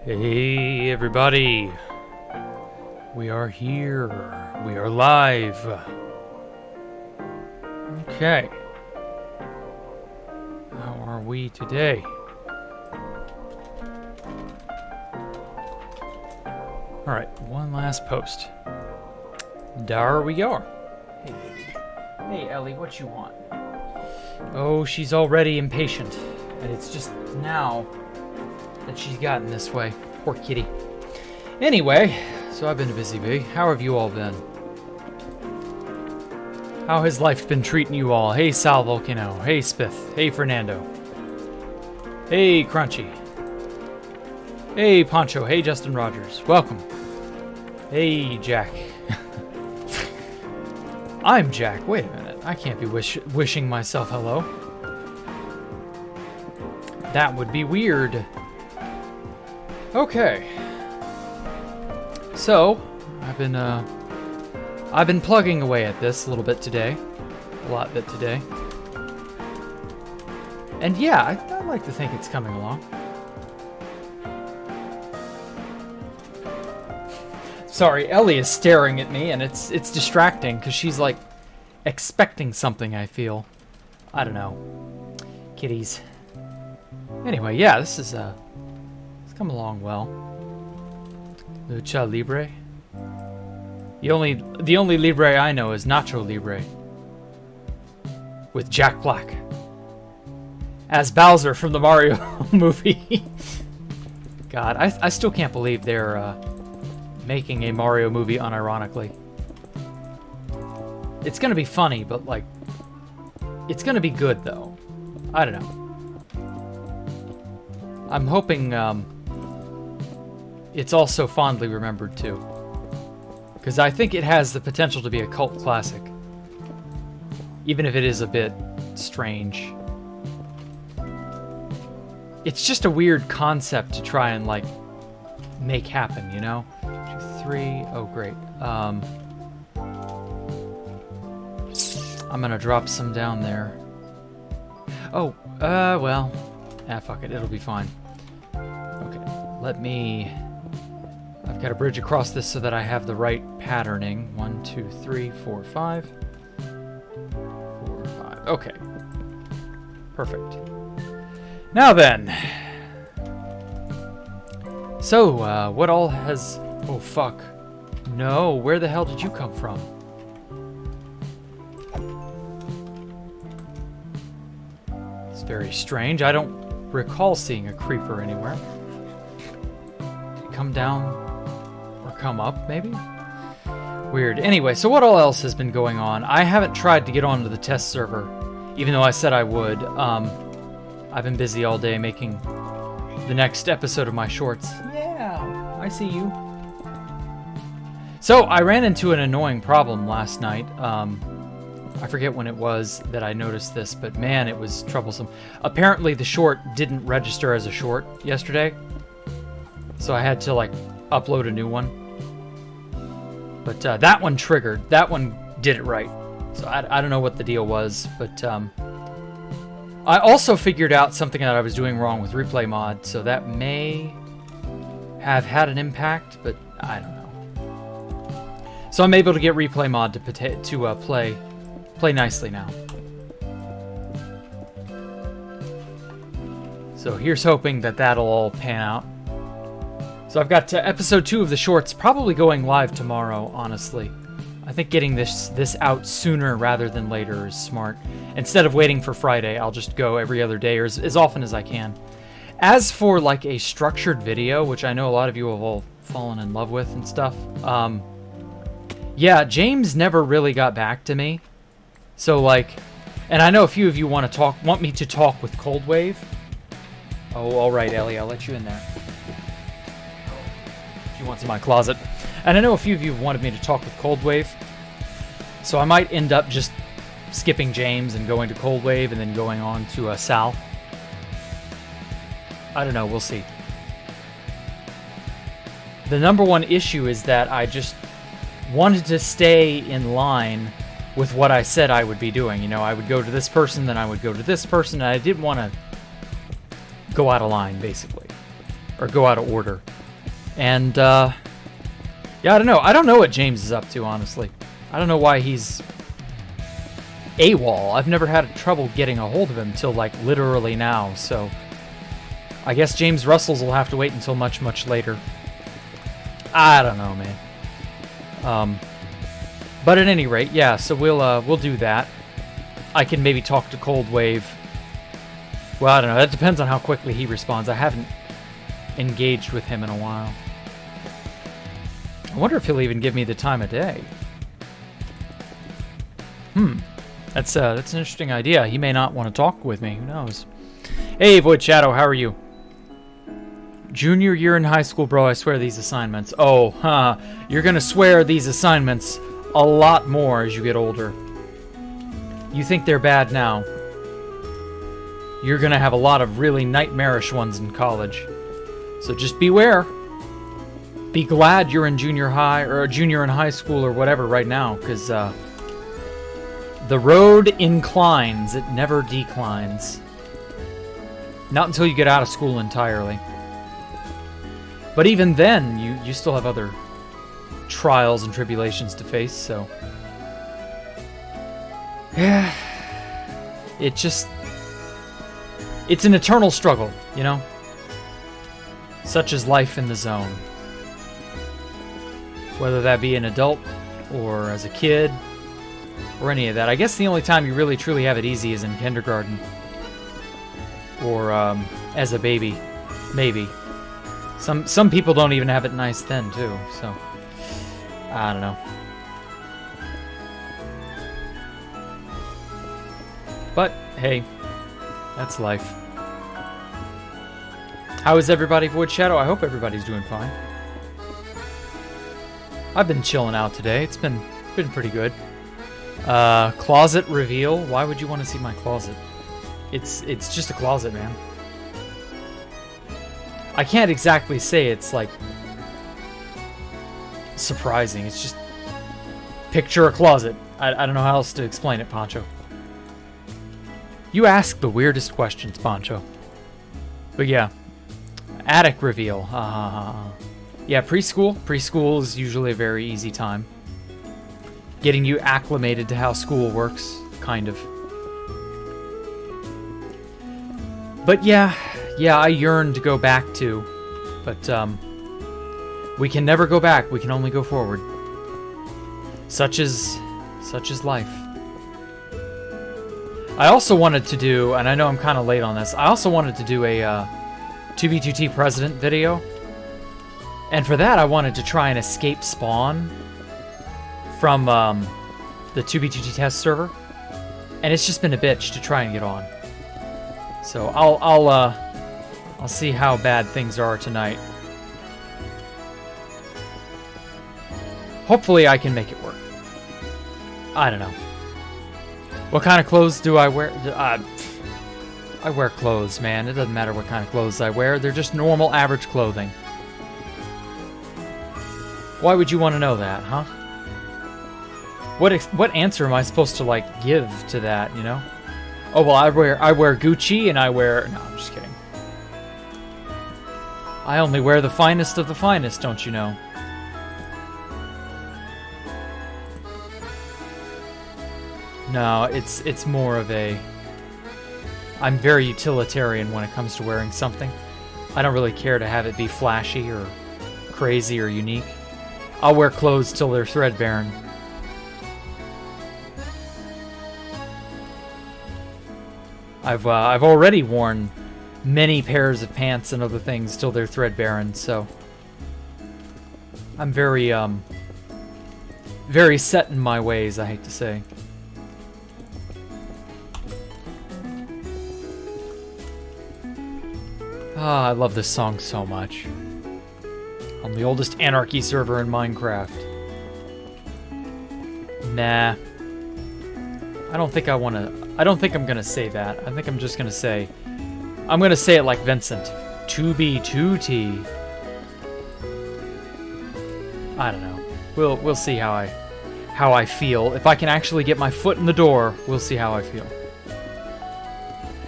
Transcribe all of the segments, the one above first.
Hey everybody, we are here, we are live. Okay, how are we today? Alright, one last post. There we go. Hey baby. Hey Ellie, what you want? Oh, she's already impatient, and it's just now that she's gotten this way. Poor kitty. Anyway, so I've been a busy bee. How have you all been? How has life been treating you all? Hey Sal Volcano. Hey Spith. Hey Fernando. Hey Crunchy. Hey Poncho. Hey Justin Rogers. Welcome. Hey Jack. I'm Jack. Wait a minute. I can't be wishing myself hello. That would be weird. Okay, so I've been plugging away at this a little bit today, and yeah, I like to think it's coming along. Sorry, Ellie is staring at me, and it's distracting because she's like expecting something. I feel, I don't know, kitties. Anyway, yeah, this is come along well. Lucha Libre. The only Libre I know is Nacho Libre. With Jack Black as Bowser from the Mario movie. God, I still can't believe they're making a Mario movie unironically. It's gonna be funny, but like, it's gonna be good though. I don't know. I'm hoping it's also fondly remembered too, because I think it has the potential to be a cult classic, even if it is a bit strange. It's just a weird concept to try and like make happen, you know? 2, 3, oh great. I'm gonna drop some down there. Oh, well, fuck it, it'll be fine. Okay, let me... I've got a bridge across this so that I have the right patterning. 1, 2, 3, 4, 5. 4, 5. Okay. Perfect. Now then. So, what all has... Oh, fuck. No, where the hell did you come from? It's very strange. I don't recall seeing a creeper anywhere. Did it come down... come up, maybe? Weird. Anyway, so what all else has been going on? I haven't tried to get onto the test server, even though I said I would. I've been busy all day making the next episode of my shorts. Yeah, I see you. So, I ran into an annoying problem last night. I forget when it was that I noticed this, but man, it was troublesome. Apparently, the short didn't register as a short yesterday, so I had to, like, upload a new one. But that one triggered. That one did it right. So I don't know what the deal was, but I also figured out something that I was doing wrong with replay mod, so that may have had an impact, but I don't know. So I'm able to get replay mod to play nicely now. So here's hoping that that'll all pan out. So I've got episode 2 of the shorts probably going live tomorrow, honestly. I think getting this out sooner rather than later is smart. Instead of waiting for Friday, I'll just go every other day or as often as I can. As for like a structured video, which I know a lot of you have all fallen in love with and stuff, yeah, James never really got back to me. So like, and I know a few of you want me to talk with Cold Wave. Oh, all right, Ellie, I'll let you in there. She wants in my closet. And I know a few of you wanted me to talk with Cold Wave, so I might end up just skipping James and going to Cold Wave and then going on to Sal. I don't know, we'll see. The number one issue is that I just wanted to stay in line with what I said I would be doing. You know, I would go to this person, then I would go to this person, and I didn't want to go out of line, basically. Or go out of order. And, yeah, I don't know. I don't know what James is up to, honestly. I don't know why he's AWOL. I've never had trouble getting a hold of him till, like, literally now, so I guess James Russell's will have to wait until much, much later. I don't know, man. But at any rate, yeah, so we'll do that. I can maybe talk to Cold Wave. Well, I don't know. That depends on how quickly he responds. I haven't engaged with him in a while. I wonder if he'll even give me the time of day. That's an interesting idea. He may not want to talk with me. Who knows? Hey, Void Shadow, how are you? Junior year in high school, bro. I swear these assignments. Oh, you're gonna swear these assignments a lot more as you get older. You think they're bad now. You're gonna have a lot of really nightmarish ones in college. So just beware. Be glad you're in junior high or a junior in high school or whatever right now, because the road inclines, it never declines. Not until you get out of school entirely. But even then, you still have other trials and tribulations to face, so yeah, it's an eternal struggle, you know? Such is life in the zone. Whether that be an adult, or as a kid, or any of that. I guess the only time you really truly have it easy is in kindergarten. Or as a baby, maybe. Some people don't even have it nice then, too, so I don't know. But, hey, that's life. How is everybody, Void Shadow? I hope everybody's doing fine. I've been chilling out today. It's been pretty good. Closet reveal. Why would you want to see my closet? It's just a closet, man. I can't exactly say it's, like, surprising. It's just picture a closet. I don't know how else to explain it, Poncho. You ask the weirdest questions, Poncho. But yeah. Attic reveal. Yeah, preschool. Preschool is usually a very easy time. Getting you acclimated to how school works, kind of. But yeah, I yearn to go back to. But we can never go back. We can only go forward. Such is life. I also wanted to do, and I know I'm kind of late on this, I also wanted to do a 2B2T President video. And for that, I wanted to try and escape spawn from the 2B2T test server. And it's just been a bitch to try and get on. So I'll see how bad things are tonight. Hopefully I can make it work. I don't know. What kind of clothes do I wear? I wear clothes, man. It doesn't matter what kind of clothes I wear. They're just normal, average clothing. Why would you want to know that, huh? What answer am I supposed to, like, give to that, you know? Oh, well, I wear Gucci and I wear... No, I'm just kidding. I only wear the finest of the finest, don't you know? No, it's more of a... I'm very utilitarian when it comes to wearing something. I don't really care to have it be flashy or crazy or unique. I'll wear clothes till they're threadbare. I've already worn many pairs of pants and other things till they're threadbare, so I'm very set in my ways, I hate to say. Ah, I love this song so much. On the oldest anarchy server in Minecraft. Nah. I don't think I'm gonna say that. I think I'm just gonna say... I'm gonna say it like Vincent. 2B2T. I don't know. We'll see how I feel. If I can actually get my foot in the door, we'll see how I feel.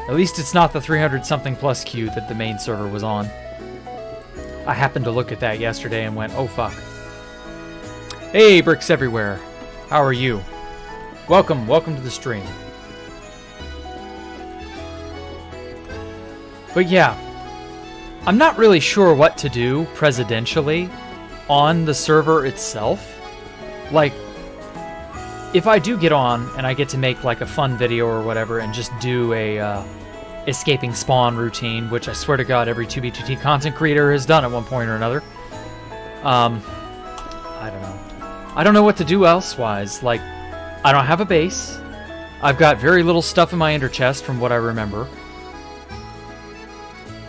At least it's not the 300-something plus queue that the main server was on. I happened to look at that yesterday and went, oh fuck. Hey, Bricks Everywhere. How are you? Welcome to the stream. But yeah, I'm not really sure what to do presidentially on the server itself. Like, if I do get on and I get to make like a fun video or whatever and just do a escaping spawn routine, which I swear to God every 2B2T content creator has done at one point or another. I don't know. I don't know what to do elsewise. Like, I don't have a base. I've got very little stuff in my ender chest from what I remember.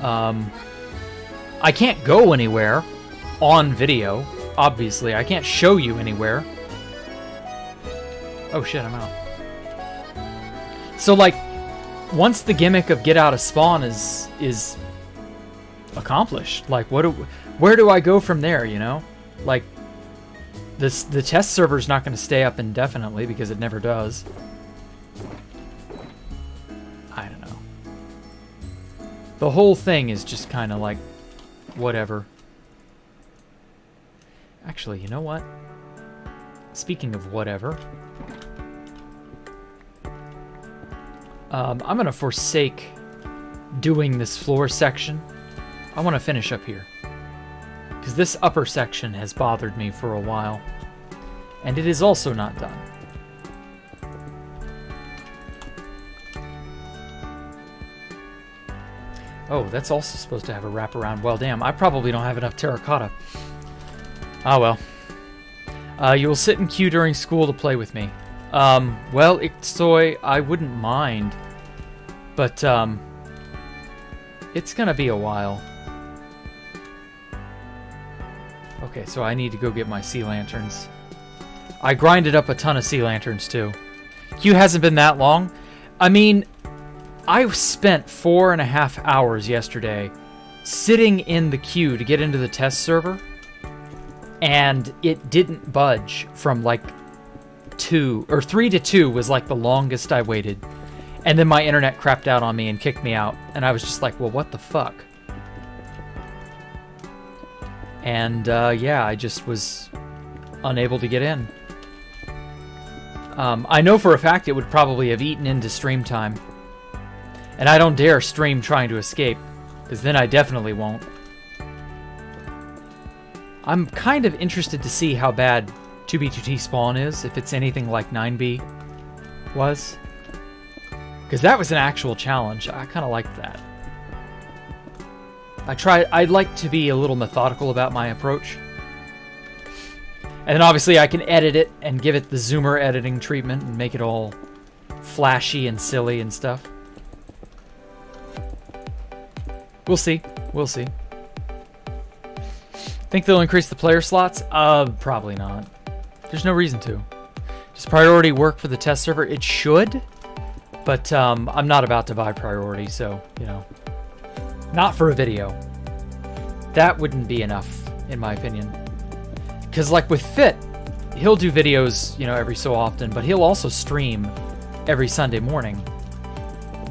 I can't go anywhere on video, obviously. I can't show you anywhere. Oh shit, I'm out. So like, once the gimmick of get out of spawn is accomplished, like where do I go from there, you know? Like, the test server's not going to stay up indefinitely because it never does. I don't know. The whole thing is just kind of like, whatever. Actually, you know what? Speaking of whatever, I'm going to forsake doing this floor section. I want to finish up here, because this upper section has bothered me for a while, and it is also not done. Oh, that's also supposed to have a wraparound. Well, damn, I probably don't have enough terracotta. Ah, well. You will sit in queue during school to play with me. Well, Ixtoy, I wouldn't mind, but, it's gonna be a while. Okay, so I need to go get my sea lanterns. I grinded up a ton of sea lanterns, too. Queue hasn't been that long. I mean, I spent 4.5 hours yesterday sitting in the queue to get into the test server, and it didn't budge from like 3 to 2 was like the longest I waited. And then my internet crapped out on me and kicked me out. And I was just like, well, what the fuck? And yeah, I just was unable to get in. I know for a fact it would probably have eaten into stream time. And I don't dare stream trying to escape, because then I definitely won't. I'm kind of interested to see how bad 2B2T spawn is, if it's anything like 9B was. Because that was an actual challenge. I kind of liked that. I'd like to be a little methodical about my approach. And then obviously I can edit it and give it the zoomer editing treatment and make it all flashy and silly and stuff. We'll see. We'll see. Think they'll increase the player slots? Probably not. There's no reason to. Does priority work for the test server? It should, but I'm not about to buy priority, so, you know. Not for a video. That wouldn't be enough, in my opinion. Because, like, with Fit, he'll do videos, you know, every so often, but he'll also stream every Sunday morning.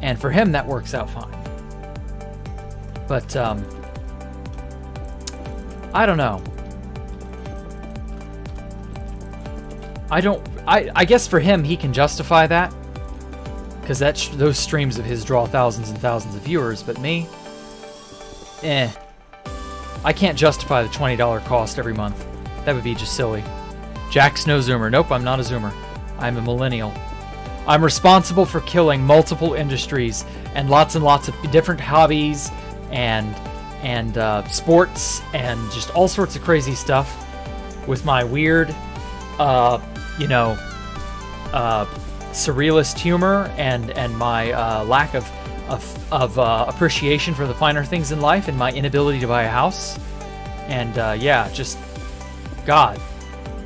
And for him, that works out fine. But, I don't know. I guess for him, he can justify that. Because those streams of his draw thousands and thousands of viewers, but me? I can't justify the $20 cost every month. That would be just silly. Jack's no zoomer. Nope, I'm not a zoomer. I'm a millennial. I'm responsible for killing multiple industries and lots of different hobbies and sports and just all sorts of crazy stuff with my weird, you know, surrealist humor and my lack of appreciation for the finer things in life and my inability to buy a house. And yeah, just God,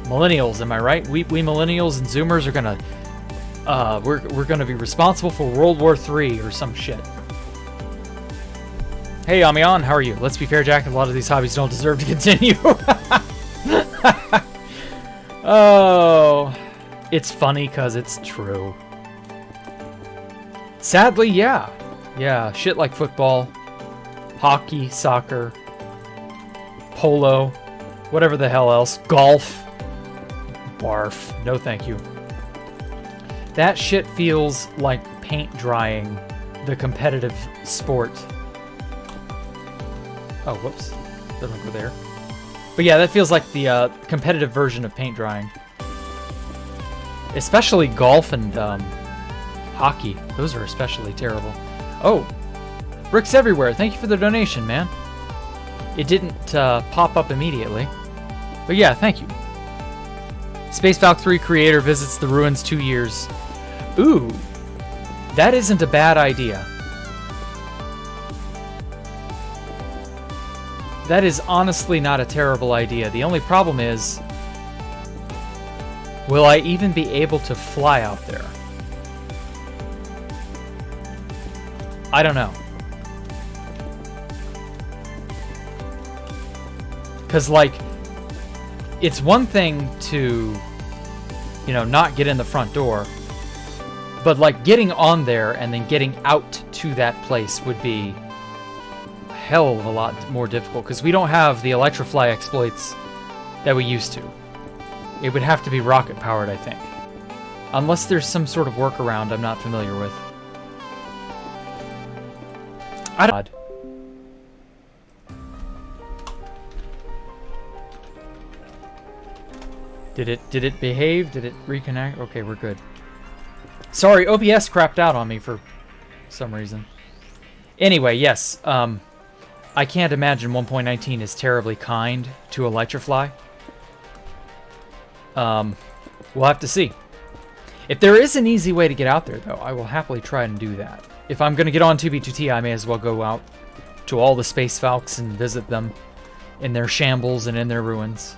millennials, am I right? We millennials and Zoomers are gonna we're gonna be responsible for World War III or some shit. Hey, Amion, how are you? Let's be fair, Jack. A lot of these hobbies don't deserve to continue. Oh, it's funny because it's true. Sadly, yeah. Yeah, shit like football, hockey, soccer, polo, whatever the hell else, golf. Barf. No thank you. That shit feels like paint drying the competitive sport. Oh, whoops. Doesn't go there. But yeah, that feels like the competitive version of paint drying. Especially golf and hockey. Those are especially terrible. Oh, Rick's Everywhere. Thank you for the donation, man. It didn't pop up immediately. But yeah, thank you. Space Valk 3 creator visits the ruins 2 years. Ooh, that isn't a bad idea. That is honestly not a terrible idea. The only problem is, will I even be able to fly out there? I don't know. Because, like, it's one thing to, you know, not get in the front door, but, like, getting on there and then getting out to that place would be a hell of a lot more difficult, because we don't have the Electrofly exploits that we used to. It would have to be rocket-powered, I think. Unless there's some sort of workaround I'm not familiar with. I don't... Did it behave? Did it reconnect? Okay, we're good. Sorry, OBS crapped out on me for some reason. Anyway, yes, I can't imagine 1.19 is terribly kind to Electrofly. We'll have to see. If there is an easy way to get out there, though, I will happily try and do that. If I'm going to get on 2B2T, I may as well go out to all the Space Falcons and visit them in their shambles and in their ruins.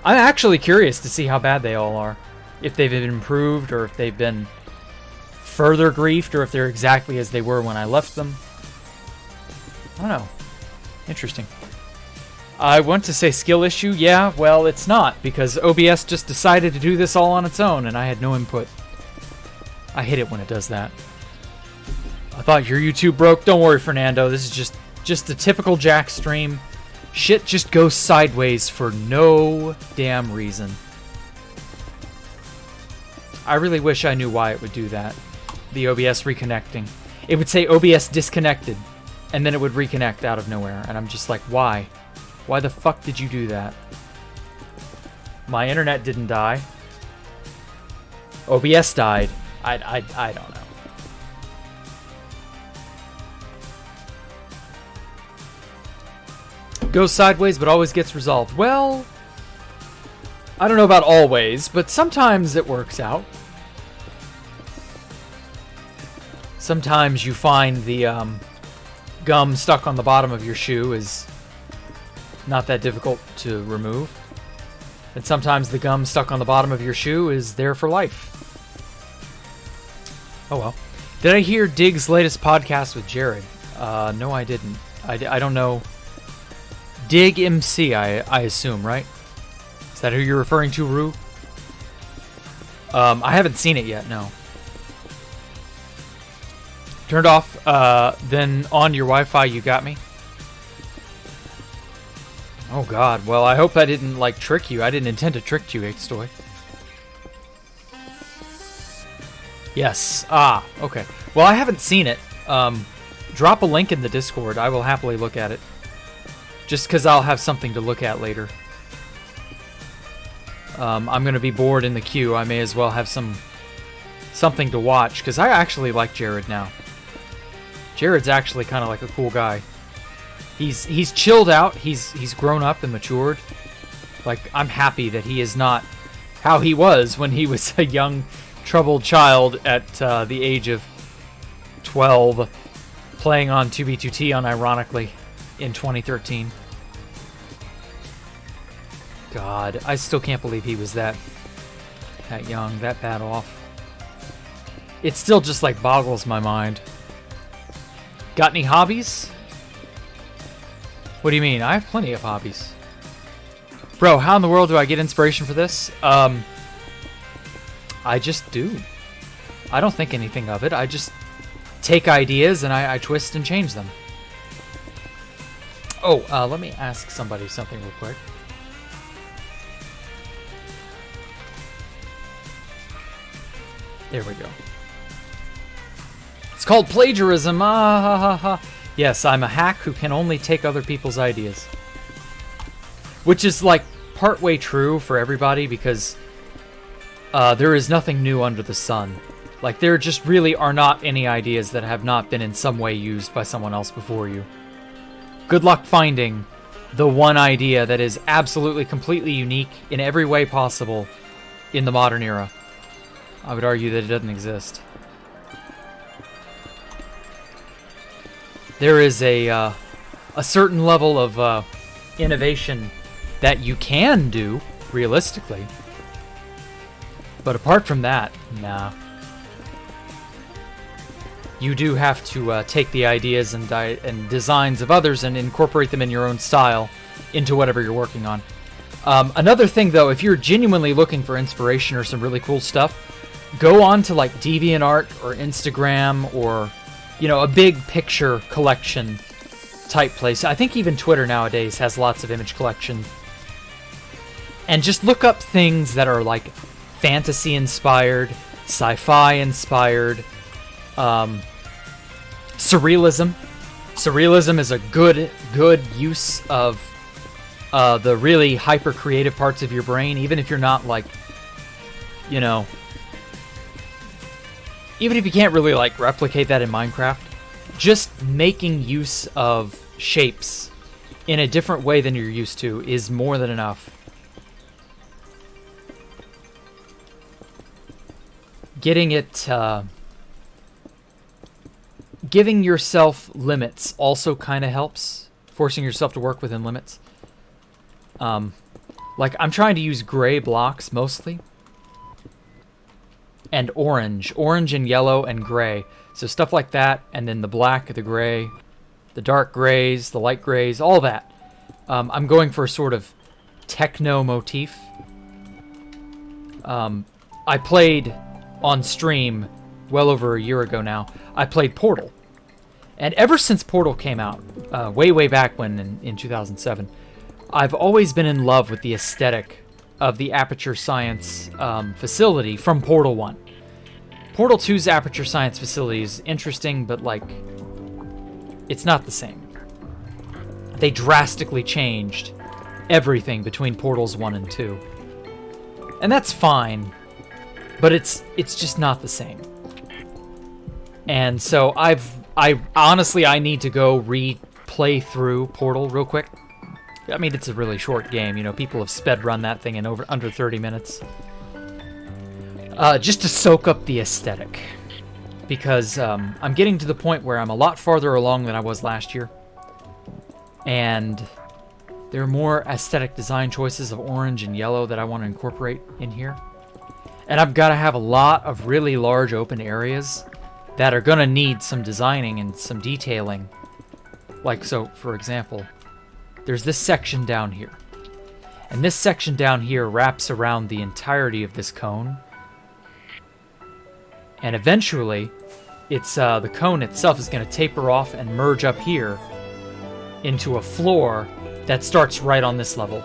I'm actually curious to see how bad they all are. If they've been improved, or if they've been further griefed, or if they're exactly as they were when I left them. I don't know. Interesting. I want to say skill issue. Yeah, well, it's not, because OBS just decided to do this all on its own, and I had no input. I hate it when it does that. I thought your YouTube broke. Don't worry, Fernando. This is just a typical Jack stream. Shit just goes sideways for no damn reason. I really wish I knew why it would do that. The OBS reconnecting. It would say OBS disconnected, and then it would reconnect out of nowhere. And I'm just like, why? Why the fuck did you do that? My internet didn't die. OBS died. I don't know. Goes sideways, but always gets resolved. Well, I don't know about always, but sometimes it works out. Sometimes you find the gum stuck on the bottom of your shoe is not that difficult to remove. And sometimes the gum stuck on the bottom of your shoe is there for life. Oh well. Did I hear Dig's latest podcast with Jared? No, I didn't. I don't know. Dig MC, I assume, right? Is that who you're referring to, Rue? I haven't seen it yet, no. Turned off, then on your Wi-Fi, you got me? Oh god, well I hope I didn't, like, trick you. I didn't intend to trick you, Xtoy. Yes, okay. Well, I haven't seen it. Drop a link in the Discord. I will happily look at it. Just because I'll have something to look at later. I'm going to be bored in the queue. I may as well have something to watch, because I actually like Jared now. Jared's actually kind of like a cool guy. He's chilled out. He's grown up and matured. Like, I'm happy that he is not how he was when he was a young, troubled child at the age of 12, playing on 2B2T unironically in 2013. God, I still can't believe he was that young, that bad off. It still just, like, boggles my mind. Got any hobbies? What do you mean? I have plenty of hobbies. Bro, how in the world do I get inspiration for this? I just do. I don't think anything of it. I just take ideas and I twist and change them. Oh, let me ask somebody something real quick. There we go. It's called plagiarism. Ah, ha, ha, ha. Yes, I'm a hack who can only take other people's ideas. Which is, like, partway true for everybody, because there is nothing new under the sun. Like, there just really are not any ideas that have not been in some way used by someone else before you. Good luck finding the one idea that is absolutely, completely unique in every way possible in the modern era. I would argue that it doesn't exist. There is a certain level of innovation that you can do, realistically. But apart from that, nah. You do have to take the ideas and designs of others and incorporate them in your own style into whatever you're working on. Another thing, though, if you're genuinely looking for inspiration or some really cool stuff, go on to like DeviantArt or Instagram or, you know, a big picture collection type place. I think even Twitter nowadays has lots of image collection. And just look up things that are like fantasy inspired, sci-fi inspired, surrealism. Surrealism is a good use of the really hyper creative parts of your brain, even if you're not like, you know, even if you can't really like replicate that in Minecraft, just making use of shapes in a different way than you're used to is more than enough. Getting it, giving yourself limits also kind of helps. Forcing yourself to work within limits. Like, I'm trying to use gray blocks mostly. And orange. Orange and yellow and gray. So stuff like that, and then the black, the gray, the dark grays, the light grays, all that. I'm going for a sort of techno motif. I played on stream well over a year ago now. I played Portal. And ever since Portal came out, way back when in 2007, I've always been in love with the aesthetic of the Aperture Science facility from Portal 1. Portal 2's Aperture Science facility is interesting, but like, it's not the same. They drastically changed everything between Portals 1 and 2. And that's fine, but it's just not the same. And so I honestly need to go replay through Portal real quick. I mean, it's a really short game, you know, people have sped run that thing in under 30 minutes. Just to soak up the aesthetic. Because I'm getting to the point where I'm a lot farther along than I was last year. And there are more aesthetic design choices of orange and yellow that I want to incorporate in here. And I've got to have a lot of really large open areas that are going to need some designing and some detailing. Like, so, for example, there's this section down here. And this section down here wraps around the entirety of this cone. And eventually, it's the cone itself is going to taper off and merge up here into a floor that starts right on this level.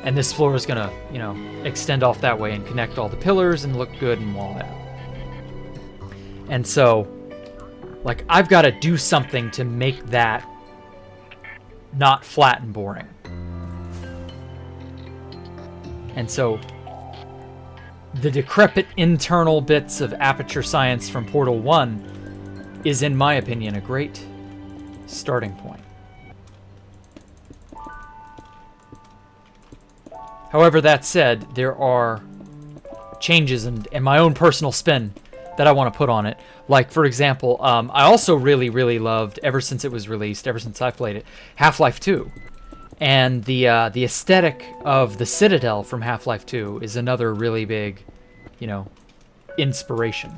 And this floor is going to, you know, extend off that way and connect all the pillars and look good and all that. And so, like, I've got to do something to make that not flat and boring. And so, the decrepit internal bits of Aperture Science from Portal 1 is, in my opinion, a great starting point. However, that said, there are changes and my own personal spin that I want to put on it. Like, for example, I also really loved, ever since it was released, ever since I played it, Half-Life 2. And the aesthetic of the Citadel from Half-Life 2 is another really big, you know, inspiration.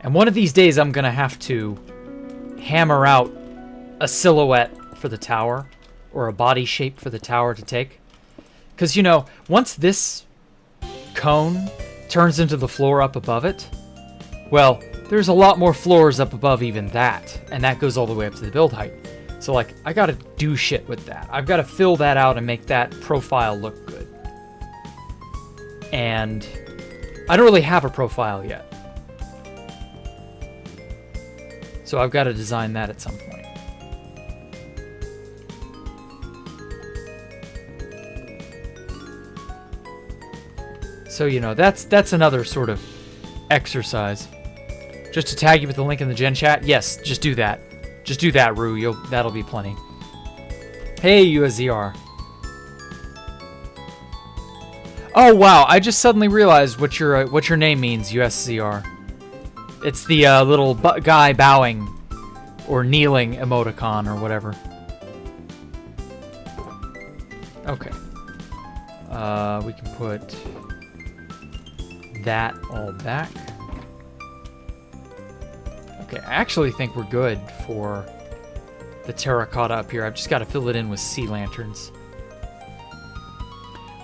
And one of these days I'm going to have to hammer out a silhouette for the tower, or a body shape for the tower to take. Because, you know, once this cone turns into the floor up above it, well, there's a lot more floors up above even that, and that goes all the way up to the build height. So, like, I gotta do shit with that. I've gotta fill that out and make that profile look good. And I don't really have a profile yet. So I've got to design that at some point. So, you know, that's another sort of exercise. Just to tag you with the link in the gen chat? Yes, just do that. Just do that, Rue. That'll be plenty. Hey, USZR. Oh wow! I just suddenly realized what your name means, USZR. It's the little guy bowing or kneeling emoticon or whatever. Okay. We can put that all back. Okay, I actually think we're good for the terracotta up here. I've just got to fill it in with sea lanterns.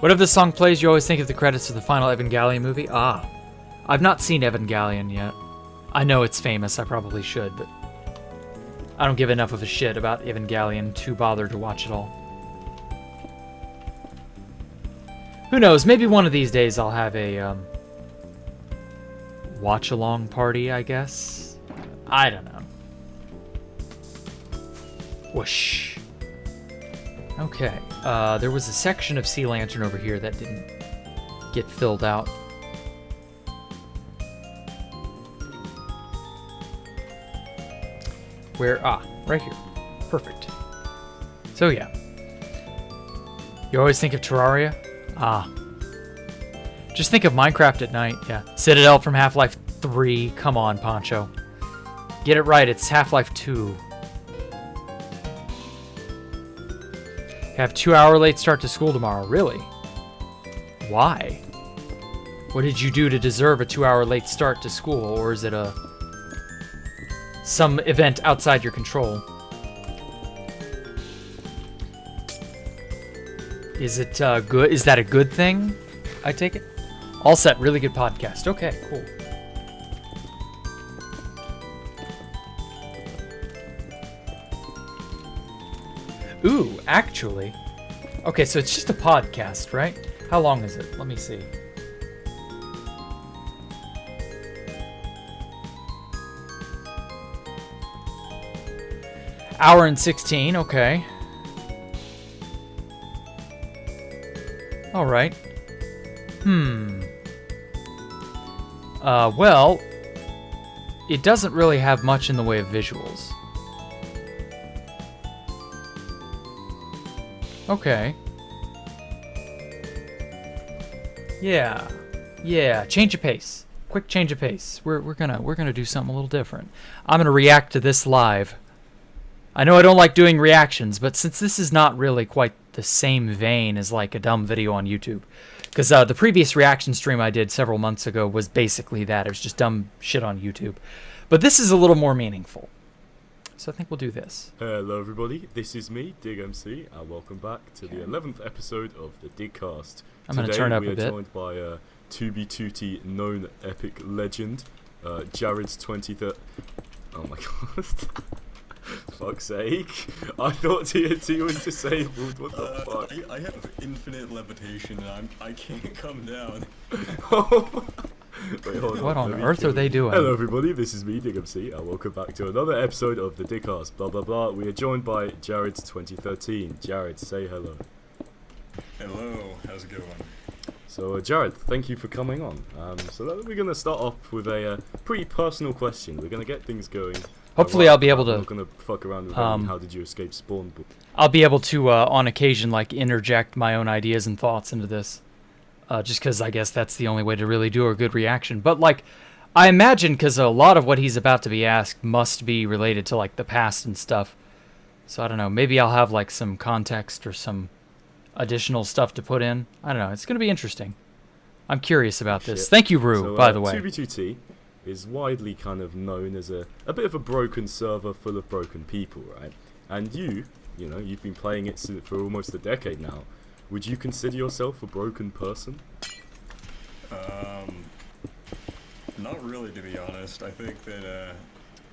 Whatever the song plays, you always think of the credits of the final Evangelion movie. Ah, I've not seen Evangelion yet. I know it's famous, I probably should, but I don't give enough of a shit about Evangelion to bother to watch it all. Who knows, maybe one of these days I'll have a watch-along party, I guess? I don't know. Whoosh. Okay, there was a section of Sea Lantern over here that didn't get filled out. Where? Ah, right here. Perfect. So yeah. You always think of Terraria? Ah. Just think of Minecraft at night, yeah. Citadel from Half-Life 3. Come on, Poncho. Get it right, it's Half-Life 2. Have 2-hour late start to school tomorrow. Really? Why? What did you do to deserve a 2-hour late start to school? Or is it some event outside your control? Is it good? Is that a good thing? I take it. All set. Really good podcast. Okay, cool. Ooh, actually. Okay, so it's just a podcast, right? How long is it? Let me see. Hour and 16, okay. Alright. Well, it doesn't really have much in the way of visuals. Okay. Yeah, change of pace. Quick change of pace. We're gonna do something a little different. I'm gonna react to this live. I know I don't like doing reactions, but since this is not really quite the same vein as like a dumb video on YouTube, because the previous reaction stream I did several months ago was basically that. It was just dumb shit on YouTube. But this is a little more meaningful. So I think we'll do this. Hello everybody, this is me, DigMC, and welcome back to the 11th episode of the Digcast. I'm going to turn up a bit. Today we are joined by To Be Tutti known epic legend, Jared's 23rd... Oh my god. Fuck's sake. I thought TNT was disabled, what the fuck? I have infinite levitation and I can't come down. Wait, hold what on earth are they doing? Hello everybody, this is me, DigMC, and welcome back to another episode of the Digcast. Blah blah blah. We are joined by Jared's 2013. Jared, say hello. Hello, how's it going? So Jared, thank you for coming on. We're going to start off with a pretty personal question. We're going to get things going. Hopefully I'll be able to... I'm not going to fuck around with how did you escape spawn. I'll be able to, on occasion, like, interject my own ideas and thoughts into this. Just because I guess that's the only way to really do a good reaction. But, like, I imagine because a lot of what he's about to be asked must be related to, like, the past and stuff. So, I don't know. Maybe I'll have, like, some context or some additional stuff to put in. I don't know. It's going to be interesting. I'm curious about this. Thank you, Rue, by the way. 2B2T is widely kind of known as a bit of a broken server full of broken people, right? And you know, you've been playing it for almost a decade now. Would you consider yourself a broken person? Not really, to be honest. I think that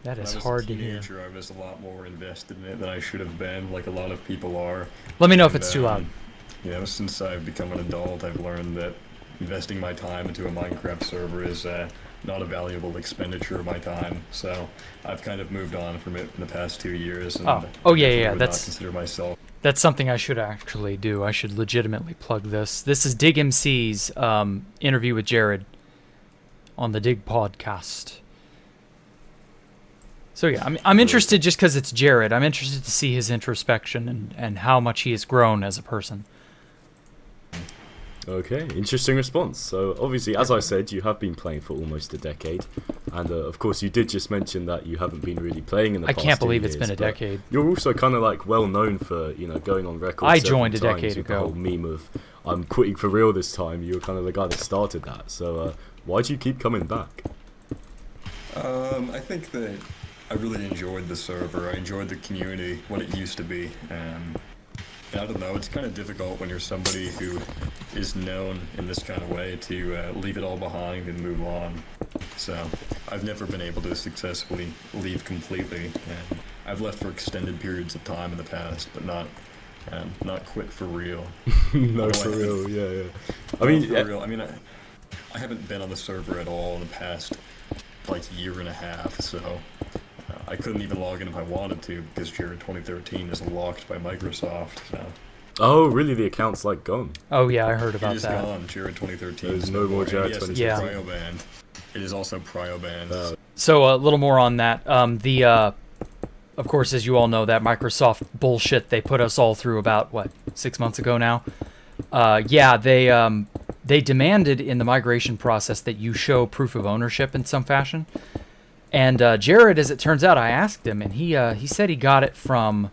That When is I was hard a to hear. teenager, I was a lot more invested in it than I should have been, like a lot of people are. Let me know if And, it's too loud. You know, since I've become an adult, I've learned that investing my time into a Minecraft server is not a valuable expenditure of my time. So I've kind of moved on from it in the past 2 years. And Oh, yeah, definitely yeah, would that's- not consider myself. That's something I should actually do. I should legitimately plug this. This is Dig MC's interview with Jared on the Dig podcast. So yeah, I'm interested just because it's Jared. I'm interested to see his introspection and how much he has grown as a person. Okay, interesting response. So obviously, as I said, you have been playing for almost a decade, and of course, you did just mention that you haven't been really playing in the I past can't 2 believe it's years, been a but decade. You're also kind of like well known for going on record. I several joined a times decade with the ago. whole meme of I'm quitting for real this time. You were kind of the guy that started that. So why do you keep coming back? I think that I really enjoyed the server. I enjoyed the community, what it used to be. And I don't know, it's kind of difficult when you're somebody who is known in this kind of way to leave it all behind and move on. So I've never been able to successfully leave completely. And I've left for extended periods of time in the past, but not quit for real. No, Although for I real, haven't- yeah. I Not mean, for real. I mean, I haven't been on the server at all in the past like year and a half, so I couldn't even log in if I wanted to because Jared 2013 is locked by Microsoft. So oh, really? The account's like gone. Oh yeah, I heard it about is that. gone. Jared 2013. There's is no more Jared and yes, it's 2013. prio banned. It is also prio banned. So a little more on that. Of course, as you all know, that Microsoft bullshit they put us all through about 6 months ago now. Yeah, they demanded in the migration process that you show proof of ownership in some fashion. And Jared, as it turns out, I asked him, and he said he got it from.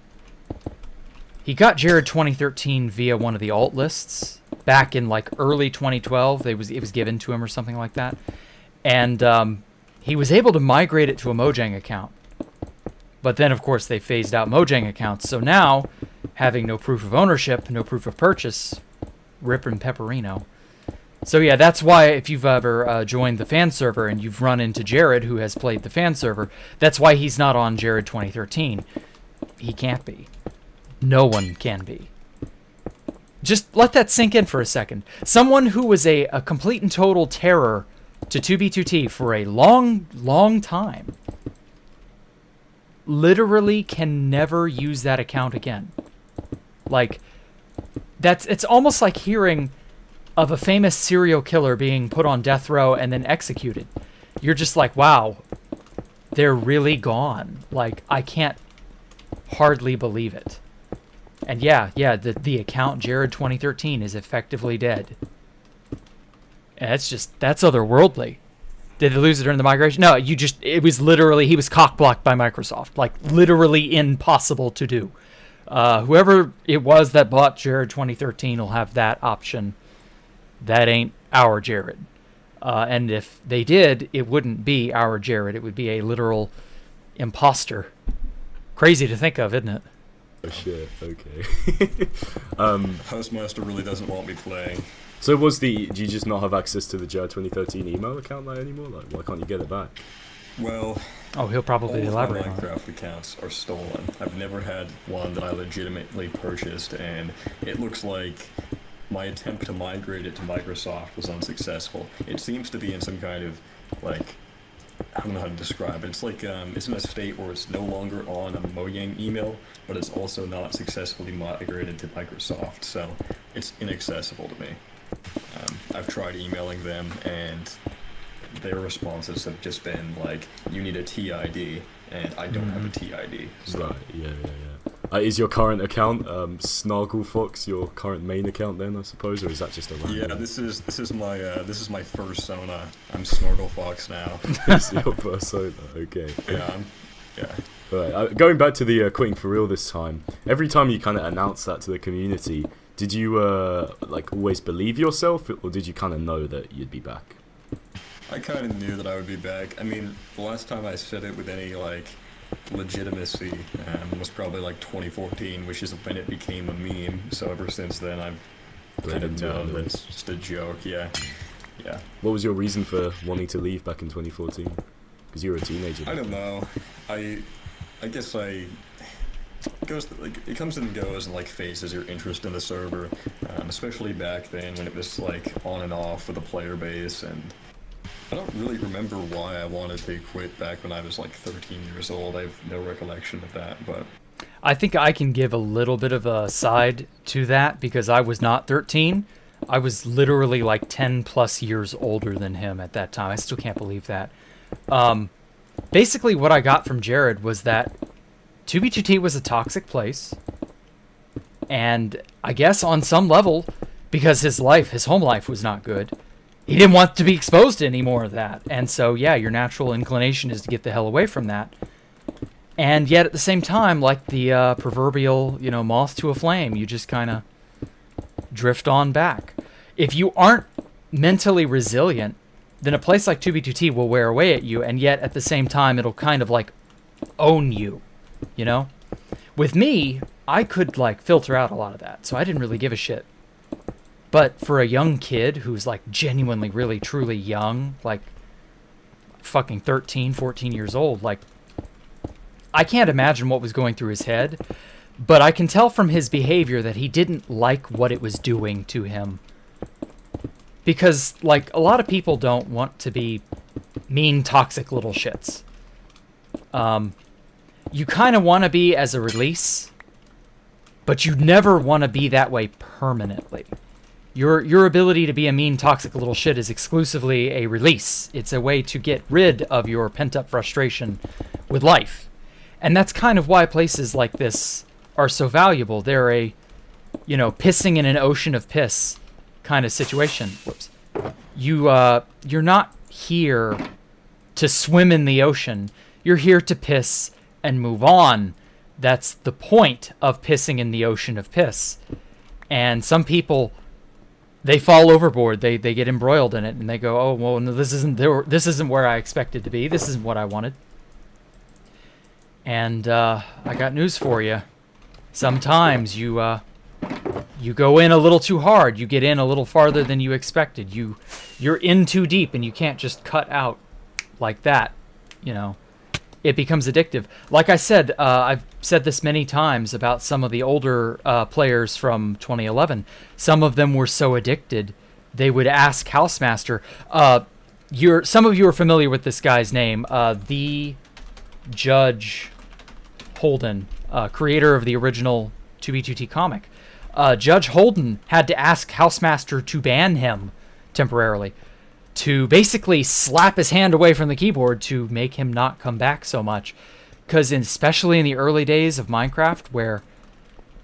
He got Jared 2013 via one of the alt lists back in like early 2012. It was given to him or something like that, and he was able to migrate it to a Mojang account. But then, of course, they phased out Mojang accounts. So now, having no proof of ownership, no proof of purchase, rip and pepperino. So yeah, that's why if you've ever joined the fan server and you've run into Jared, who has played the fan server, that's why he's not on Jared 2013. He can't be. No one can be. Just let that sink in for a second. Someone who was a complete and total terror to 2B2T for a long, long time literally can never use that account again. Like, it's almost like hearing of a famous serial killer being put on death row and then executed. You're just like, wow, they're really gone. Like, I can't hardly believe it. And yeah, the account Jared 2013 is effectively dead. And that's otherworldly. Did they lose it during the migration? No, it was literally, he was cock-blocked by Microsoft. Like, literally impossible to do. Whoever it was that bought Jared 2013 will have that option. That ain't our Jared. And if they did, it wouldn't be our Jared. It would be a literal imposter. Crazy to think of, isn't it? Oh shit, okay. Hostmaster really doesn't want me playing. So do you just not have access to the Jared 2013 email account anymore? Like, why can't you get it back? Well, Oh, he'll probably all of my elaborate on it. Minecraft accounts are stolen. I've never had one that I legitimately purchased, and it looks like my attempt to migrate it to Microsoft was unsuccessful. It seems to be in some kind of, like, I don't know how to describe it. It's like, it's in a state where it's no longer on a Mojang email, but it's also not successfully migrated to Microsoft, so it's inaccessible to me. I've tried emailing them, and their responses have just been like, you need a TID, and I don't have a TID. So. Right, yeah. Is your current account Snargle Fox your current main account then, I suppose, or is that just a random? Yeah, this is my persona. I'm Snorgle Fox now. It's your persona, okay. Yeah. Right, going back to the quitting for real this time, every time you kind of announce that to the community, did you like always believe yourself, or did you kind of know that you'd be back? I kind of knew that I would be back. I mean, the last time I said it with any, like, legitimacy was probably, like, 2014, which is when it became a meme. So ever since then, I've kind of known that it's just a joke, yeah. What was your reason for wanting to leave back in 2014? Because you were a teenager. I don't know. I guess it comes and goes in like phases. Your interest in the server, especially back then when it was like on and off with the player base, and I don't really remember why I wanted to quit back when I was like 13 years old. I have no recollection of that, but I think I can give a little bit of a side to that because I was not 13. I was literally like 10 plus years older than him at that time. I still can't believe that. Basically what I got from Jared was that 2B2T was a toxic place. And I guess on some level, because his home life was not good, he didn't want to be exposed to any more of that. And so, yeah, your natural inclination is to get the hell away from that. And yet at the same time, like the proverbial, moth to a flame, you just kind of drift on back. If you aren't mentally resilient, then a place like 2B2T will wear away at you, and yet at the same time, it'll kind of like own you, With me, I could like filter out a lot of that, so I didn't really give a shit. But for a young kid who's like genuinely, really, truly young, like fucking 13, 14 years old, like I can't imagine what was going through his head, but I can tell from his behavior that he didn't like what it was doing to him. Because, like, a lot of people don't want to be mean, toxic little shits. You kind of want to be as a release, but you never want to be that way permanently. Your ability to be a mean, toxic little shit is exclusively a release. It's a way to get rid of your pent-up frustration with life. And that's kind of why places like this are so valuable. They're a, pissing in an ocean of piss kind of situation. Whoops. You're not here to swim in the ocean. You're here to piss and move on. That's the point of pissing in the ocean of piss. And some people, they fall overboard. They get embroiled in it, and they go, "Oh, well, no, this isn't where I expected to be. This isn't what I wanted." And I got news for you. Sometimes you go in a little too hard. You get in a little farther than you expected. You're in too deep, and you can't just cut out like that. It becomes addictive. Like I said, I've said this many times about some of the older players from 2011. Some of them were so addicted, they would ask Housemaster. Some of you are familiar with this guy's name, the Judge Holden, creator of the original 2B2T comic. Judge Holden had to ask Housemaster to ban him temporarily, to basically slap his hand away from the keyboard to make him not come back so much. Because especially in the early days of Minecraft, where,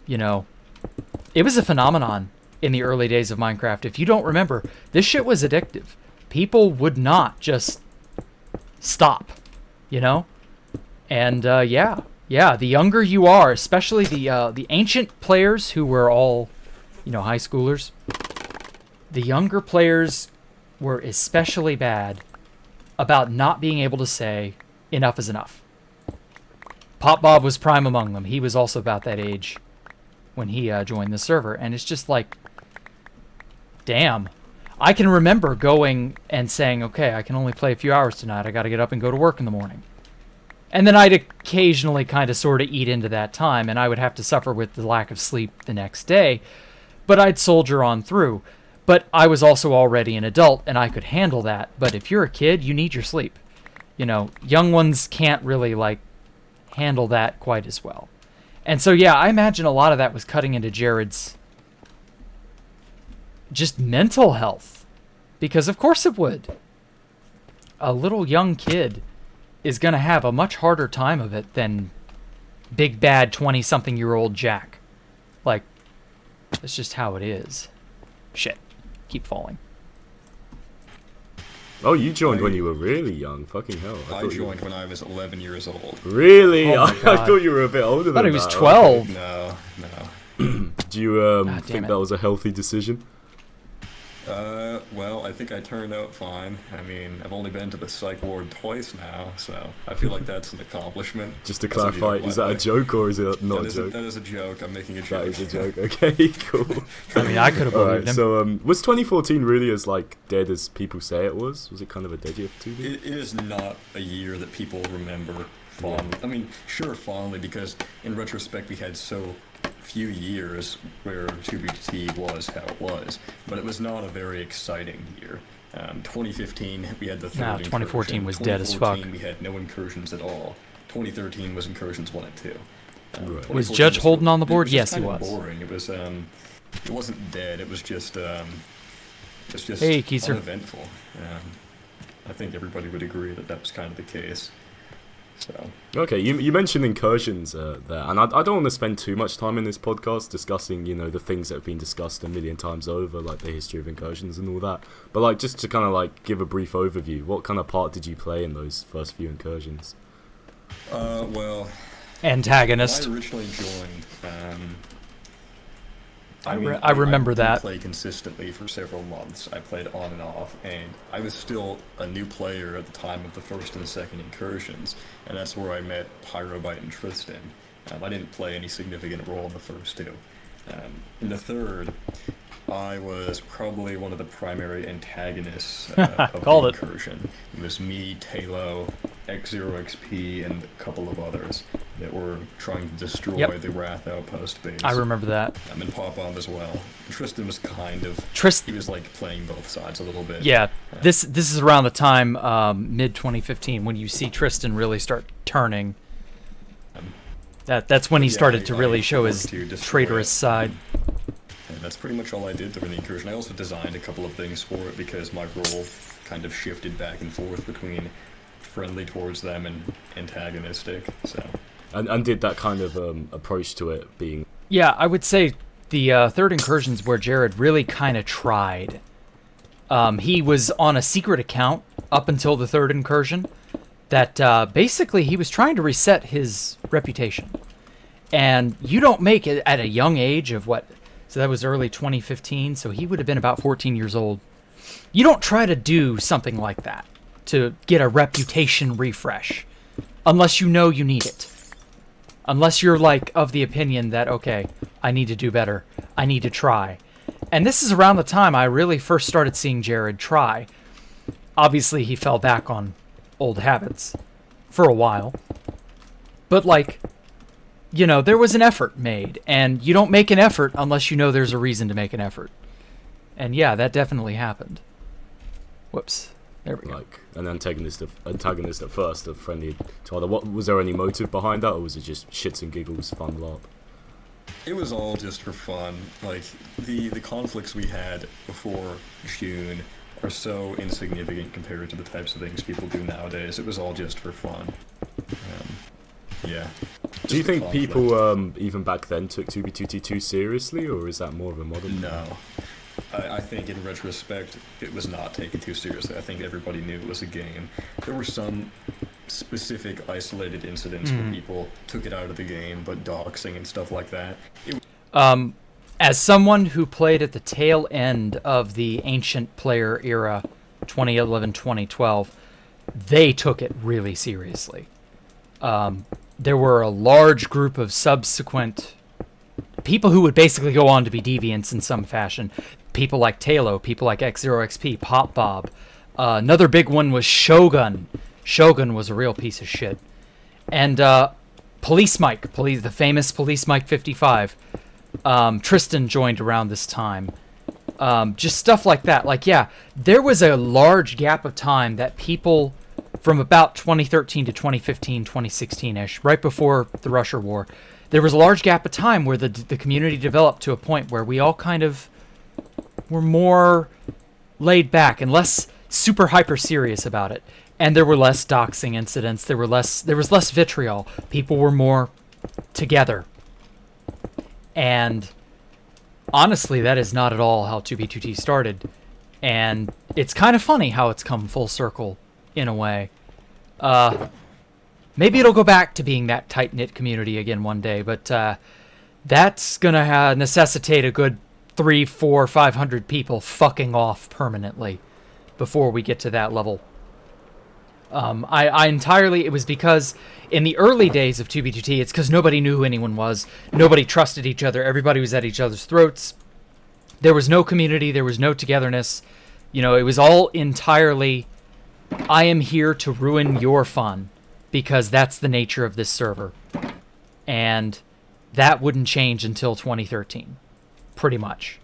it was a phenomenon in the early days of Minecraft. If you don't remember, this shit was addictive. People would not just stop, And, yeah, the younger you are, especially the ancient players who were all, high schoolers, the younger players were especially bad about not being able to say enough is enough. Pop Bob was prime among them. He was also about that age when he joined the server, and it's just like, damn. I can remember going and saying, okay, I can only play a few hours tonight. I got to get up and go to work in the morning. And then I'd occasionally kind of sort of eat into that time, and I would have to suffer with the lack of sleep the next day, but I'd soldier on through. But I was also already an adult, and I could handle that. But if you're a kid, you need your sleep. Young ones can't really, handle that quite as well. And so, yeah, I imagine a lot of that was cutting into Jared's just mental health. Because of course it would. A little young kid is going to have a much harder time of it than big bad 20-something-year-old Jack. That's just how it is. Shit. Keep falling. Oh, you joined when you were really young. Fucking hell. I joined when I was 11 years old. Really? Oh I thought you were a bit older than that. I thought he was 12. No. Do you think that was a healthy decision? Well, I think I turned out fine. I mean, I've only been to the psych ward twice now, so I feel like that's an accomplishment. Just to That's a clarify, joke, is by that the a way. joke or is it not a joke? That is a joke. I'm making a That joke. is a joke. Okay, cool. I mean, I could have Alright, believed him. so was 2014 really as like dead as people say it was? Was it kind of a dead year for 2B? It is not a year that people remember fondly. I mean, sure, fondly, because in retrospect we had so few years where 2BT was how it was, but it was not a very exciting year. 2015 we had the third Nah, incursion. 2014 was dead as fuck. 2014 we had no incursions at all. 2013 was incursions 1 and 2. Right. 2014 Was Judge just- Holden on the it board? just Yes, he kind of was. Boring. It was. It wasn't dead. It was just. It's just Hey, Keiser. uneventful. I think everybody would agree that that was kind of the case. So. Okay, you mentioned incursions there, and I don't want to spend too much time in this podcast discussing, the things that have been discussed a million times over, like the history of incursions and all that. But like, just to kind of like give a brief overview, what kind of part did you play in those first few incursions? Well. Antagonist. When I originally joined. I remember I didn't that. play consistently for several months. I played on and off, and I was still a new player at the time of the first and second incursions, and that's where I met Pyrobite and Tristan. I didn't play any significant role in the first two. In the third, I was probably one of the primary antagonists of Called the it. incursion. It was me, Talo, X0XP, and a couple of others that were trying to destroy Yep. the Wrath Outpost base. I remember that. And Pop-Bomb as well. Tristan was kind of... Tristan. He was like playing both sides a little bit. Yeah, this is around the time mid 2015 when you see Tristan really start turning. That's when he Yeah, started to I really show worked his to destroy traitorous it. side. And that's pretty much all I did during the incursion. I also designed a couple of things for it because my role kind of shifted back and forth between friendly towards them and antagonistic. So And did that kind of approach to it being... Yeah, I would say the third incursions where Jared really kind of tried. He was on a secret account up until the third incursion that basically he was trying to reset his reputation. And you don't make it at a young age of what? So that was early 2015, so he would have been about 14 years old. You don't try to do something like that to get a reputation refresh unless you know you need it. Unless you're like of the opinion that, okay, I need to do better. I need to try. And this is around the time I really first started seeing Jared try. Obviously, he fell back on old habits for a while. But like, there was an effort made. And you don't make an effort unless you know there's a reason to make an effort. And yeah, that definitely happened. Whoops. There we go. like an antagonist at first, a friendly to other. What was there any motive behind that, or was it just shits and giggles, fun larp? it was all just for fun. Like the conflicts we had before June are so insignificant compared to the types of things people do nowadays. It was all just for fun. Yeah. Do you Just the think conflict. people even back then took 2B2T2 seriously, or is that more of a modern? No. I think in retrospect, it was not taken too seriously. I think everybody knew it was a game. There were some specific isolated incidents where people took it out of the game, but doxing and stuff like that. As someone who played at the tail end of the ancient player era, 2011-2012, they took it really seriously. There were a large group of subsequent people who would basically go on to be deviants in some fashion. People like Talo, people like X0XP, Pop Bob. Another big one was Shogun. Shogun was a real piece of shit. And Police Mike, the famous Police Mike 55. Tristan joined around this time. Just stuff like that. Like, yeah, there was a large gap of time that people from about 2013 to 2015, 2016-ish, right before the Russia War, there was a large gap of time where the community developed to a point where we all kind of were more laid back and less super hyper serious about it. And there were less doxing incidents. There was less vitriol. People were more together. And honestly, that is not at all how 2B2T started. And it's kind of funny how it's come full circle in a way. Maybe it'll go back to being that tight-knit community again one day, but that's going to necessitate a good 3, 4, 500 people fucking off permanently before we get to that level. I entirely, it was because in the early days of 2B2T, it's because nobody knew who anyone was. Nobody trusted each other. Everybody was at each other's throats. There was no community. There was no togetherness. You know, it was all entirely, I am here to ruin your fun because that's the nature of this server. And that wouldn't change until 2013, pretty much.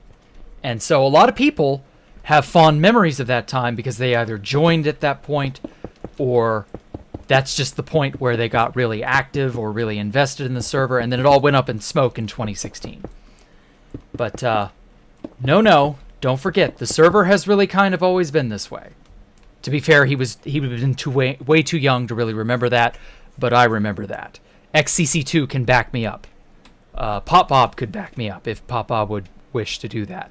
And so a lot of people have fond memories of that time because they either joined at that point or that's just the point where they got really active or really invested in the server, and then it all went up in smoke in 2016. But no, don't forget, the server has really kind of always been this way. To be fair, he would have been way too young to really remember that, but I remember that. XCC2 can back me up. Pop Bob could back me up if Pop Bob would wish to do that.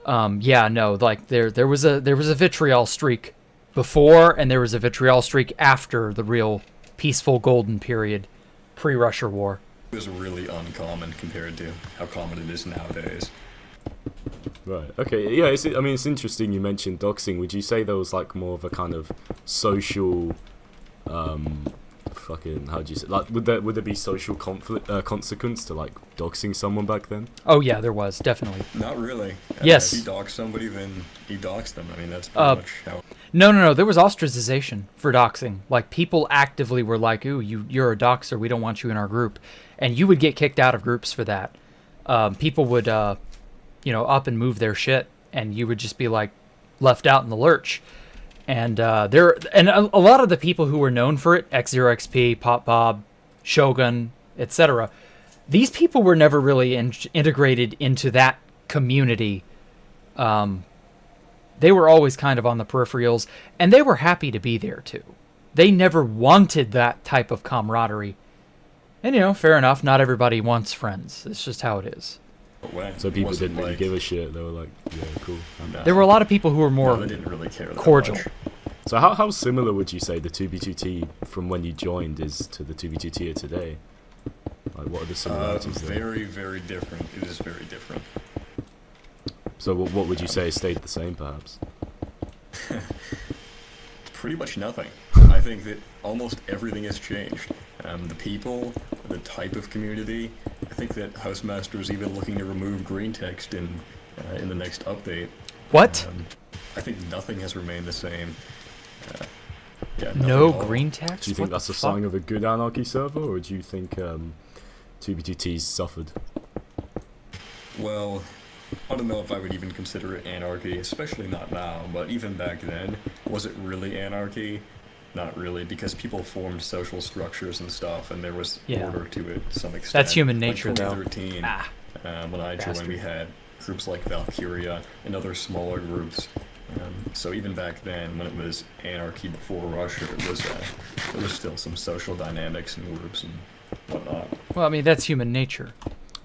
Yeah, no, like there was a vitriol streak before, and there was a vitriol streak after the real peaceful golden period, pre-Russia War. It was really uncommon compared to how common it is nowadays. Right. Okay. Yeah. It's interesting you mentioned doxing. Would you say there was like more of a kind of social, fucking, how do you say, like, would there be social conflict consequence to like doxing someone back then? Oh yeah, there was definitely. Not really. Yes. If you dox somebody, then you dox them. I mean, that's pretty much how. No. There was ostracization for doxing. Like, people actively were like, "Ooh, you're a doxer. We don't want you in our group," and you would get kicked out of groups for that. People would, up and move their shit, and you would just be like left out in the lurch. And a lot of the people who were known for it, X0XP, Pop Bob, Shogun, etc., these people were never really integrated into that community. They were always kind of on the peripherals, and they were happy to be there too. They never wanted that type of camaraderie. And, fair enough, not everybody wants friends. It's just how it is. So people didn't really give a shit. They were like, yeah, cool. There were a lot of people who were more they didn't really care cordial. Much. So how similar would you say the 2B2T from when you joined is to the 2B2T of today? Like, what are the similarities there? Very, very different. It is very different. So what would you say stayed the same, perhaps? Pretty much nothing. I think that almost everything has changed. The people, the type of community. I think that Housemaster is even looking to remove green text in the next update. What? I think nothing has remained the same. No green text? Do you think that's a sign of a good anarchy server, or do you think 2B2T's suffered? Well, I don't know if I would even consider it anarchy, especially not now, but even back then, was it really anarchy? Not really, because people formed social structures and stuff, and there was order to it to some extent. That's human nature, like though. 2013, when I joined, we had groups like Valkyria and other smaller groups. So even back then, when it was anarchy before Russia, there was still some social dynamics and groups and whatnot. Well, I mean, that's human nature.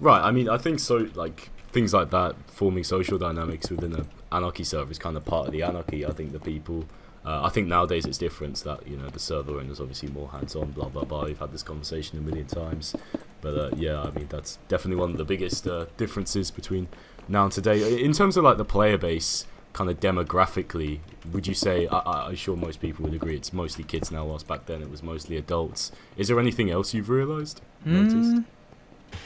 Right, I mean, I think so, like, things like that, forming social dynamics within an anarchy server is kind of part of the anarchy. I think the people... I think nowadays it's different, that, the server owner's obviously more hands-on, blah, blah, blah. We've had this conversation a million times. But, yeah, I mean, that's definitely one of the biggest differences between now and today. In terms of, like, the player base, kind of demographically, would you say, I'm sure most people would agree, it's mostly kids now, whilst back then it was mostly adults. Is there anything else you've realised? Noticed?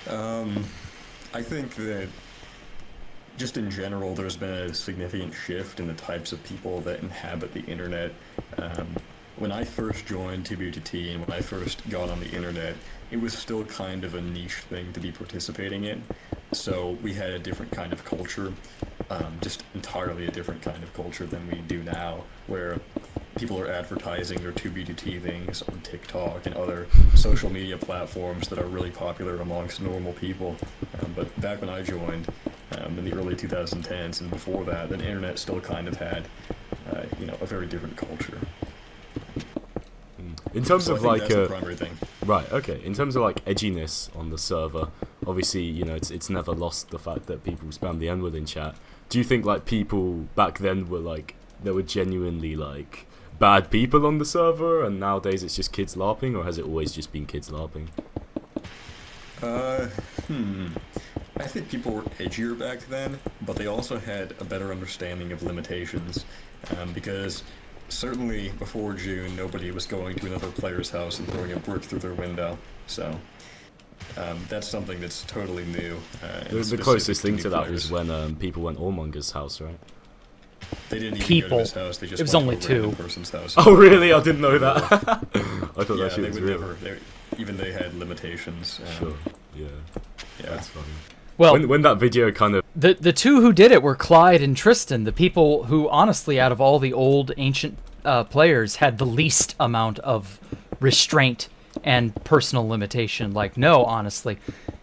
I think that just in general, there's been a significant shift in the types of people that inhabit the internet. When I first joined 2B2T and when I first got on the internet, it was still kind of a niche thing to be participating in. So we had a different kind of culture, just entirely a different kind of culture than we do now, where people are advertising their 2B2T things on TikTok and other social media platforms that are really popular amongst normal people. But back when I joined, in the early 2010s and before that, the internet still kind of had, a very different culture. In terms of like, that's the primary thing. Right, okay. In terms of like edginess on the server, obviously, it's never lost the fact that people spam the N-word in chat. Do you think like people back then were like, there were genuinely like bad people on the server, and nowadays it's just kids LARPing, or has it always just been kids LARPing? I think people were edgier back then, but they also had a better understanding of limitations, because certainly before June, nobody was going to another player's house and throwing a brick through their window. So that's something that's totally new. The closest thing to that was when people went Allmonger's house, right? They didn't even go to his house. They just it was went only to a random two. Person's house. Oh, really? I didn't know that. I thought Yeah, that shit they was would real. never. Even they had limitations. Sure. Yeah. Yeah. That's funny. Well, When that video kind of the two who did it were Clyde and Tristan, the people who, honestly, out of all the old ancient players, had the least amount of restraint and personal limitation. Like, no, honestly,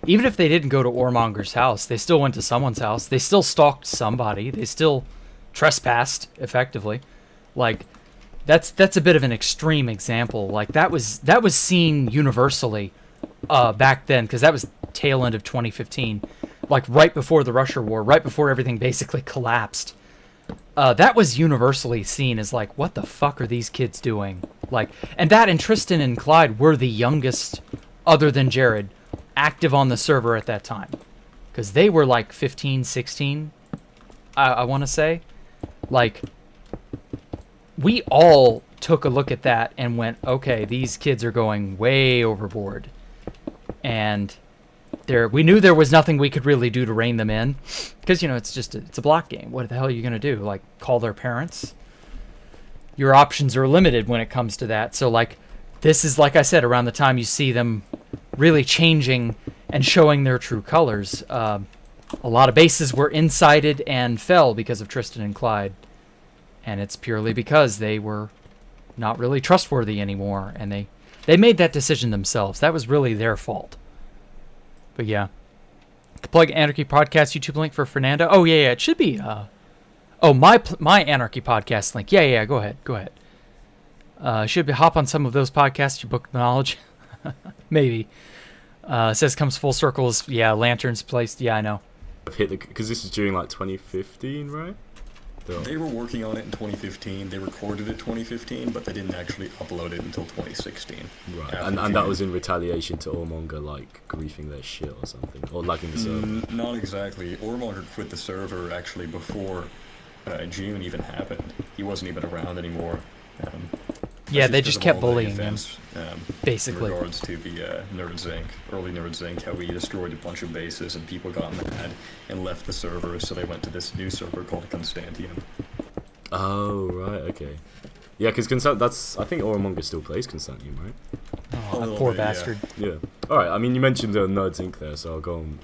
even if they didn't go to Ormonger's house, they still went to someone's house. They still stalked somebody. They still trespassed, effectively. Like, that's a bit of an extreme example. Like, that was seen universally back then, because that was tail end of 2015, like right before the Russia war, right before everything basically collapsed. That was universally seen as like, what the fuck are these kids doing? Like, and Tristan and Clyde were the youngest, other than Jared, active on the server at that time, because they were like 15, 16, I want to say. Like, we all took a look at that and went, okay, these kids are going way overboard. And we knew there was nothing we could really do to rein them in, because, it's a block game. What the hell are you going to do? Like, call their parents? Your options are limited when it comes to that. So, like, this is, like I said, around the time you see them really changing and showing their true colors. A lot of bases were incited and fell because of Tristan and Clyde. And it's purely because they were not really trustworthy anymore, and they made that decision themselves. That was really their fault. But yeah. The Plug Anarchy Podcast YouTube link for Fernando. Oh, yeah, it should be... my Anarchy Podcast link. Yeah, go ahead. Should be hop on some of those podcasts, your book knowledge. Maybe. Says comes full circles. Yeah, lanterns placed. Yeah, I know. because this is during like 2015, right? They were working on it in 2015. They recorded it 2015, but they didn't actually upload it until 2016. Right, and that was in retaliation to Ormonger, like, griefing their shit or something, or lagging the server. Not exactly. Ormonger quit the server actually before June even happened. He wasn't even around anymore. Yeah, they just kept bullying him, basically. In regards to the Nerds Inc., early Nerds Inc., how we destroyed a bunch of bases and people got mad and left the server, so they went to this new server called Constantium. Oh, right, okay. Yeah, because I think Oramonger still plays Constantium, right? Oh, that poor bastard. Yeah. Alright, I mean, you mentioned Nerds Inc. there, so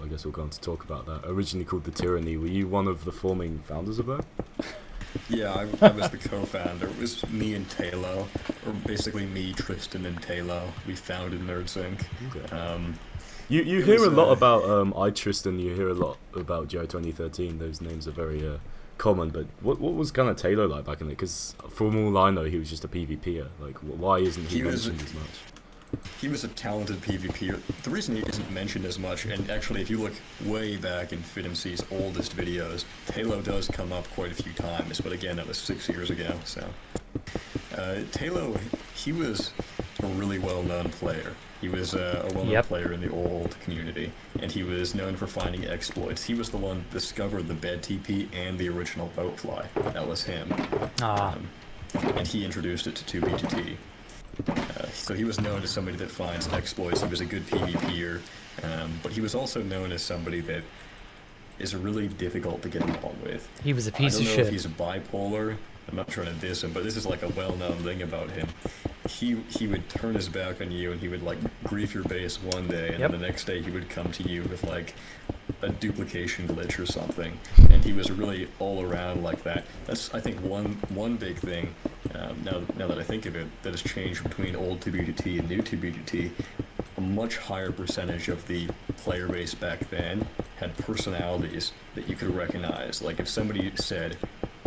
I guess we'll go on to talk about that. Originally called The Tyranny, were you one of the forming founders of that? Yeah, I was the co-founder. It was me and Talo, or basically me, Tristan, and Talo. We founded Nerds Inc. Okay. You hear a lot about Tristan. You hear a lot about Joe 2013. Those names are very common. But what was kind of Talo like back in it? Because from all I know, he was just a PvPer. Like, why isn't he mentioned as much? He was a talented PvPer. The reason he isn't mentioned as much, and actually if you look way back in FitMC's oldest videos, Talo does come up quite a few times, but again, that was 6 years ago, so. Talo, he was a really well-known player. He was a well-known player in the old community, and he was known for finding exploits. He was the one that discovered the bed TP and the original boatfly. That was him. And he introduced it to 2B2T. So he was known as somebody that finds exploits. He was a good PvPer, but he was also known as somebody that is really difficult to get along with. He was a piece of shit. I don't know if he's a bipolar. I'm not trying to diss him, but this is like a well-known thing about him. He would turn his back on you and he would like grief your base one day, and then the next day he would come to you with like a duplication glitch or something. And he was really all around like that. That's, I think, one big thing. Now that I think of it, that has changed between old 2B2T and new 2B2T. A much higher percentage of the player base back then had personalities that you could recognize. Like if somebody said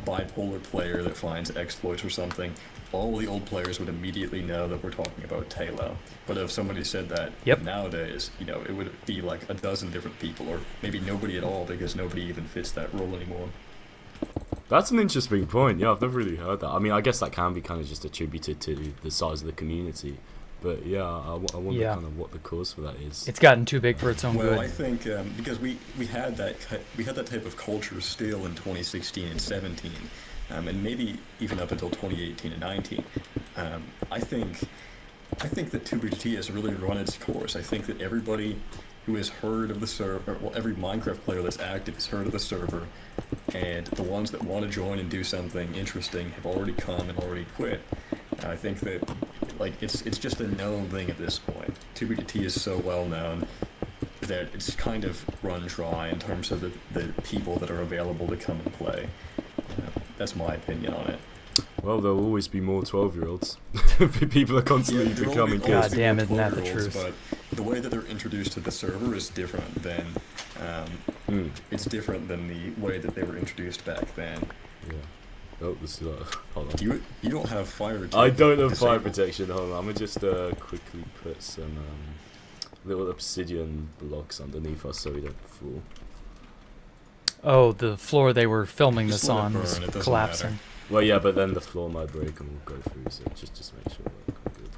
bipolar player that finds exploits or something, all the old players would immediately know that we're talking about Talo. But if somebody said that nowadays, it would be like a dozen different people, or maybe nobody at all, because nobody even fits that role anymore. That's an interesting point. Yeah, I've never really heard that. I mean, I guess that can be kind of just attributed to the size of the community. But yeah, I wonder Yeah. kind of what the cause for that is. It's gotten too big for its own Well, good. I think because we had that type of culture still in 2016 and 17, and maybe even up until 2018 and 19. I think that 2B2T has really run its course. I think that everybody who has heard of the server, well, every Minecraft player that's active has heard of the server, and the ones that want to join and do something interesting have already come and already quit. I think that it's just a known thing at this point. 2B2T is so well known that it's kind of run dry in terms of the people that are available to come and play. That's my opinion on it. Well, there'll always be more 12-year-olds. People are constantly there'll becoming always God kids. be damn, more isn't that the 12-year-olds, truth? But the way that they're introduced to the server is different than it's different than the way that they were introduced back then. Yeah. Oh, this is hold on. You don't have fire. I don't have fire disabled. protection. Hold on. I'm gonna just quickly put some little obsidian blocks underneath us so we don't fall. Oh, the floor they were filming Just this let it on burn, was it doesn't collapsing. matter. Well, yeah, but then the floor might break and we'll go through. So just make sure we're good.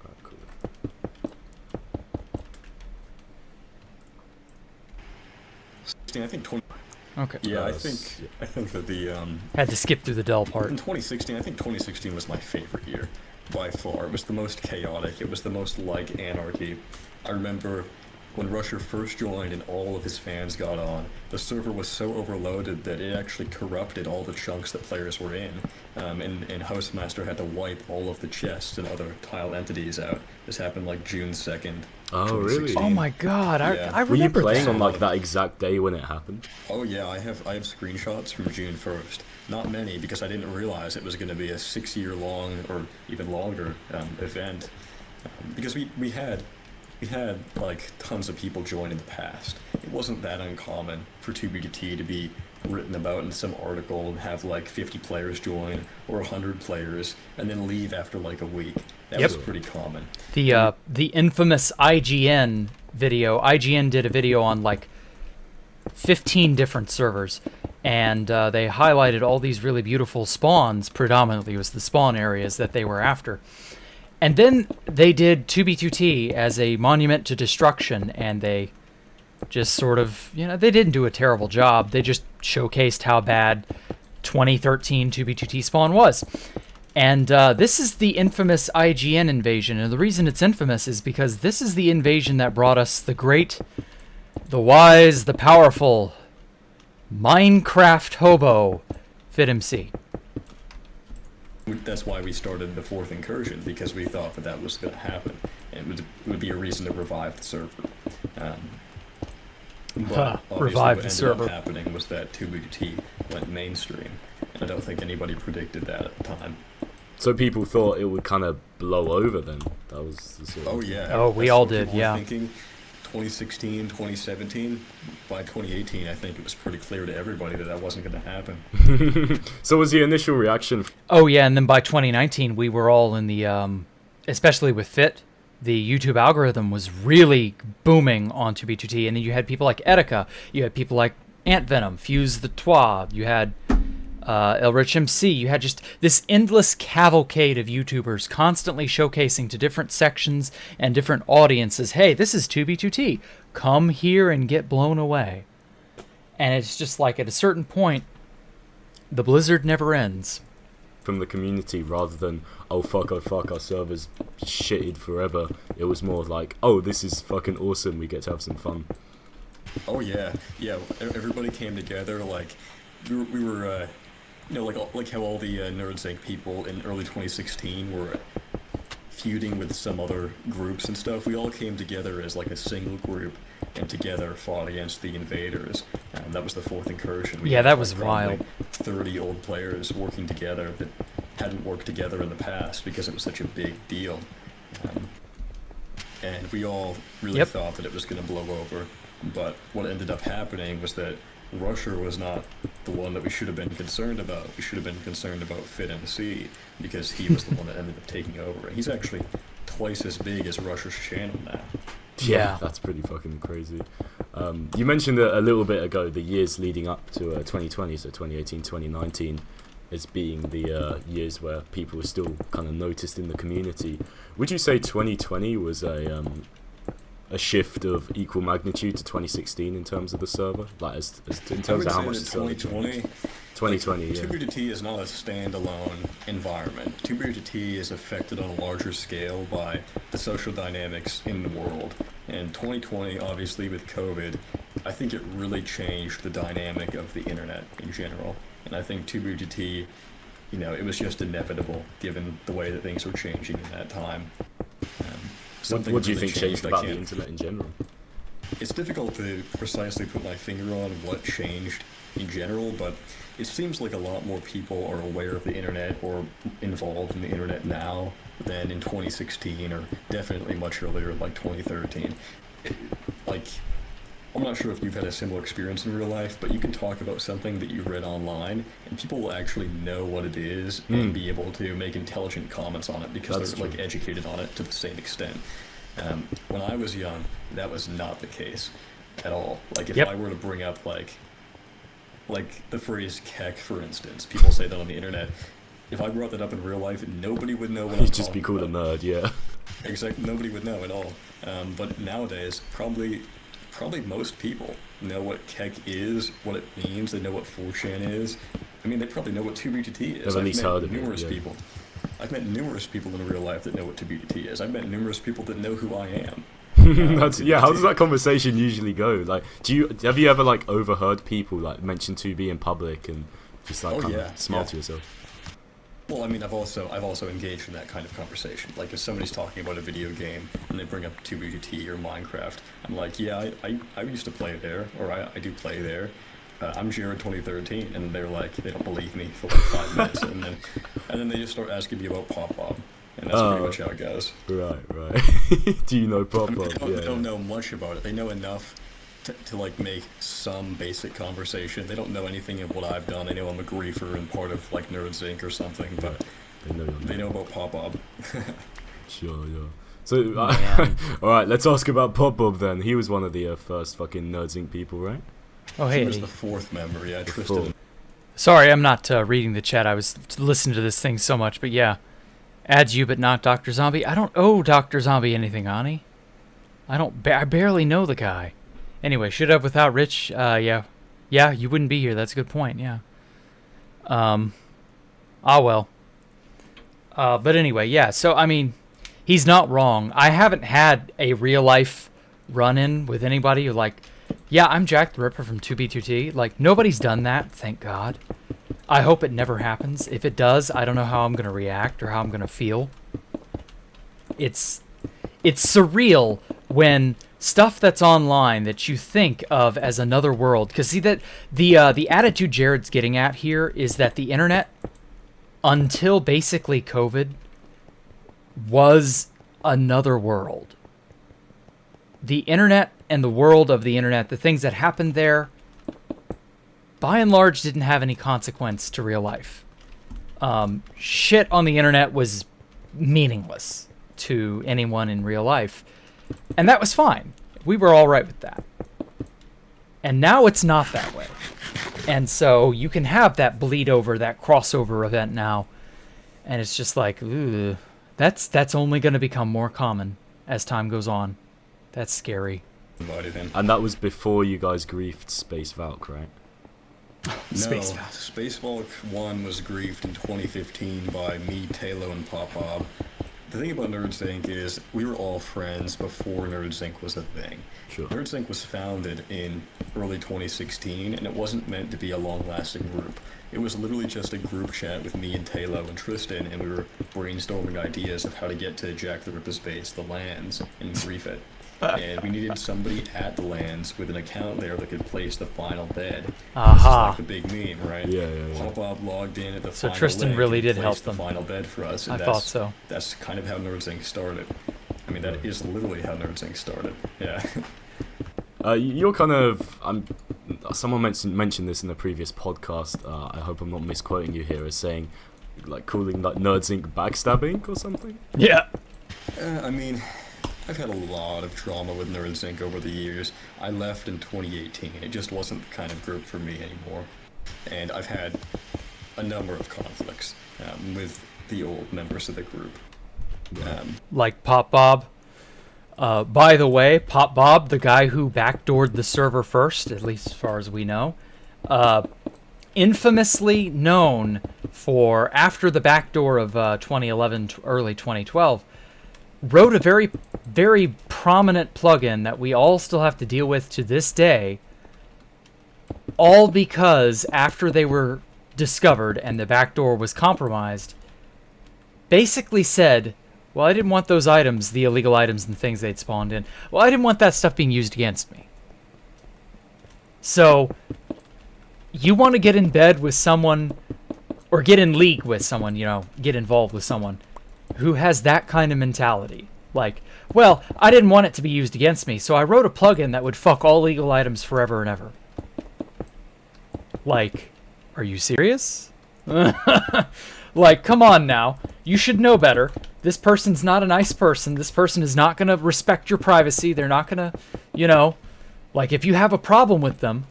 Alright, cool. 16, I think 20. Okay. Yeah, I Yes. think that the Had to skip through the Dell part. in 2016, I think 2016 was my favorite year by far. It was the most chaotic. It was the most like anarchy. I remember when Rusher first joined and all of his fans got on, the server was so overloaded that it actually corrupted all the chunks that players were in, and Housemaster had to wipe all of the chests and other tile entities out. This happened like June 2nd. Oh, really? 2016. Oh my god, Yeah. I Were you remember playing that. on like that exact day when it happened? Oh yeah, I have screenshots from June 1st. Not many because I didn't realize it was going to be a 6-year-long or even longer event. Because we had like tons of people join in the past. It wasn't that uncommon for 2B2T to be written about in some article and have like 50 players join or 100 players and then leave after like a week. That Yep. was pretty common. The infamous IGN video. IGN did a video on like 15 different servers, and they highlighted all these really beautiful spawns. Predominantly, it was the spawn areas that they were after. And then they did 2B2T as a monument to destruction, and they just sort of, they didn't do a terrible job. They just showcased how bad 2013 2B2T spawn was. And this is the infamous IGN invasion, and the reason it's infamous is because this is the invasion that brought us the great, the wise, the powerful Minecraft hobo, FitMC. That's why we started the fourth incursion, because we thought that was going to happen, and it would be a reason to revive the server. But obviously revive what the ended server. up happening was that 2B2T went mainstream, and I don't think anybody predicted that at the time. So people thought it would kind of blow over then. That was the sort of... Oh yeah. Oh, we That's all what did, people were yeah. Thinking 2016, 2017. By 2018, I think it was pretty clear to everybody that wasn't going to happen. So was the initial reaction... Oh yeah, and then by 2019, we were all in the, especially with Fit, the YouTube algorithm was really booming on 2B2T, and then you had people like Etika, you had people like Ant Venom, Fuse the Twa, you had Elrich MC, you had just this endless cavalcade of YouTubers constantly showcasing to different sections and different audiences, hey, this is 2B2T, come here and get blown away. And it's just like at a certain point, the blizzard never ends. from the community rather than oh fuck our server's shitted forever. It was more like, oh, this is fucking awesome, we get to have some fun. Oh yeah. Everybody came together. Like we were like how all the Nerds Inc. people in early 2016 were feuding with some other groups and stuff. We all came together as like a single group and together fought against the invaders. That was the fourth incursion. We Yeah, had, that like, was probably wild. 30 old players working together that hadn't worked together in the past because it was such a big deal. And we all really Yep. thought that it was going to blow over. But what ended up happening was that Rusher was not the one that we should have been concerned about. We should have been concerned about FitMC because he was the one that ended up taking over. He's actually twice as big as Rusher's channel now. Yeah. That's pretty fucking crazy. You mentioned a little bit ago the years leading up to 2020, so 2018, 2019. as being the years where people were still kind of noticed in the community. Would you say 2020 was a shift of equal magnitude to 2016 in terms of the server, like as in terms of how much the server 2020, yeah. 2B2T is not a standalone environment. 2B2T is affected on a larger scale by the social dynamics in the world. And 2020, obviously with COVID, I think it really changed the dynamic of the internet in general. And I think 2B2T, you know, it was just inevitable given the way that things were changing in that time. What do you think changed about the internet in general? It's difficult to precisely put my finger on what changed in general, but it seems like a lot more people are aware of the internet or involved in the internet now than in 2016 or definitely much earlier, like 2013. I'm not sure if you've had a similar experience in real life, but you can talk about something that you read online and people will actually know what it is and be able to make intelligent comments on it because they're like educated on it to the same extent. When I was young, that was not the case at all. Like if I were to bring up like the phrase keck, for instance, people say that on the internet. If I brought that up in real life, nobody would know what I'm talking about. You'd just be called a nerd, yeah. Exactly, nobody would know at all. But nowadays, probably most people know what keck is, what it means. They know what 4chan is. I mean, they probably know what 2B2T is. I've at least heard of numerous people. I've met numerous people in real life that know what 2B2T is. I've met numerous people that know who I am. How does that conversation usually go? Like, have you ever like overheard people like mention 2B in public and just like smile to yourself? Well, I mean, I've also engaged in that kind of conversation. Like, if somebody's talking about a video game and they bring up 2B2T or Minecraft, I'm like, yeah, I used to play there, or I do play there. I'm Jared 2013, and they're like, they don't believe me for like 5 minutes, and then they just start asking me about Pop Bob. And that's pretty much how it goes. Right. Do you know Pop Bob? They don't know much about it. They know enough to like make some basic conversation. They don't know anything of what I've done. They know I'm a griefer and part of like Nerds Inc. or something, but they know about Pop Bob. Sure, yeah. So, alright, let's ask about Pop Bob then. He was one of the first fucking Nerds Inc. people, right? Oh, hey. He was the 4th member, yeah, Tristan. Sorry, I'm not reading the chat. I was listening to this thing so much, but yeah. Adds you, but not Dr. Zombie. I don't owe Dr. Zombie anything, Ani. I barely know the guy. Anyway, should have without Rich. Yeah, you wouldn't be here. That's a good point. Yeah. Well. But anyway, yeah. So I mean, he's not wrong. I haven't had a real life run-in with anybody who like, yeah, I'm Jacktherippa from 2B2T. Like nobody's done that. Thank God. I hope it never happens. If it does, I don't know how I'm going to react or how I'm going to feel. It's surreal when stuff that's online that you think of as another world. Because see that the attitude Jared's getting at here is that the internet, until basically COVID, was another world. The internet and the world of the internet, the things that happened there, by and large, didn't have any consequence to real life. Shit on the internet was meaningless to anyone in real life. And that was fine. We were all right with that. And now it's not that way. And so you can have that bleed over, that crossover event now. And it's just like, ooh, that's only going to become more common as time goes on. That's scary. And that was before you guys griefed Space Valk, right? No, Space Valk 1 was griefed in 2015 by me, Talo, and Pop Bob. The thing about Nerds Inc. is we were all friends before Nerds Inc. was a thing. Sure. Nerds Inc. was founded in early 2016, and it wasn't meant to be a long-lasting group. It was literally just a group chat with me and Talo and Tristan, and we were brainstorming ideas of how to get to Jacktherippa's base, the lands, and grief it. And we needed somebody at the lands with an account there that could place the final bed. This is like the big meme, right? Yeah. Pop Bob logged in at the final Tristan leg really and did placed help them. the final bed for us. And I thought so. That's kind of how Nerds Inc. started. I mean, that is literally how Nerds Inc. started. Yeah. You're kind of... someone mentioned this in the previous podcast. I hope I'm not misquoting you here as saying, like, calling like Nerds Inc. backstabbing or something? Yeah. I mean... I've had a lot of drama with Nerds Inc. over the years. I left in 2018. It just wasn't the kind of group for me anymore. And I've had a number of conflicts with the old members of the group. Like Pop Bob. By the way, Pop Bob, the guy who backdoored the server first, at least as far as we know, infamously known for, after the backdoor of 2011, early 2012, wrote a very, very prominent plugin that we all still have to deal with to this day, all because after they were discovered and the backdoor was compromised, basically said, well, I didn't want those items, the illegal items and things they'd spawned in. Well, I didn't want that stuff being used against me. So, you want to get in bed with someone, or get in league with someone, you know, get involved with someone who has that kind of mentality. Like, well, I didn't want it to be used against me, so I wrote a plugin that would fuck all legal items forever and ever. Like, are you serious? Like, come on now. You should know better. This person's not a nice person. This person is not going to respect your privacy. They're not going to, you know, like, if you have a problem with them,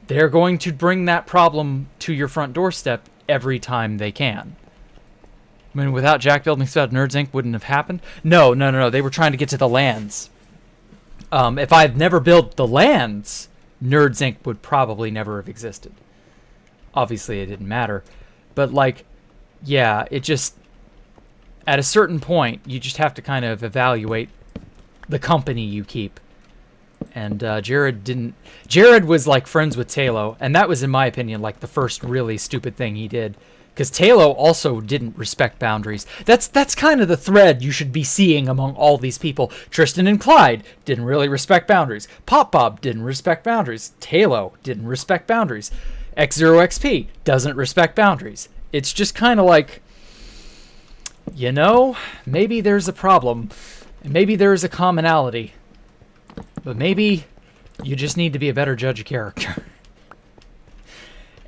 they're going to bring that problem to your front doorstep every time they can. I mean, without Jack building stuff, Nerds Inc. wouldn't have happened. No. They were trying to get to the lands. If I'd never built the lands, Nerds Inc. would probably never have existed. Obviously, it didn't matter. But, like, yeah, it just, at a certain point, you just have to kind of evaluate the company you keep. And Jared was, like, friends with Talo, and that was, in my opinion, like, the first really stupid thing he did. Because Talo also didn't respect boundaries. That's kind of the thread you should be seeing among all these people. Tristan and Clyde didn't really respect boundaries. Pop Bob didn't respect boundaries. Talo didn't respect boundaries. X0XP doesn't respect boundaries. It's just kind of like, you know, maybe there's a problem. Maybe there's a commonality. But maybe you just need to be a better judge of character.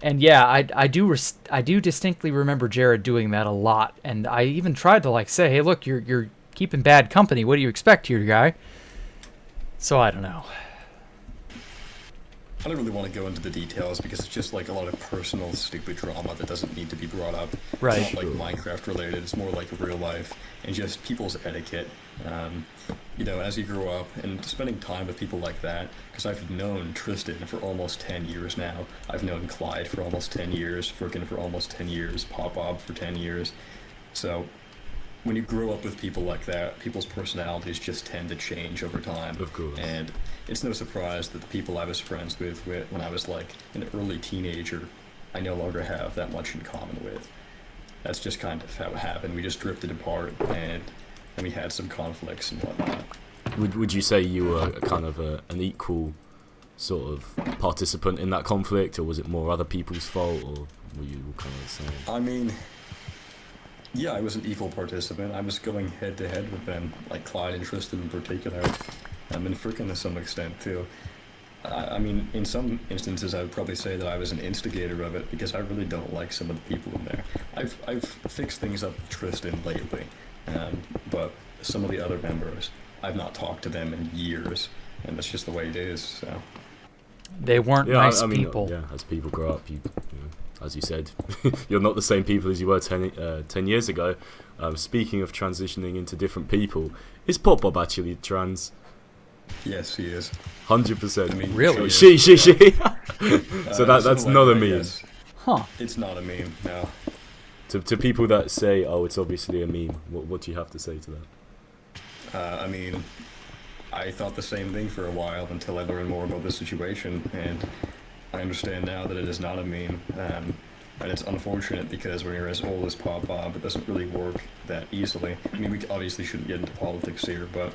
And yeah, I do distinctly remember Jared doing that a lot. And I even tried to, like, say, hey, look, you're keeping bad company. What do you expect here, guy? So I don't know. I don't really want to go into the details because it's just like a lot of personal, stupid drama that doesn't need to be brought up. Right. It's not like Minecraft related. It's more like real life and just people's etiquette. You know, as you grow up and spending time with people like that, because I've known Tristan for almost 10 years now. I've known Clyde for almost 10 years, Frickin' for almost 10 years, Pop Bob for 10 years. So when you grow up with people like that, people's personalities just tend to change over time. Of course. And it's no surprise that the people I was friends with when I was like an early teenager, I no longer have that much in common with. That's just kind of how it happened. We just drifted apart and we had some conflicts and whatnot. Would you say you were kind of an equal sort of participant in that conflict, or was it more other people's fault, or were you kind of the same? I mean, yeah, I was an equal participant. I was going head to head with them, like Clyde and Tristan in particular, and Frickin' to some extent too. I mean, in some instances, I would probably say that I was an instigator of it because I really don't like some of the people in there. I've fixed things up with Tristan lately, but some of the other members, I've not talked to them in years, and that's just the way it is. So they weren't nice people. Yeah, as people grow up, you know, as you said, you're not the same people as you were 10 years ago. Speaking of transitioning into different people, is Pop Bob actually trans? Yes, he is. 100%. I mean, really? She. So that's not a meme. Yes. Huh. It's not a meme, no. To people that say, oh, it's obviously a meme, what do you have to say to that? I mean, I thought the same thing for a while until I learned more about the situation, and I understand now that it is not a meme. And it's unfortunate because when you're as old as Pop Bob, it doesn't really work that easily. I mean, we obviously shouldn't get into politics here, but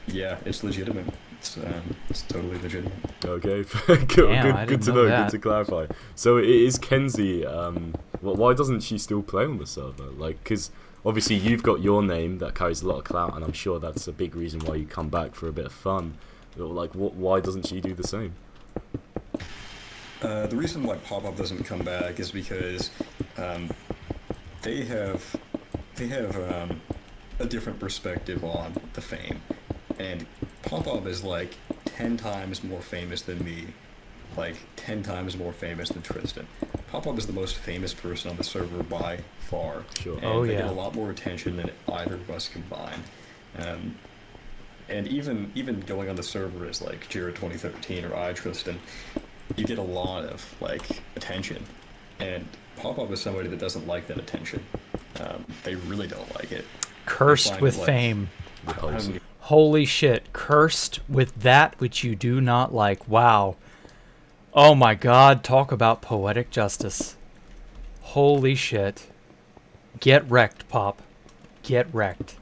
yeah, it's legitimate. It's totally legitimate. Okay, Damn, good to know. that. Good to clarify. So it is Kenzie. Why doesn't she still play on the server? Like, because obviously you've got your name that carries a lot of clout, and I'm sure that's a big reason why you come back for a bit of fun. Like, why doesn't she do the same? The reason why Pop-Up doesn't come back is because they have a different perspective on the fame, and Pop-Up is like 10 times more famous than me, like 10 times more famous than Tristan. Pop-Up is the most famous person on the server by far. Sure. And they get a lot more attention than either of us combined. And even going on the server as like Jared 2013 or Tristan, you get a lot of like attention. And Pop-Up is somebody that doesn't like that attention. They really don't like it. Cursed with fame. Holy shit. Cursed with that which you do not like. Wow. Oh my god, talk about poetic justice. Holy shit. Get wrecked, Pop. Get wrecked.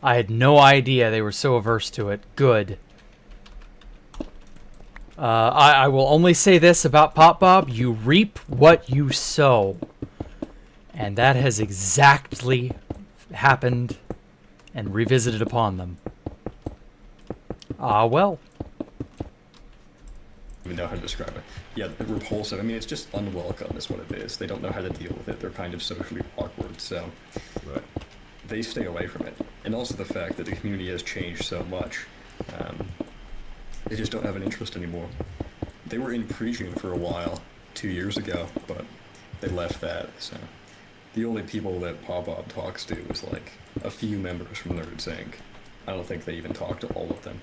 I had no idea they were so averse to it. Good. I will only say this about Pop Bob. You reap what you sow. And that has exactly happened and revisited upon them. Ah, well. Even know how to describe it. Yeah, repulsive. I mean, it's just unwelcome is what it is. They don't know how to deal with it. They're kind of socially awkward, so they stay away from it. And also the fact that the community has changed so much. They just don't have an interest anymore. They were in Imperium for a while, 2 years ago, but they left that, so... The only people that Pop-Up talks to is like a few members from Nerds Inc. I don't think they even talk to all of them.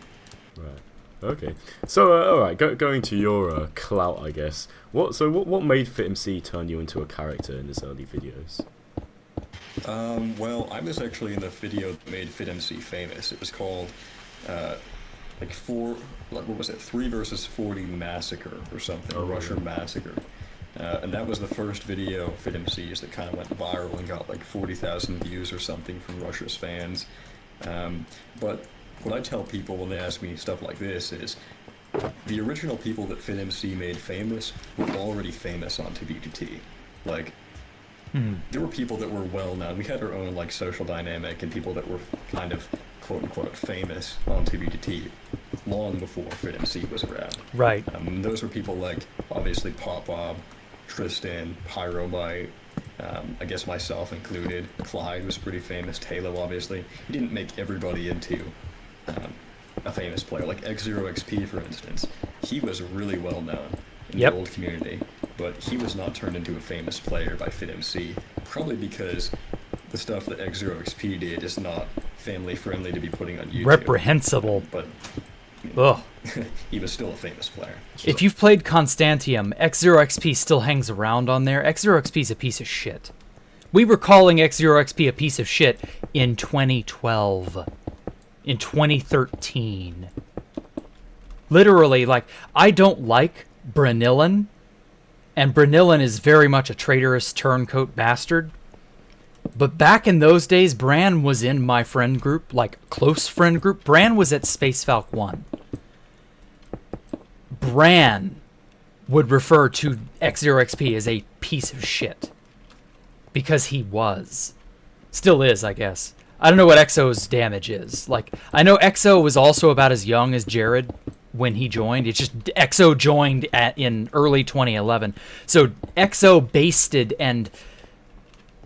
Right. Okay. So, all right. Going to your clout, I guess. What made FitMC turn you into a character in his early videos? Well, I was actually in the video that made FitMC famous. It was called what was it? 3 versus 40 Massacre or something. Russia Massacre. And that was the first video of FitMC's that kind of went viral and got like 40,000 views or something from Russia's fans. But what I tell people when they ask me stuff like this is, the original people that FitMC made famous were already famous on TBGT. Like, there were people that were well known. We had our own like social dynamic and people that were kind of quote unquote famous on TBGT long before FitMC was around. Right. Those were people like obviously Pop Bob, Tristan, Pyrobite, I guess myself included. Clyde was pretty famous. Talo, obviously. He didn't make everybody into a famous player. Like X0XP, for instance. He was really well known in the old community, but he was not turned into a famous player by FitMC, probably because the stuff that X0XP did is not family friendly to be putting on YouTube. Reprehensible. But ugh. he was still a famous player. If you've played Constantium, X0XP still hangs around on there. X0XP is a piece of shit. We were calling X0XP a piece of shit in 2012. In 2013. Literally, like, I don't like Branillan, and Branillan is very much a traitorous turncoat bastard. But back in those days, Bran was in my friend group, like, close friend group. Bran was at Space Falc 1. Bran would refer to X0XP as a piece of shit. Because he was. Still is, I guess. I don't know what EXO's damage is. Like, I know EXO was also about as young as Jared when he joined. It's just EXO joined in early 2011. So EXO basted and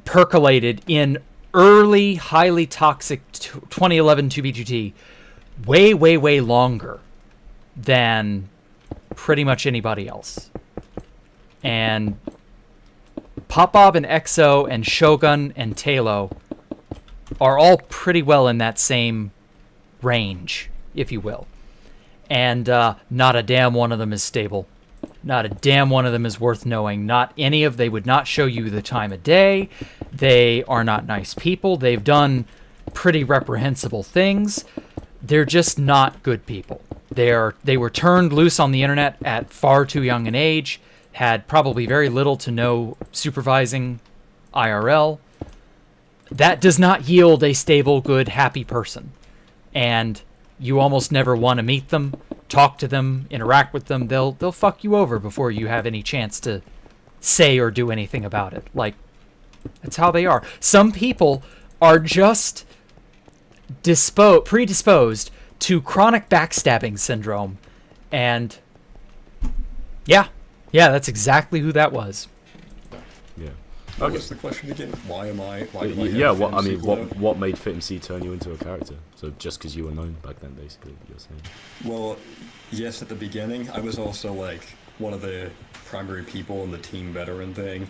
percolated in early, highly toxic 2011 2B2T way, way, way longer than pretty much anybody else. And Pop Bob and EXO and Shogun and Talo are all pretty well in that same range, if you will. And not a damn one of them is stable. Not a damn one of them is worth knowing. Not any of they would not show you the time of day. They are not nice people. They've done pretty reprehensible things. They're just not good people. They were turned loose on the internet at far too young an age, had probably very little to no supervising IRL. That does not yield a stable, good, happy person. And you almost never want to meet them, talk to them, interact with them. They'll fuck you over before you have any chance to say or do anything about it. Like, that's how they are. Some people are just predisposed to chronic backstabbing syndrome. And yeah, that's exactly who that was. Yeah. What was the question again? Why do I have Yeah, fantasy clout? what made FitMC turn you into a character? So just because you were known back then, basically, you're saying. Well, yes, at the beginning, I was also like one of the primary people in the team veteran thing.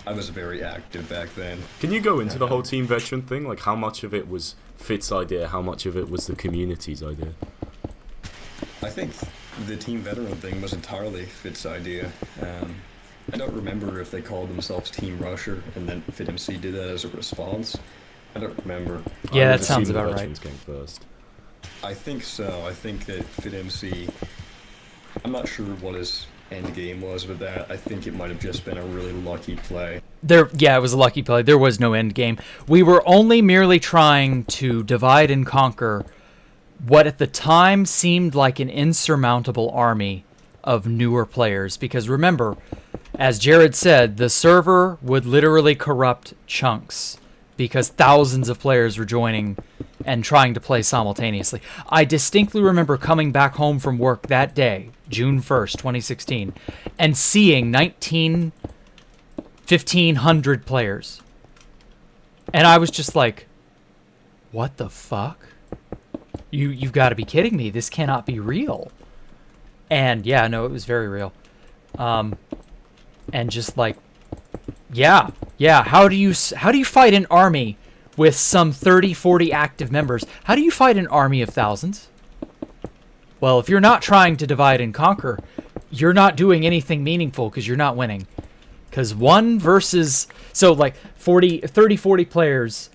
I was very active back then. Can you go into the whole team veteran thing? Like, how much of it was Fit's idea? How much of it was the community's idea? I think the team veteran thing was entirely Fit's idea. I don't remember if they called themselves Team Rusher and then FitMC did that as a response. I don't remember. Yeah, I that would sounds assume the about veterans right. came first. I think so. I think that FitMC. I'm not sure what his end game was with that. I think it might have just been a really lucky play. Yeah, it was a lucky play. There was no end game. We were only merely trying to divide and conquer what at the time seemed like an insurmountable army of newer players. Because remember, as Jared said, the server would literally corrupt chunks because thousands of players were joining and trying to play simultaneously. I distinctly remember coming back home from work that day, June 1st, 2016, and seeing 1,500 players. And I was just like, what the fuck? You've got to be kidding me. This cannot be real. And yeah, no, it was very real. And just like, yeah. How do you fight an army with some 30, 40 active members? How do you fight an army of thousands? Well, if you're not trying to divide and conquer, you're not doing anything meaningful because you're not winning. Because one versus, so like 30, 40 players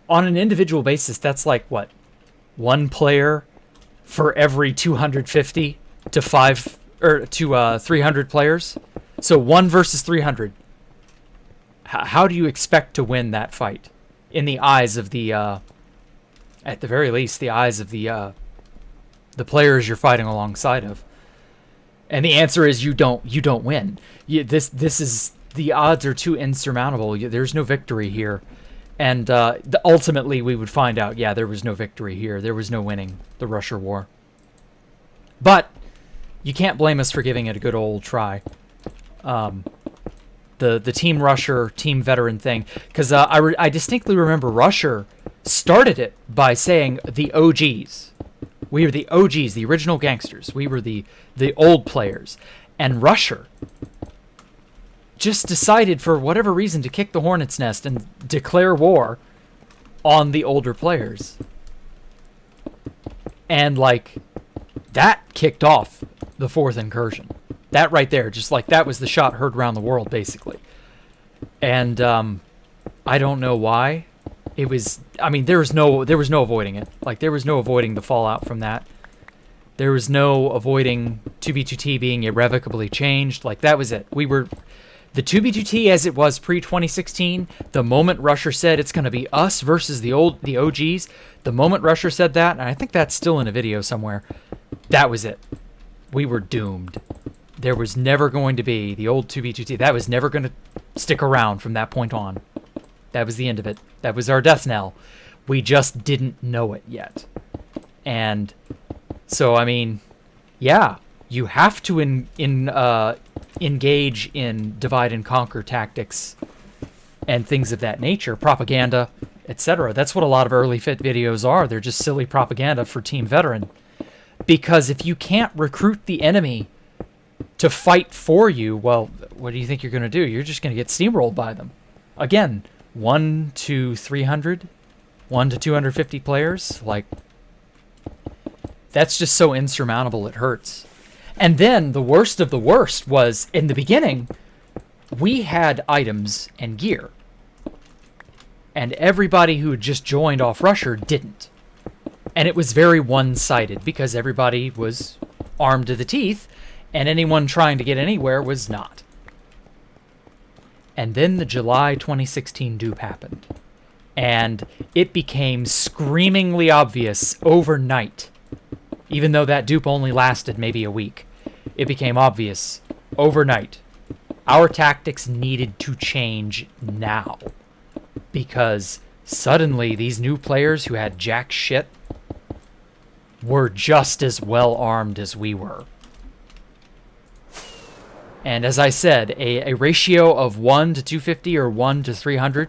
on an individual basis, that's like what? One player for every 250 to 300 players. So 1 versus 300. How do you expect to win that fight? In the eyes of the, at the very least, the eyes of the players you're fighting alongside of. And the answer is you don't win. This is, the odds are too insurmountable. There's no victory here. And ultimately we would find out, yeah, there was no victory here. There was no winning the Russia War. But you can't blame us for giving it a good old try. The Team Rusher, Team Veteran thing. Because I distinctly remember Rusher started it by saying the OGs. We were the OGs, the original gangsters. We were the old players. And Rusher just decided for whatever reason to kick the hornet's nest and declare war on the older players. And like that kicked off the fourth incursion. That right there, just like that was the shot heard around the world basically. And I don't know why. It was, I mean, there was no avoiding it. Like there was no avoiding the fallout from that. There was no avoiding 2B2T being irrevocably changed. Like that was it. We were the 2B2T as it was pre-2016. The moment Rusher said it's going to be us versus the OGs, the moment Rusher said that, and I think that's still in a video somewhere, that was it. We were doomed. There was never going to be the old 2B2T. That was never going to stick around from that point on. That was the end of it. That was our death knell. We just didn't know it yet. And so, I mean, yeah, you have to engage in divide and conquer tactics and things of that nature, propaganda, etc. That's what a lot of early Fit videos are. They're just silly propaganda for Team Veteran. Because if you can't recruit the enemy to fight for you, well, what do you think you're going to do? You're just going to get steamrolled by them. Again, 1 to 300, 1 to 250 players, like, that's just so insurmountable it hurts. And then the worst of the worst was, in the beginning, we had items and gear. And everybody who had just joined off Rusher didn't. And it was very one-sided because everybody was armed to the teeth and anyone trying to get anywhere was not. And then the July 2016 dupe happened. And it became screamingly obvious overnight, even though that dupe only lasted maybe a week. It became obvious overnight. Our tactics needed to change now. Because suddenly these new players who had jack shit were just as well armed as we were. And as I said, a ratio of 1 to 250 or 1 to 300,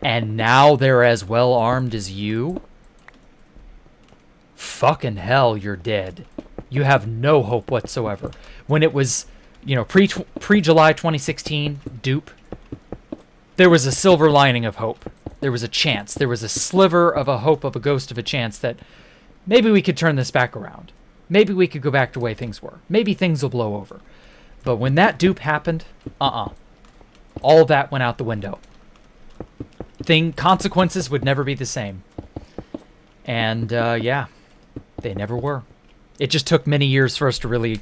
and now they're as well armed as you, fucking hell, you're dead. You have no hope whatsoever. When it was, pre-July 2016, dupe, there was a silver lining of hope. There was a chance. There was a sliver of a hope, of a ghost of a chance that maybe we could turn this back around. Maybe we could go back to the way things were. Maybe things will blow over. But when that dupe happened, all that went out the window. Consequences would never be the same. And, they never were. It just took many years for us to really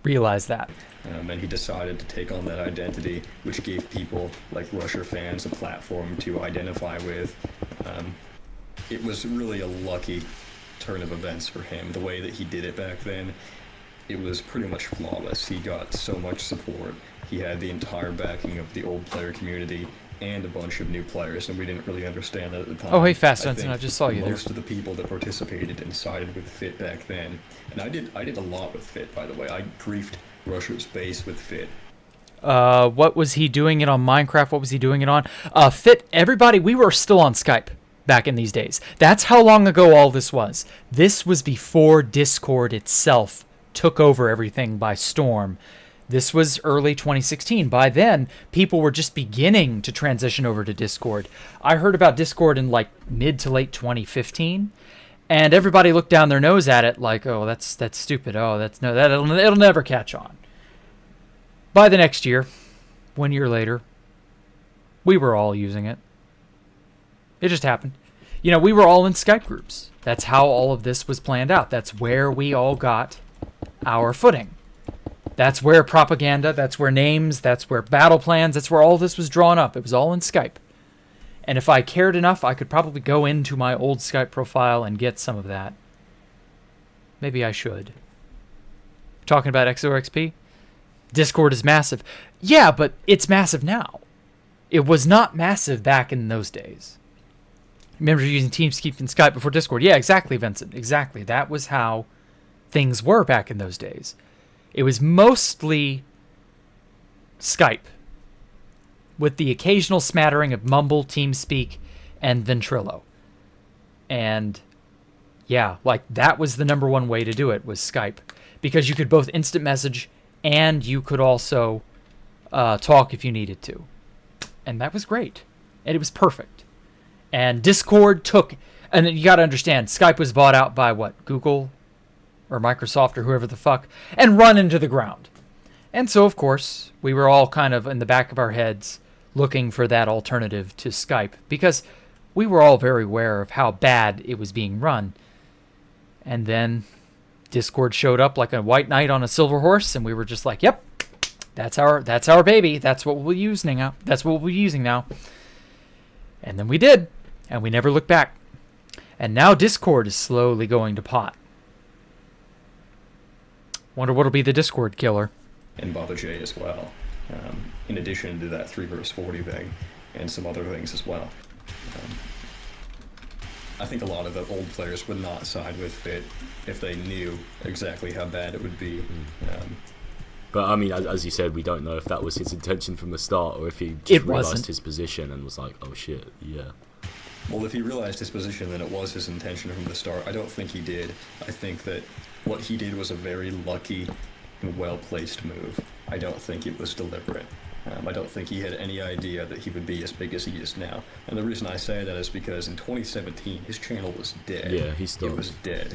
realize that. And he decided to take on that identity, which gave people like Rusher fans a platform to identify with. It was really a lucky turn of events for him. The way that he did it back then, it was pretty much flawless. He got so much support. He had the entire backing of the old player community and a bunch of new players, and we didn't really understand that at the time. Oh, hey, Fast Jensen, I just saw you there. Most of the people that participated and sided with Fit back then, and I did a lot with Fit, by the way. I griefed Rusher's base with Fit. What was he doing it on Minecraft? What was he doing it on? Fit, everybody, we were still on Skype back in these days. That's how long ago all this was. This was before Discord itself took over everything by storm. This was early 2016. By then, people were just beginning to transition over to Discord. I heard about Discord in like mid to late 2015, and everybody looked down their nose at it like, "Oh, that's stupid. Oh, it'll never catch on." By the next year, 1 year later, we were all using it. It just happened. We were all in Skype groups. That's how all of this was planned out. That's where we all got our footing. That's where propaganda, that's where names, that's where battle plans, that's where all this was drawn up. It was all in Skype. And if I cared enough, I could probably go into my old Skype profile and get some of that. Maybe I should. Talking about XOXP? Discord is massive. Yeah, but it's massive now. It was not massive back in those days. Remember using TeamSpeak and Skype before Discord? Yeah, exactly, Vincent. Exactly. That was how things were back in those days. It was mostly Skype, with the occasional smattering of Mumble, TeamSpeak, and Ventrilo. And yeah, like that was the number one way to do it, was Skype, because you could both instant message and you could also talk if you needed to. And that was great. And it was perfect. And Discord took, and you got to understand, Skype was bought out by what? Google or Microsoft or whoever the fuck, and run into the ground. And so, of course, we were all kind of in the back of our heads looking for that alternative to Skype, because we were all very aware of how bad it was being run. And then Discord showed up like a white knight on a silver horse, and we were just like, yep, that's our baby. That's what we'll use now. That's what we'll be using now. And then we did, and we never looked back. And now Discord is slowly going to pot. Wonder what'll be the Discord killer. And Baba J as well, in addition to that 3 verse 40 thing, and some other things as well. I think a lot of the old players would not side with Fit if they knew exactly how bad it would be. But I mean, as you said, we don't know if that was his intention from the start, or if he just realised his position and was like, oh shit, yeah. Well, if he realised his position, then it was his intention from the start. I don't think he did. I think that what he did was a very lucky and well-placed move. I don't think it was deliberate. I don't think he had any idea that he would be as big as he is now. And the reason I say that is because in 2017, his channel was dead. Yeah, he stopped. It was dead.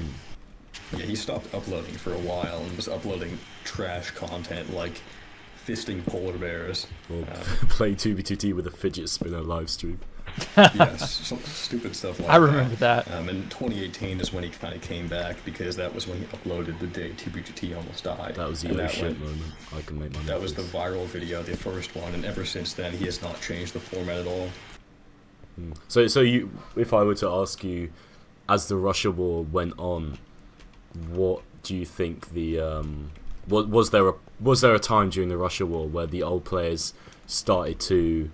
Yeah, he stopped uploading for a while and was uploading trash content like fisting polar bears. Or playing 2v2t with a fidget spinner live stream. Yes, some stupid stuff like that. I remember that. And 2018 is when he kind of came back, because that was when he uploaded the day 2v2t almost died. That was the shit moment. I can make my That was the viral video, the first one, and ever since then he has not changed the format at all. So you, if I were to ask you, as the Russia war went on, what do you think the was there a time during the Russia war where the old players started to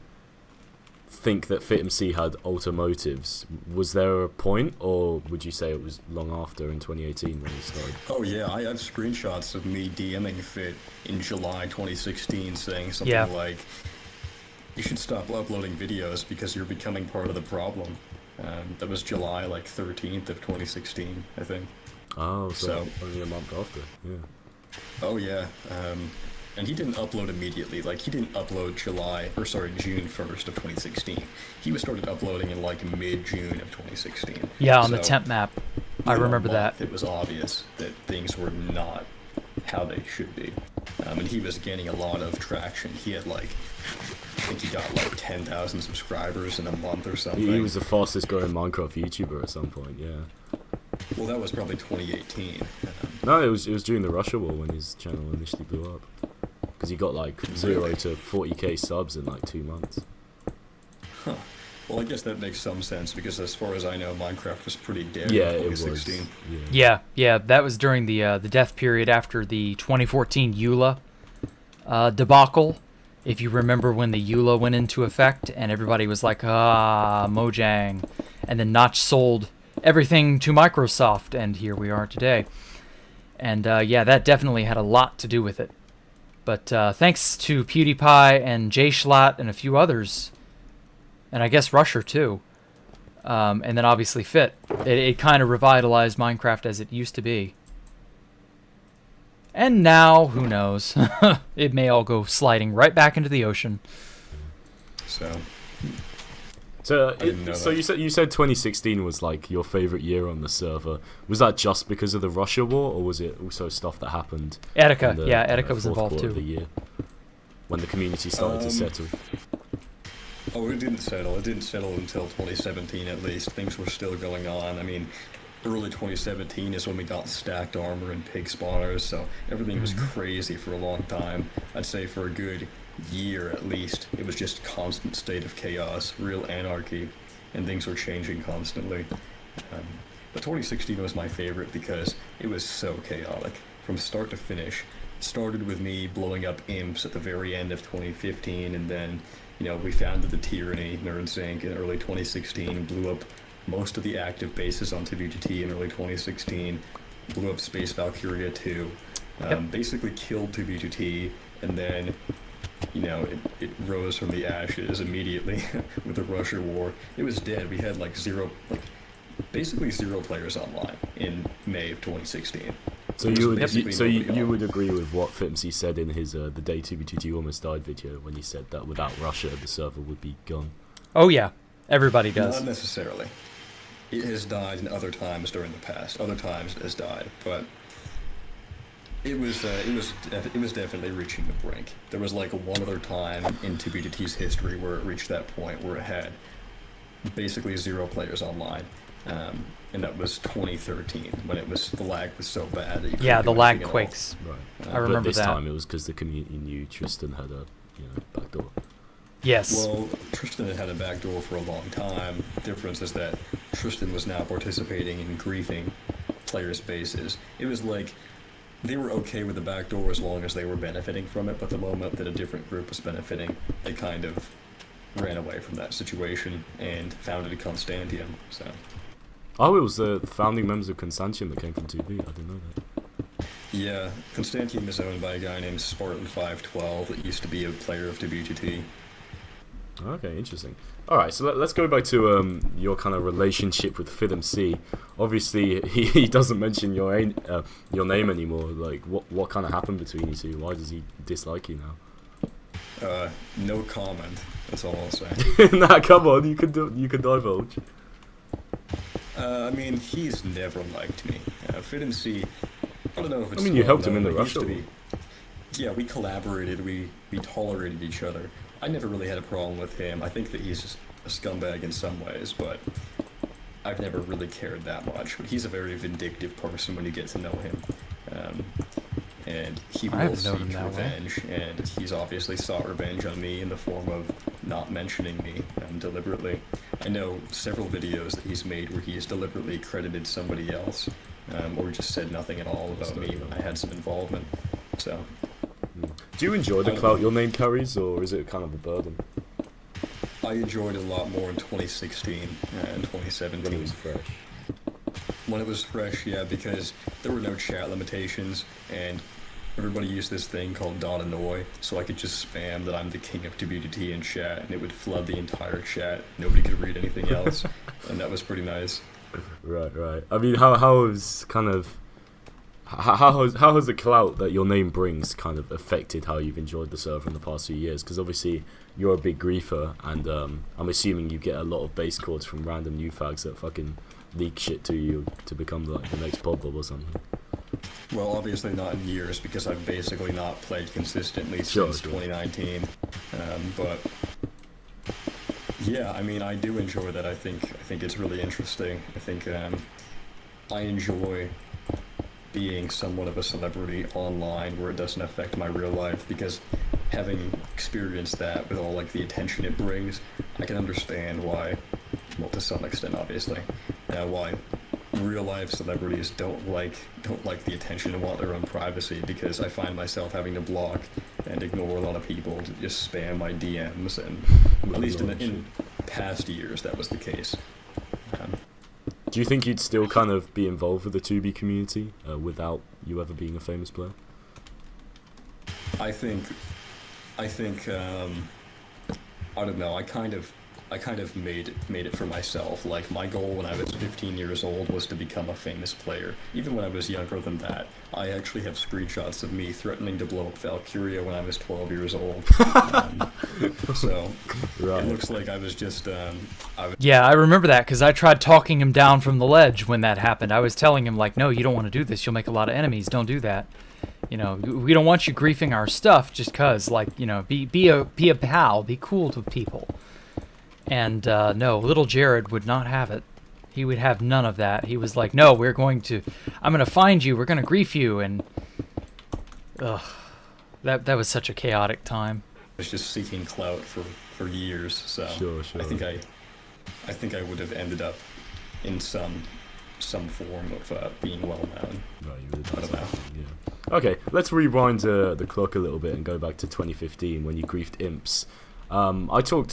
think that FitMC had automotives. Was there a point, or would you say it was long after in 2018 when he started? Oh yeah, I have screenshots of me DMing Fit in July 2016 saying something like, "You should stop uploading videos because you're becoming part of the problem." That was July like 13th of 2016, I think. Oh, so only a month after. Yeah. Oh yeah. And he didn't upload immediately. Like, he didn't upload June 1st of 2016. He was started uploading in like mid-June of 2016. Yeah, on the temp map. I remember that. It was obvious that things were not how they should be. And he was gaining a lot of traction. He had like, I think he got like 10,000 subscribers in a month or something. He was the fastest growing Minecraft YouTuber at some point, yeah. Well, that was probably 2018. No, it was during the Russia War when his channel initially blew up. Because he got like 0 to 40k subs in like 2 months. Huh. Well, I guess that makes some sense because as far as I know, Minecraft was pretty dead Yeah, in it was. 2016. Yeah, that was during the death period after the 2014 EULA debacle. If you remember when the EULA went into effect and everybody was like, Mojang. And then Notch sold everything to Microsoft, and here we are today. And yeah, that definitely had a lot to do with it. But thanks to PewDiePie and Jay Schlatt and a few others, and I guess Rusher too, and then obviously Fit, it kind of revitalized Minecraft as it used to be. And now, who knows? It may all go sliding right back into the ocean. So you said 2016 was like your favorite year on the server. Was that just because of the Russia war, or was it also stuff that happened? Etika, in the, Etika was involved quarter too. Of the year, when the community started to settle. Oh, it didn't settle. It didn't settle until 2017 at least. Things were still going on. I mean, early 2017 is when we got stacked armor and pig spawners, so everything was crazy for a long time. I'd say for a good year at least, it was just constant state of chaos, real anarchy, and things were changing constantly. But 2016 was my favorite because it was so chaotic from start to finish. It started with me blowing up imps at the very end of 2015, and then we founded the Tyranny, NerdSync, in early 2016, blew up most of the active bases on TBGT in early 2016, blew up Space Valkyria 2, basically killed TBGT, and then it rose from the ashes immediately with the Russia war. It was dead. We had basically zero players online in May of 2016. So you would agree with what FitMC said in his the day TBTT almost died video when he said that without Russia the server would be gone? Oh yeah, everybody does. Not necessarily. It has died in other times during the past. Other times it has died, but it was definitely reaching the brink. There was like one other time in TBTT's history where it reached that point where it had basically zero players online, and that was 2013 when the lag was so bad that you couldn't do the lag anything at all. quakes. Right. I remember but this that. time it was because the community knew Tristan had a backdoor. Yes. Well, Tristan had had a backdoor for a long time. The difference is that Tristan was now participating in griefing players' bases. It was like they were okay with the backdoor as long as they were benefiting from it, but the moment that a different group was benefiting, they kind of ran away from that situation and founded Constantium. So. Oh, it was the founding members of Constantium that came from 2B. I didn't know that. Yeah, Constantium is owned by a guy named Spartan512 that used to be a player of WTT. Okay, interesting. All right, so let's go back to your kind of relationship with FitMC. Obviously, he doesn't mention your name anymore. Like, what kind of happened between you two? Why does he dislike you now? No comment. That's all I'll say. Nah, come on, you can divulge. I mean, he's never liked me. FitMC, I don't know if it's. I mean, you helped him in the but he used Russia to war. Yeah, we collaborated. We tolerated each other. I never really had a problem with him. I think that he's just a scumbag in some ways, but I've never really cared that much. But he's a very vindictive person when you get to know him. And he will seek revenge, and he's obviously sought revenge on me in the form of not mentioning me deliberately. I know several videos that he's made where he's deliberately credited somebody else, or just said nothing at all about me when I had some involvement. So. Do you enjoy the clout your name carries, or is it kind of a burden? I enjoyed it a lot more in 2016 and When it 2017. was fresh. When it was fresh, yeah, because there were no chat limitations, and everybody used this thing called .annoy, so I could just spam that I'm the king of WDT in chat, and it would flood the entire chat. Nobody could read anything else, and that was pretty nice. Right. I mean, how has kind of how has the clout that your name brings kind of affected how you've enjoyed the server in the past few years? Because obviously you're a big griefer, and I'm assuming you get a lot of base chords from random new fags that fucking leak shit to you to become like the next Bob or something. Well, obviously not in years, because I've basically not played consistently since 2019. But yeah, I mean, I do enjoy that. I think it's really interesting. I think I enjoy being somewhat of a celebrity online where it doesn't affect my real life, because having experienced that with all like the attention it brings, I can understand why, well, to some extent obviously, why real life celebrities don't like the attention and want their own privacy, because I find myself having to block and ignore a lot of people to just spam my DMs, and at least in past years that was the case. Do you think you'd still kind of be involved with the 2B community without you ever being a famous player? I think I don't know. I kind of made it for myself. Like, my goal when I was 15 years old was to become a famous player. Even when I was younger than that, I actually have screenshots of me threatening to blow up Valkyria when I was 12 years old. So Right. it looks like I was just Yeah, I remember that because I tried talking him down from the ledge when that happened. I was telling him, like, no, you don't want to do this. You'll make a lot of enemies. Don't do that. You know, we don't want you griefing our stuff just because, like, you know, be a pal. Be cool to people. And no, little Jared would not have it. He would have none of that. He was like, no, I'm going to find you. We're going to grief you. And that was such a chaotic time. was just seeking clout for years. So Sure. I think I would have ended up in some form of being well known. Right, you would have I done don't know. something, yeah. Okay, let's rewind the clock a little bit and go back to 2015 when you griefed imps. I tried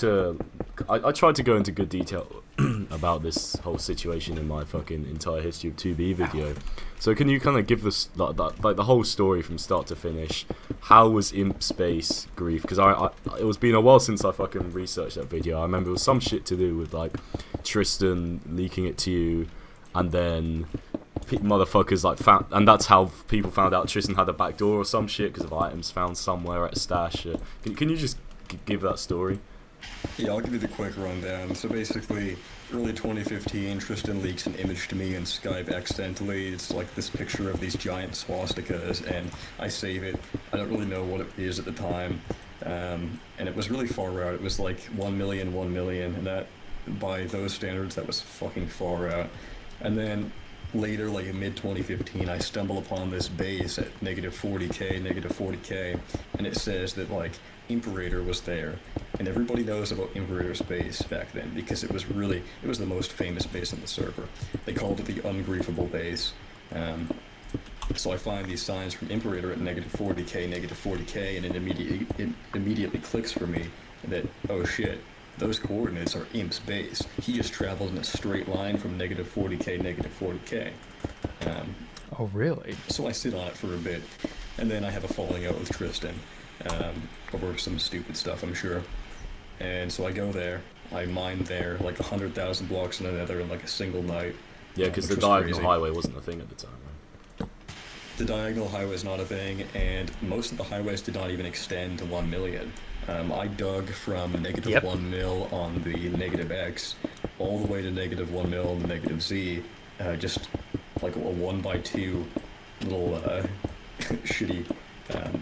to go into good detail about this whole situation in my fucking entire history of 2B video. So can you kind of give us like the whole story from start to finish? How was imp space grief? Because it was been a while since I fucking researched that video. I remember it was some shit to do with like Tristan leaking it to you, and then motherfuckers like found, and that's how people found out Tristan had a back door or some shit because of items found somewhere at a stash. Can you just give that story? Yeah, I'll give you the quick rundown. So basically, early 2015, Tristan leaks an image to me in Skype accidentally. It's like this picture of these giant swastikas, and I save it. I don't really know what it is at the time, and it was really far out. It was like 1 million, and that, by those standards, that was fucking far out. And then later, like in mid-2015, I stumble upon this base at negative 40k, and it says that, like, Imperator was there, and everybody knows about Imperator's base back then because it was the most famous base on the server. They called it the ungriefable base. So I find these signs from Imperator at negative 40k, and it immediately clicks for me that, oh shit, those coordinates are Imp's base. He just traveled in a straight line from negative 40k. Oh, really? So I sit on it for a bit, and then I have a falling out with Tristan over some stupid stuff, I'm sure. And so I go there, I mine there like 100,000 blocks in the nether in like a single night. Yeah, because the which was diagonal crazy. highway wasn't a thing at the time, right? The diagonal highway is not a thing, and most of the highways did not even extend to 1 million. I dug from negative 1 mil on the negative X all the way to negative 1 mil on the negative Z, just like a 1x2 little shitty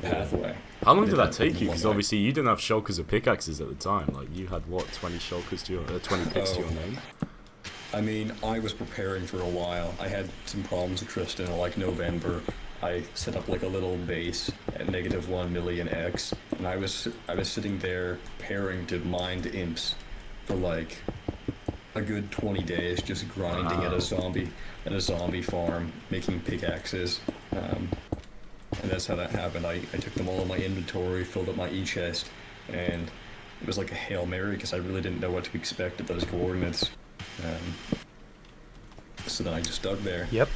pathway. How long did that take you? Because obviously you didn't have shulkers or pickaxes at the time. Like, you had what, 20 shulkers to your 20 picks to your name? I mean, I was preparing for a while. I had some problems with Tristan in like November. I set up like a little base at negative 1 million X, and I was sitting there preparing to mine the imps for like a good 20 days, just grinding at a zombie farm, making pickaxes. And that's how that happened. I took them all in my inventory, filled up my e-chest, and it was like a Hail Mary because I really didn't know what to expect at those coordinates. So then I just dug there. Yep.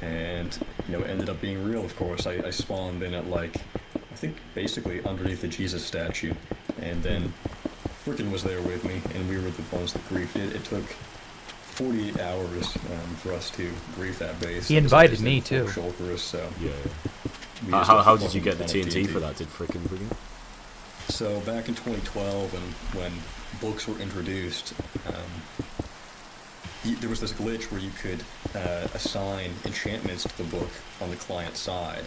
And, you know, it ended up being real, of course. I spawned in at, like, I think basically underneath the Jesus statue. And then Frickin' was there with me, and we were the ones that griefed it. It took 48 hours for us to grief that base. He invited me, too. Shulkerus, so Yeah. How did you get the TNT for that? Did Frickin' bring it? So back in 2012, and when books were introduced, there was this glitch where you could assign enchantments to the book on the client side.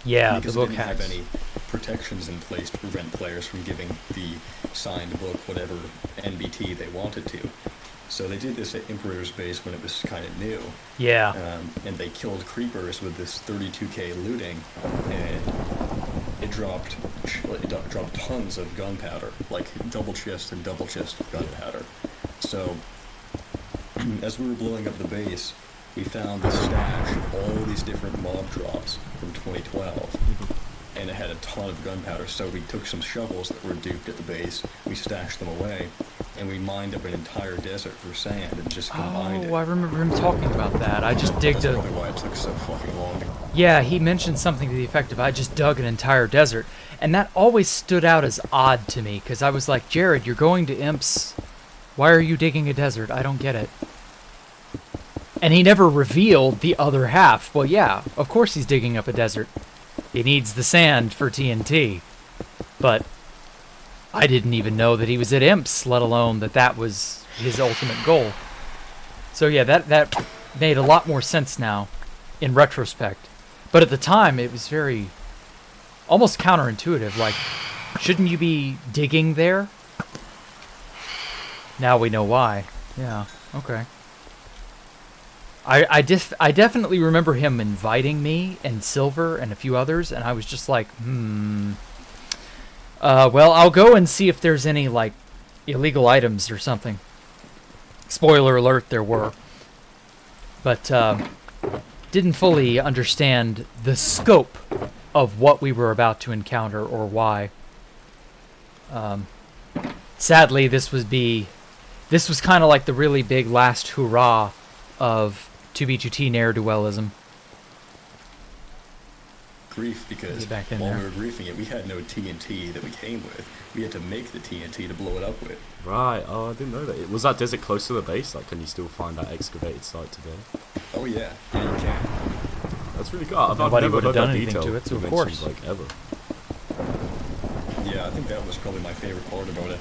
Yeah, the because book it didn't have hacks. any protections in place to prevent players from giving the signed book whatever NBT they wanted to. So they did this at Imperator's base when it was kind of new. Yeah. And they killed creepers with this 32k looting, and it dropped tons of gunpowder, like double chest and double chest of gunpowder. So as we were blowing up the base, we found the stash of all these different mob drops from 2012. And it had a ton of gunpowder, so we took some shovels that were duped at the base, we stashed them away, and we mined up an entire desert for sand and just combined it. Oh, I remember him talking about that. I just digged That's a... probably why it took so fucking long to... Yeah, he mentioned something to the effect of, I just dug an entire desert. And that always stood out as odd to me, because I was like, Jared, you're going to Imps. Why are you digging a desert? I don't get it. And he never revealed the other half. Well, yeah, of course he's digging up a desert. He needs the sand for TNT. But I didn't even know that he was at Imps, let alone that that was his ultimate goal. So yeah, that made a lot more sense now, in retrospect. But at the time, it was very... almost counterintuitive. Like, shouldn't you be digging there? Now we know why. Yeah, okay. I definitely remember him inviting me and Silver and a few others, and I was just like, well, I'll go and see if there's any, like, illegal items or something. Spoiler alert, there were. But, didn't fully understand the scope of what we were about to encounter or why. Sadly, this was kind of like the really big last hurrah of 2B2T ne'er-do-wellism. Grief, because Back in while there. we were griefing it, we had no TNT that we came with. We had to make the TNT to blow it up with. Right. Oh, I didn't know that. Was that desert close to the base? Like, can you still find that excavated site today? Oh yeah, yeah you can. That's really cool. I've Nobody never would have heard done that anything detail to it, so of mentioned, course. like, ever. Yeah, I think that was probably my favorite part about it.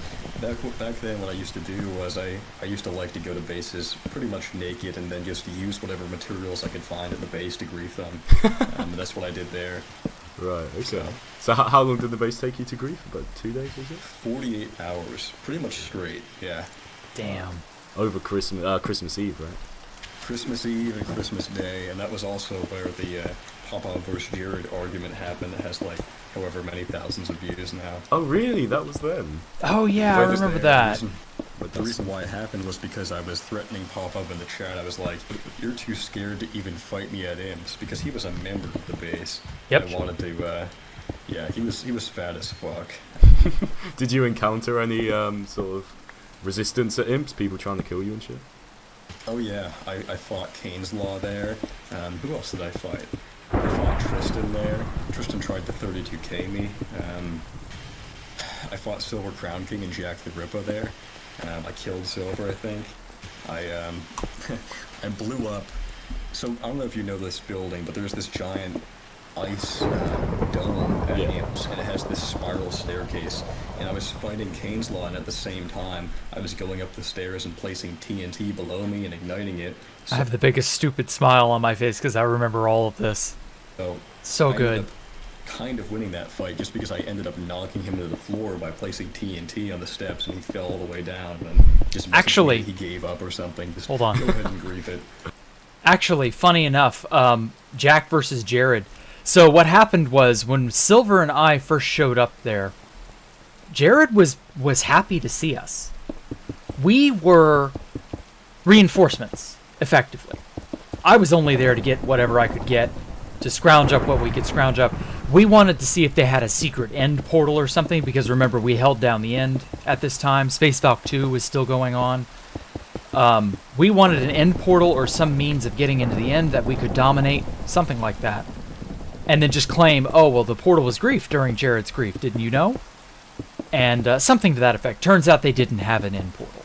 Back then, what I used to do was I used to like to go to bases pretty much naked and then just use whatever materials I could find at the base to grief them. That's what I did there. Right. Okay. So how long did the base take you to grief? About 2 days, was it? 48 hours, pretty much straight. Yeah. Damn. Over Christmas Eve, right? Christmas Eve and Christmas Day, and that was also where the Papa versus Jared argument happened. That has like however many thousands of views now. Oh, really? That was then. Oh yeah, I was remember there. that. The reason why it happened was because I was threatening Pop-Up in the chat. I was like, you're too scared to even fight me at Imps, because he was a member of the base. Yep. I wanted to, yeah, he was fat as fuck. Did you encounter any sort of resistance at Imps? People trying to kill you and shit? Oh yeah, I fought Kane's Law there. Who else did I fight? I fought Tristan there. Tristan tried to 32k me. I fought Silver Crown King and Jacktherippa there. I killed Silver, I think. I blew up. So I don't know if you know this building, but there's this giant ice dome at Imps, and it has this spiral staircase. And I was fighting Kane's Law, and at the same time, I was going up the stairs and placing TNT below me and igniting it. I have the biggest stupid smile on my face because I remember all of this. So I good. ended up kind of winning that fight just because I ended up knocking him to the floor by placing TNT on the steps, and he fell all the way down. And just Actually, he gave up or something. Just hold on. Go ahead and grief it. Actually, funny enough, Jack versus Jared. So what happened was when Silver and I first showed up there, Jared was happy to see us. We were reinforcements, effectively. I was only there to get whatever I could get scrounge up what we could scrounge up. We wanted to see if they had a secret end portal or something, because remember, we held down the end at this time. Space Valk 2 was still going on. We wanted an end portal or some means of getting into the end that we could dominate, something like that. And then just claim, oh, well, the portal was grief during Jared's grief, didn't you know? And something to that effect. Turns out they didn't have an end portal.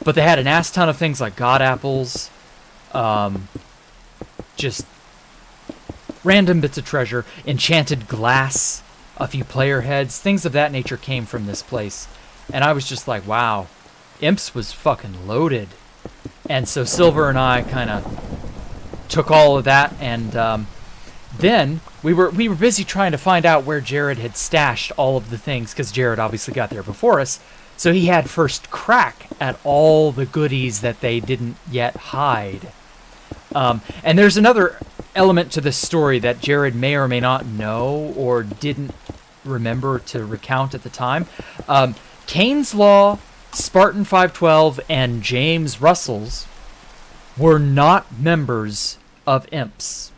But they had an ass ton of things like god apples, just random bits of treasure, enchanted glass, a few player heads, things of that nature came from this place. And I was just like, wow, Imps was fucking loaded. And so Silver and I kind of took all of that, and then we were busy trying to find out where Jared had stashed all of the things, because Jared obviously got there before us. So he had first crack at all the goodies that they didn't yet hide. And there's another element to this story that Jared may or may not know or didn't remember to recount at the time. Kane's Law, Spartan 512, and James Russell's were not members of Imps.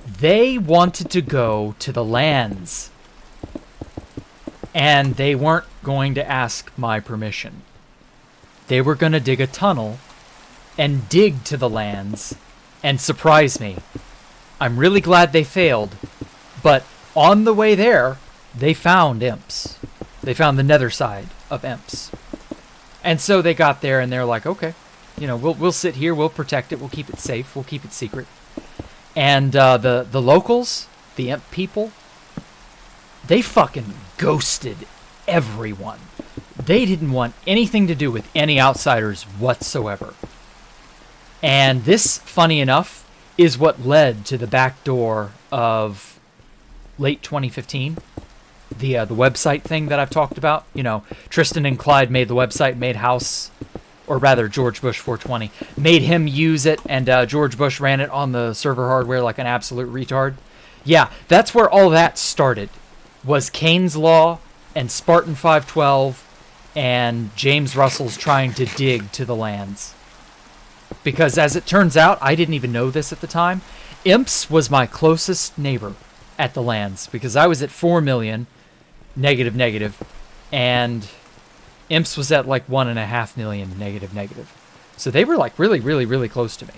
They wanted to go to the lands, and they weren't going to ask my permission. They were going to dig a tunnel and dig to the lands and surprise me. I'm really glad they failed, but on the way there, they found Imps. They found the nether side of Imps. And so they got there, and they're like, okay, you know, we'll sit here, we'll protect it, we'll keep it safe, we'll keep it secret. And the locals, the Imp people, they fucking ghosted everyone. They didn't want anything to do with any outsiders whatsoever. And this, funny enough, is what led to the back door of late 2015. The website thing that I've talked about. You know, Tristan and Clyde made the website, made House, or rather George Bush 420, made him use it, and George Bush ran it on the server hardware like an absolute retard. Yeah, that's where all that started, was Kane's Law and Spartan 512 and James Russell's trying to dig to the lands. Because as it turns out, I didn't even know this at the time, Imps was my closest neighbor at the lands, because I was at 4 million, negative, and Imps was at like 1.5 million, negative. So they were like really close to me.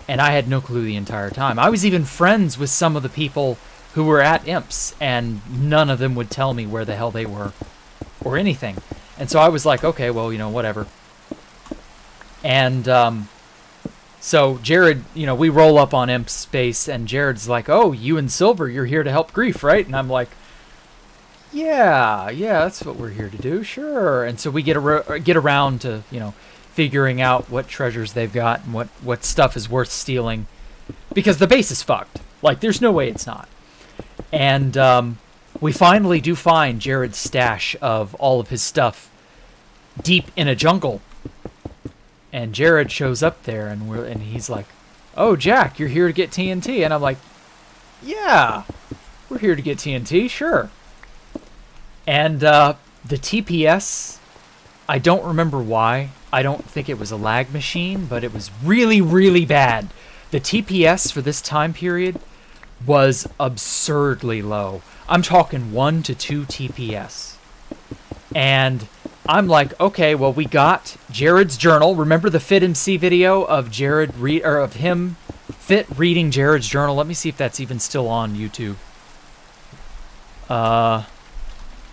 And I had no clue the entire time. I was even friends with some of the people who were at Imps, and none of them would tell me where the hell they were or anything. And so I was like, okay, well, you know, whatever. And so Jared, you know, we roll up on Imp space, and Jared's like, oh, you and Silver, you're here to help Grief, right? And I'm like, yeah, that's what we're here to do, sure. And so we get around to, you know, figuring out what treasures they've got and what stuff is worth stealing, because the base is fucked. Like, there's no way it's not. And we finally do find Jared's stash of all of his stuff deep in a jungle. And Jared shows up there, and he's like, oh, Jack, you're here to get TNT. And I'm like, yeah, we're here to get TNT, sure. And the TPS, I don't remember why. I don't think it was a lag machine, but it was really bad. The TPS for this time period was absurdly low. I'm talking 1 to 2 TPS. And I'm like, okay, well, we got Jared's journal. Remember the Fit MC video of of him Fit reading Jared's journal? Let me see if that's even still on YouTube.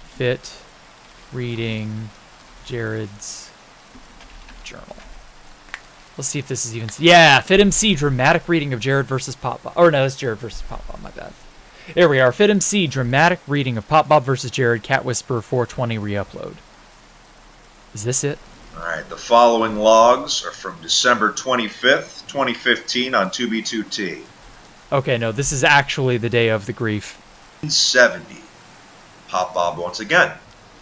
Fit reading Jared's journal. Let's see if this is even... Yeah, Fit MC dramatic reading of Jared versus Pop Bob. Or no, that's Jared versus Pop Bob, my bad. Here we are. Fit MC dramatic reading of Pop Bob versus Jared, Cat Whisperer 420 re-upload. Is this it? All right, the following logs are from December 25th, 2015 on 2B2T. Okay, no, this is actually the day of the grief. 70. Pop Bob once again.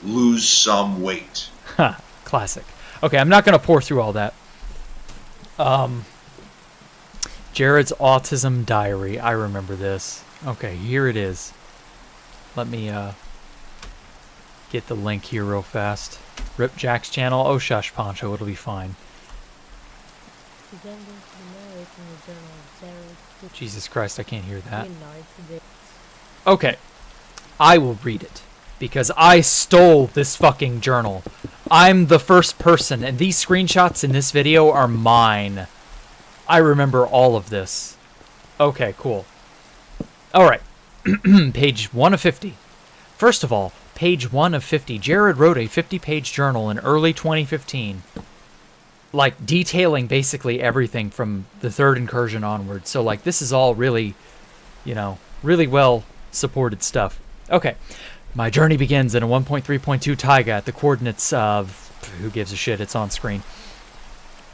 Lose some weight. Ha, classic. Okay, I'm not going to pour through all that. Jared's autism diary. I remember this. Okay, here it is. Let me get the link here real fast. Rip Jack's channel. Oh, shush, Poncho. It'll be fine. Jesus Christ, I can't hear that. Okay, I will read it because I stole this fucking journal. I'm the first person, and these screenshots in this video are mine. I remember all of this. Okay, cool. Alright, page 1 of 50. First of all, page 1 of 50. Jared wrote a 50-page journal in early 2015. Like, detailing basically everything from the third incursion onward. So, like, this is all really, you know, really well supported stuff. Okay. My journey begins in a 1.3.2 taiga at the coordinates of... Who gives a shit? It's on screen.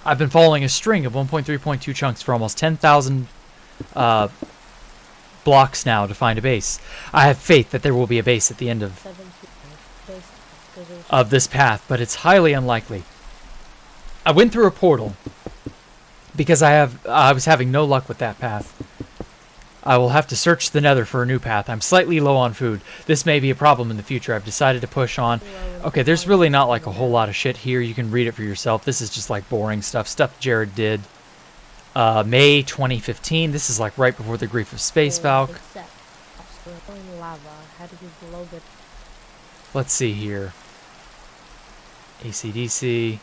I've been following a string of 1.3.2 chunks for almost 10,000 blocks now to find a base. I have faith that there will be a base at the end of this path, but it's highly unlikely. I went through a portal because I was having no luck with that path. I will have to search the nether for a new path. I'm slightly low on food. This may be a problem in the future. I've decided to push on. Okay, there's really not like a whole lot of shit here. You can read it for yourself. This is just like boring stuff Jared did. May 2015. This is like right before the grief of Space Valk. Let's see here. AC/DC.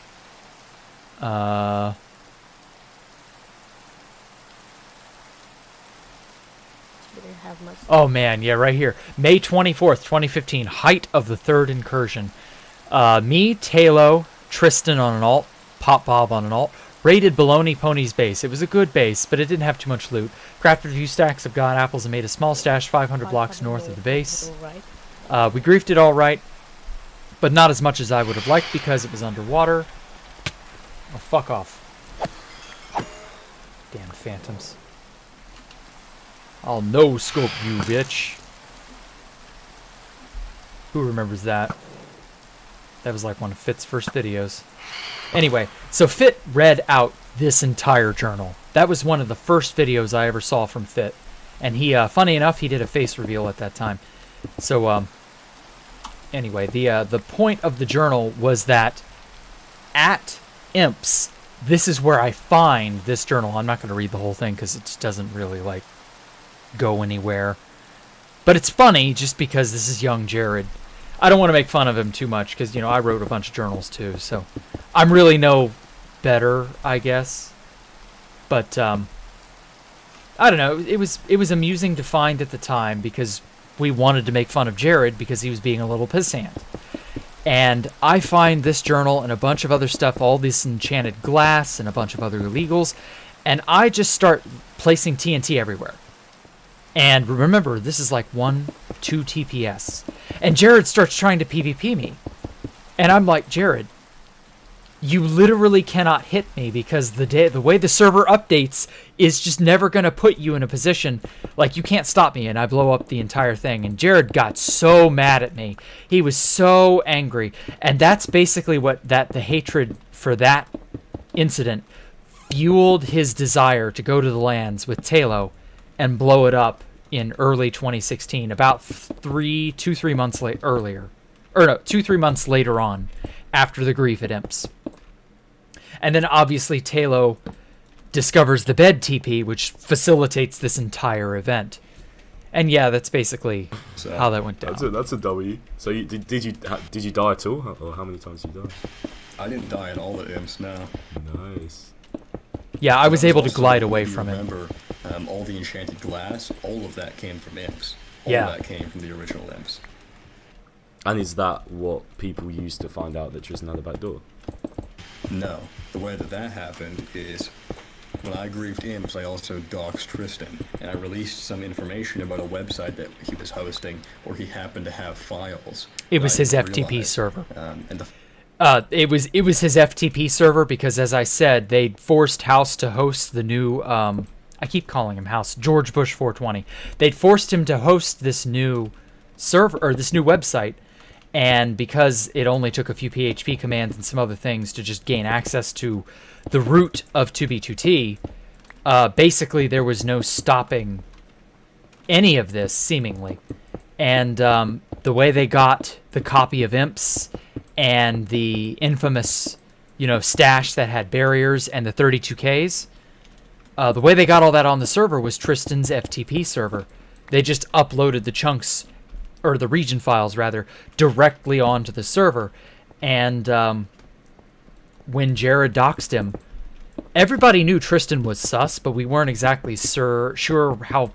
Oh man, yeah, right here. May 24th, 2015, height of the third incursion. Me, Talo, Tristan on an alt, Pop Bob on an alt, raided Baloney Pony's base. It was a good base, but it didn't have too much loot. Crafted a few stacks of god apples and made a small stash 500 blocks north of the base. We griefed it alright, but not as much as I would have liked because it was underwater. Oh, fuck off. Damn phantoms. I'll no-scope you, bitch. Who remembers that? That was like one of Fit's first videos. Anyway, so Fit read out this entire journal. That was one of the first videos I ever saw from Fit. And he, funny enough, he did a face reveal at that time. So, anyway, the point of the journal was that at Imps, this is where I find this journal. I'm not going to read the whole thing because it just doesn't really, like, go anywhere. But it's funny just because this is young Jared. I don't want to make fun of him too much because, you know, I wrote a bunch of journals too. So I'm really no better, I guess. But, I don't know. It was amusing to find at the time because we wanted to make fun of Jared because he was being a little pissant. And I find this journal and a bunch of other stuff, all this enchanted glass and a bunch of other illegals, and I just start placing TNT everywhere. And remember, this is like 1-2 TPS. And Jared starts trying to PvP me. And I'm like, Jared, you literally cannot hit me because the way the server updates is just never going to put you in a position, like, you can't stop me, and I blow up the entire thing. And Jared got so mad at me. He was so angry. And that's basically what the hatred for that incident fueled his desire to go to the lands with Talo and blow it up in early 2016, about 2-3 months earlier. Or no, 2-3 months later on, after the grief at Imps. And then obviously Talo discovers the bed TP, which facilitates this entire event. And yeah, that's basically how that went down. That's a W. So did you die at all, or how many times did you die? I didn't die at all at Imps, no. Nice. Yeah, I was able to glide away from it. Remember, all the enchanted glass, all of that came from Imps. All Yeah. of that came from the original Imps. And is that what people used to find out that Tristan had a back door? No. The way that happened is when I griefed Imps, I also doxed Tristan, and I released some information about a website that he was hosting where he happened to have files. It was his I didn't FTP realize. server. And the It was his FTP server because, as I said, they forced House to host the new. I keep calling him House, George Bush 420. They'd forced him to host this new server or this new website, and because it only took a few PHP commands and some other things to just gain access to the root of 2B2T, basically there was no stopping any of this seemingly. And the way they got the copy of Imps and the infamous stash that had barriers and the 32Ks. The way they got all that on the server was Tristan's FTP server. They just uploaded the chunks, or the region files rather, directly onto the server. And when Jared doxed him, everybody knew Tristan was sus, but we weren't exactly sure how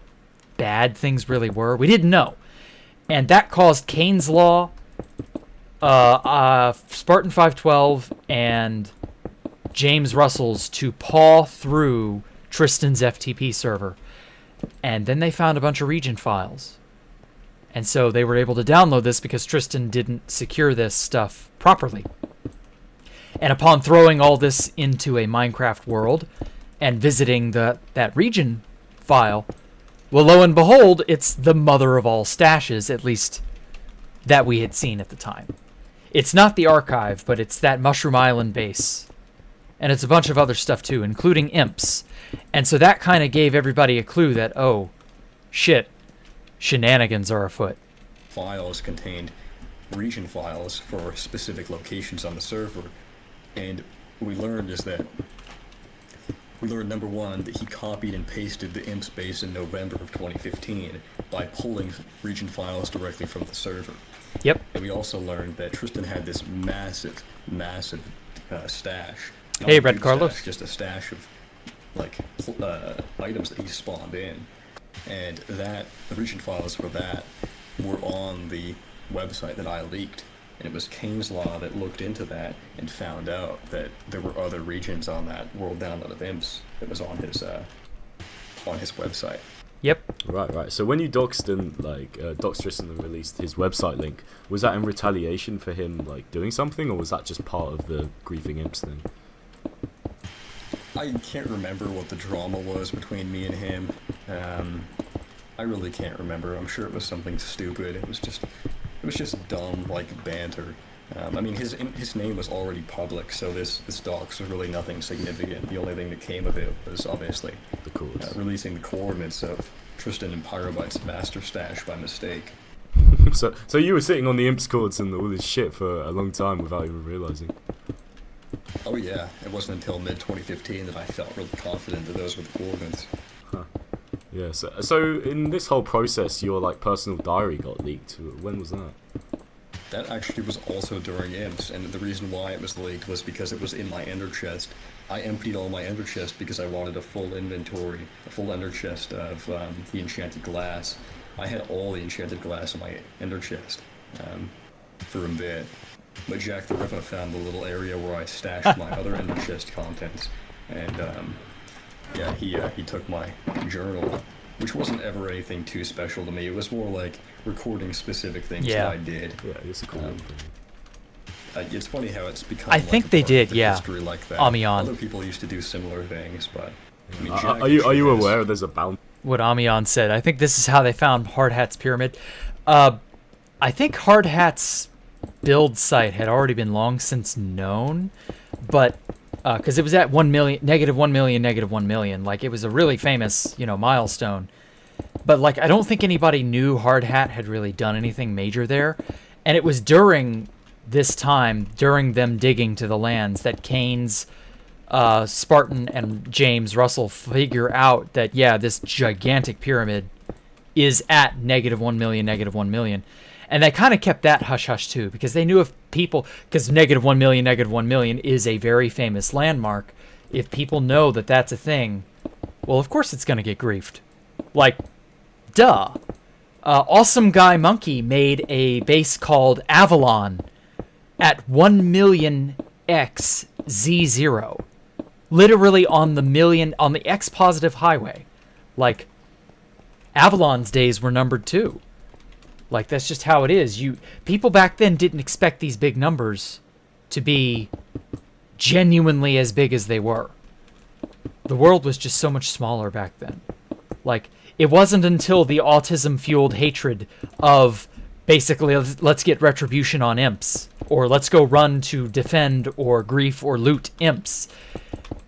bad things really were. We didn't know. And that caused Kane's Law, Spartan 512, and James Russell's to paw through Tristan's FTP server. And then they found a bunch of region files. And so they were able to download this because Tristan didn't secure this stuff properly. And upon throwing all this into a Minecraft world and visiting that region file, well, lo and behold, it's the mother of all stashes, at least that we had seen at the time. It's not the archive, but it's that Mushroom Island base. And it's a bunch of other stuff too, including imps. And so that kind of gave everybody a clue that, oh, shit, shenanigans are afoot. Files contained region files for specific locations on the server. And we learned number one, that he copied and pasted the imp space in November of 2015 by pulling region files directly from the server. Yep. And we also learned that Tristan had this massive stash. Not Hey, a Red huge Carlos. stash, just a stash of items that he spawned in. And the region files for that were on the website that I leaked. And it was Kane's Law that looked into that and found out that there were other regions on that world download of imps that was on his website. Yep. Right. So when you doxed Tristan and released his website link, was that in retaliation for him doing something, or was that just part of the griefing imps thing? I can't remember what the drama was between me and him. I really can't remember. I'm sure it was something stupid. It was just dumb, banter. I mean, his name was already public, so this dox was really nothing significant. The only thing that came of it was obviously releasing the coordinates of Tristan and Pyrobyte's master stash by mistake. So you were sitting on the imps cords and all this shit for a long time without even realizing. Oh yeah, it wasn't until mid-2015 that I felt really confident that those were the coordinates. Huh. Yeah, so in this whole process, your personal diary got leaked. When was that? That actually was also during imps, and the reason why it was leaked was because it was in my ender chest. I emptied all my ender chest because I wanted a full inventory, a full ender chest of the enchanted glass. I had all the enchanted glass in my ender chest for a bit. But Jacktherippa found the little area where I stashed my other ender chest contents, and he took my journal, which wasn't ever anything too special to me. It was more like recording specific things that I did. Yeah, it's a cool thing. It's funny how it's become. I think they did, yeah. History like that. Amion. Other people used to do similar things, but. I mean, Are you aware there's a bounty? What Amion said. I think this is how they found Hardhat's pyramid. I think Hardhat's build site had already been long since known, but because it was at -1 million, -1 million. It was a really famous, milestone. But I don't think anybody knew Hardhat had really done anything major there, and it was during this time, during them digging to the lands, that Kane's Spartan and James Russell figure out that this gigantic pyramid is at -1 million, -1 million. And they kind of kept that hush-hush, too, because they knew if people... Because -1 million, -1 million is a very famous landmark. If people know that that's a thing, well, of course it's going to get griefed. Duh. Awesome Guy Monkey made a base called Avalon at 1 million X Z0. Literally on the X-positive highway. Avalon's days were numbered, too. That's just how it is. People back then didn't expect these big numbers to be genuinely as big as they were. The world was just so much smaller back then. It wasn't until the autism-fueled hatred of basically, let's get retribution on imps, or let's go run to defend or grief or loot imps.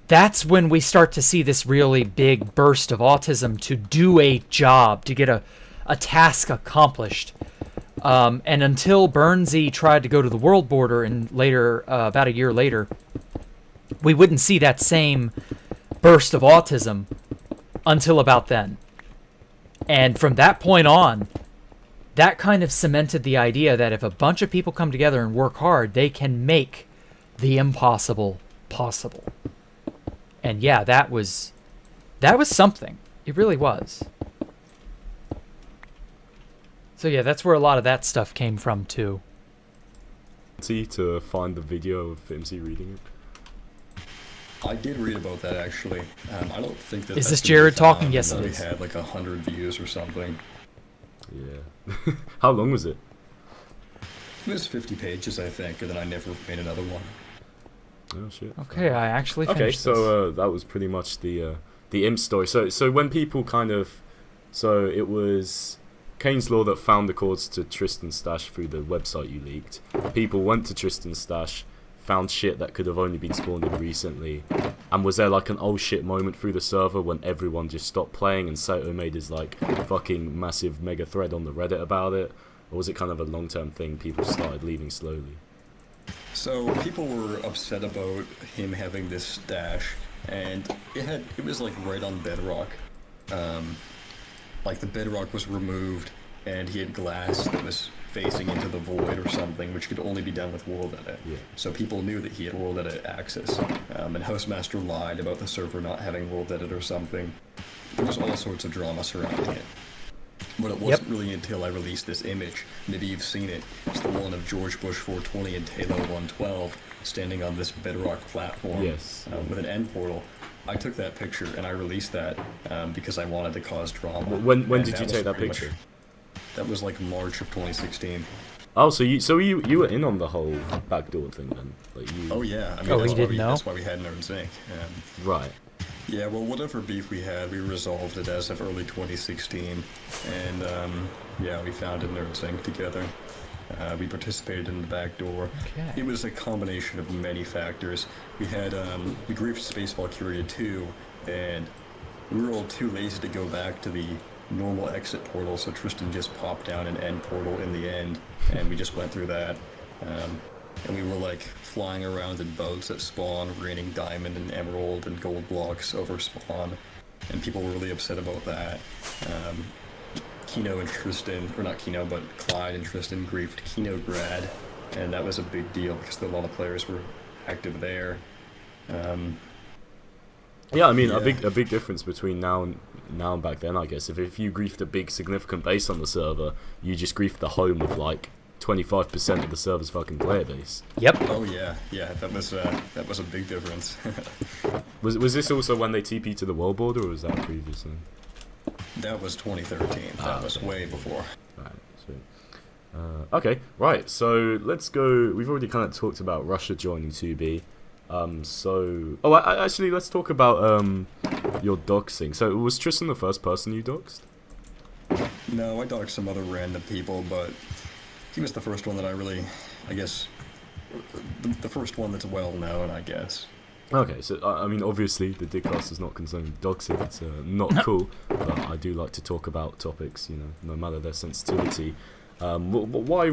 That's when we start to see this really big burst of autism to do a job, to get a task accomplished. And until Burnsy tried to go to the world border and later, about a year later, we wouldn't see that same burst of autism until about then. And from that point on, that kind of cemented the idea that if a bunch of people come together and work hard, they can make the impossible possible. And yeah, that was something. It really was. So yeah, that's where a lot of that stuff came from too. To find the video of MC reading it. I did read about that actually. I don't think that. Is that's this been Jared found, talking? Yes, it we is. had like 100 views or something. Yeah. How long was it? It was 50 pages, I think, and then I never made another one. Oh shit. Okay, I actually Okay, finished this. so that was pretty much the imp story. So when people kind of, so it was Kane's Law that found the codes to Tristan's stash through the website you leaked. People went to Tristan's stash, found shit that could have only been spawned in recently, and was there like an oh shit moment through the server when everyone just stopped playing and Sato made his like fucking massive mega thread on the Reddit about it, or was it kind of a long-term thing? People started leaving slowly. So people were upset about him having this stash, and it was like right on bedrock. Like the bedrock was removed, and he had glass that was facing into the void or something, which could only be done with world edit. Yeah. So people knew that he had world edit access, and Housemaster lied about the server not having world edit or something. There was all sorts of drama surrounding it. But it wasn't really until I released this image, maybe you've seen it, it's the one of George Bush 420 and Taylor 112 standing on this bedrock platform Yes. with an end portal. I took that picture and I released that because I wanted to cause drama. When And did you was take that pretty much- picture? That was like March of 2016. Oh, so you were in on the whole backdoor thing then? Like you. Oh yeah, I mean Oh, that's, he didn't know? that's why we had Nerd Zinc. Right. Yeah, well, whatever beef we had, we resolved it as of early 2016, and yeah, we founded Nerd Zinc together. We participated in the back door. Okay. It was a combination of many factors. We had we griefed Space Valkyria 2, and we were all too lazy to go back to the normal exit portal, so Tristan just popped down an end portal in the end, and we just went through that. And we were like flying around in boats at spawn, raining diamond and emerald and gold blocks over spawn, and people were really upset about that. Kino and Tristan, or not Kino, but Clyde and Tristan griefed Kino Grad, and that was a big deal because a lot of players were active there. Yeah, I mean Yeah. a big difference between now and back then, I guess. If you griefed a big significant base on the server, you just griefed the home of like 25% of the server's fucking player base. Yep. Oh yeah, that was a big difference. Was this also when they TP'd to the world border, or was that previously? That was 2013. That was way before. Right, sweet. Okay, right, so let's go. We've already kind of talked about Russia joining 2B. Actually, let's talk about your doxing. So, was Tristan the first person you doxed? No, I doxed some other random people, but he was the first one that I really, I guess, the first one that's well known, I guess. Okay, so I mean, obviously the Dickcast is not concerned with doxing. It's not cool, but I do like to talk about topics, you know, no matter their sensitivity. Why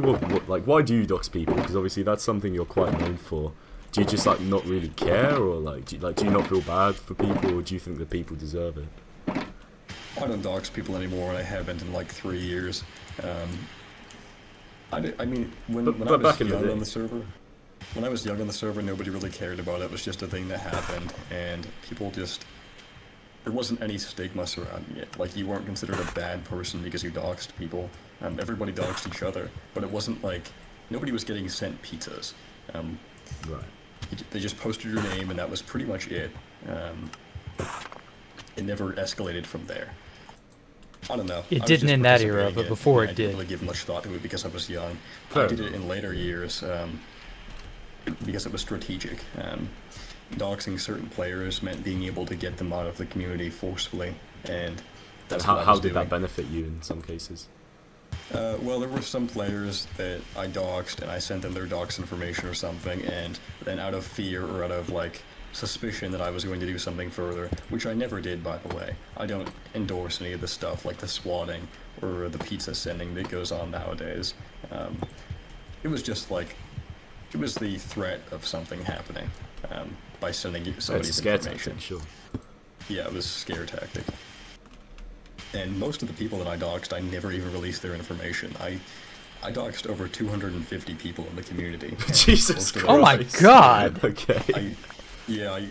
do you dox people? Because obviously that's something you're quite known for. Do you just like not really care, or do you not feel bad for people, or do you think that people deserve it? I don't dox people anymore, and I haven't in like 3 years. I mean, when I was young on the server, when I was young on the server, nobody really cared about it. It was just a thing that happened, and people just, there wasn't any stigma surrounding it. Like, you weren't considered a bad person because you doxed people. Everybody doxed each other, but it wasn't like, nobody was getting sent pizzas. Right. They just posted your name, and that was pretty much it. It never escalated from there. I don't know. It I was didn't just in that era, participating but in before and it I didn't did. really give much thought to it because I was young. Fair I did it enough. in later years because it was strategic. Doxing certain players meant being able to get them out of the community forcefully, and that's what I How was did that doing. benefit you in some cases? Well, there were some players that I doxed, and I sent them their dox information or something, and then out of fear or out of, like, suspicion that I was going to do something further, which I never did, by the way. I don't endorse any of the stuff, like the swatting or the pizza sending that goes on nowadays. It was just, like, it was the threat of something happening. by sending It's a somebody's scare information. tactic, sure. Yeah, it was a scare tactic. And most of the people that I doxed, I never even released their information. I doxed over 250 people in the community. Jesus most of Christ. them- Oh my god! Okay.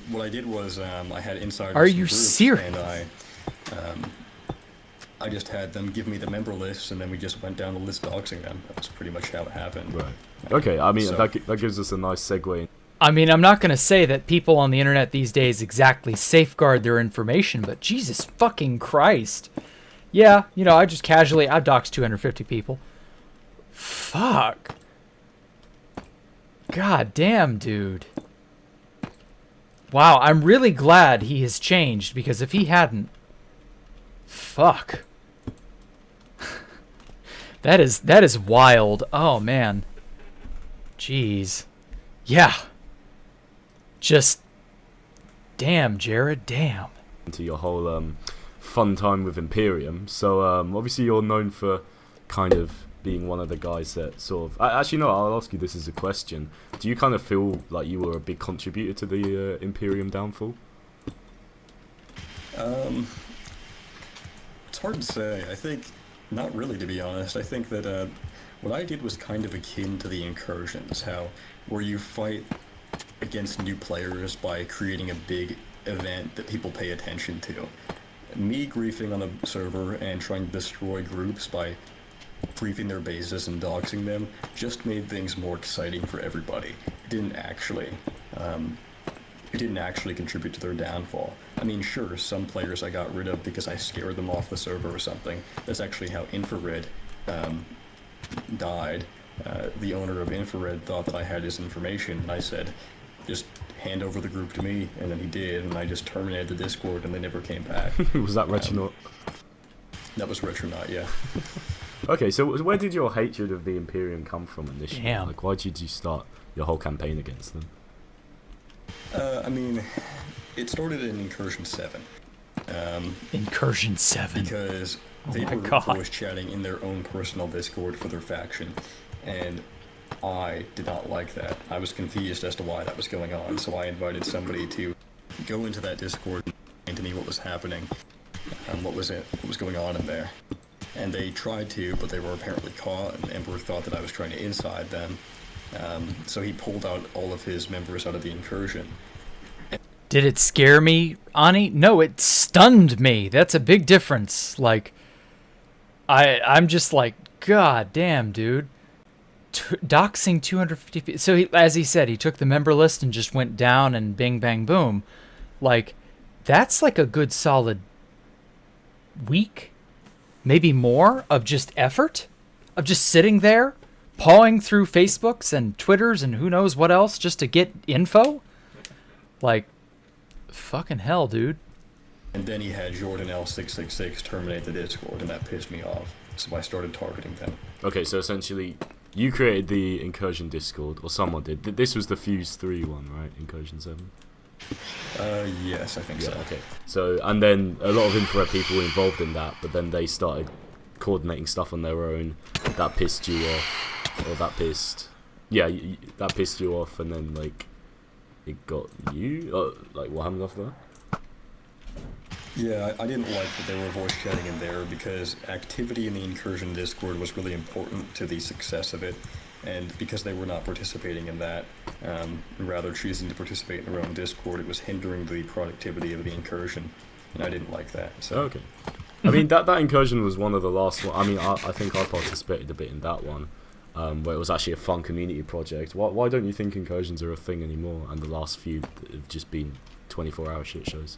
What I did was I had insiders. Are in you groups, serious? And I just had them give me the member lists, and then we just went down the list doxing them. That was pretty much how it happened. Right. Okay, I mean, So- that gives us a nice segue. I mean, I'm not going to say that people on the internet these days exactly safeguard their information, but Jesus fucking Christ. Yeah, you know, I doxed 250 people. Fuck. God damn, dude. Wow, I'm really glad he has changed, because if he hadn't... Fuck. That is wild. Oh, man. Jeez. Yeah. Just... Damn, Jared, damn. Into your whole fun time with Imperium. So obviously you're known for kind of being one of the guys that sort of... Actually, no, I'll ask you this as a question. Do you kind of feel like you were a big contributor to the Imperium downfall? It's hard to say. I think not really, to be honest. I think that what I did was kind of akin to the incursions, where you fight against new players by creating a big event that people pay attention to. Me griefing on a server and trying to destroy groups by griefing their bases and doxing them just made things more exciting for everybody. It didn't actually contribute to their downfall. I mean, sure, some players I got rid of because I scared them off the server or something. That's actually how Infrared died. The owner of Infrared thought that I had his information, and I said, just hand over the group to me, and then he did, and I just terminated the Discord, and they never came back. Was that Retronaut? That was Retronaut, yeah. Okay, so where did your hatred of the Imperium come from initially? Damn. Like, why did you start your whole campaign against them? I mean, it started in Incursion 7. Incursion 7. Because Oh they my were God. voice chatting in their own personal Discord for their faction, and I did not like that. I was confused as to why that was going on, so I invited somebody to go into that Discord and explain to me what was happening, and what was going on in there. And they tried to, but they were apparently caught, and Emperor thought that I was trying to inside them. So he pulled out all of his members out of the incursion. Did it scare me, Ani? No, it stunned me. That's a big difference. Like, I'm just like, God damn, dude. Doxing 250 people. So, as he said, he took the member list and just went down and bing, bang, boom. Like, that's like a good solid week, maybe more, of just effort, of just sitting there, pawing through Facebooks and Twitters and who knows what else just to get info. Like, fucking hell, dude. And then he had Jordan L666 terminate the Discord, and that pissed me off. So I started targeting them. Okay, so essentially, you created the Incursion Discord, or someone did. This was the Fuse 3 one, right? Incursion 7? Yes, I think so. Okay. So, and then a lot of infrared people were involved in that, but then they started coordinating stuff on their own. That pissed you off, or that pissed... Yeah, that pissed you off, and then, like, it got you? Like, what happened after that? Yeah, I didn't like that they were voice chatting in there because activity in the Incursion Discord was really important to the success of it, and because they were not participating in that, rather choosing to participate in their own Discord, it was hindering the productivity of the Incursion, and I didn't like that. So. Okay. I mean, that Incursion was one of the last one. I mean, I think I participated a bit in that one, where it was actually a fun community project. Why don't you think Incursions are a thing anymore, and the last few have just been 24-hour shit shows?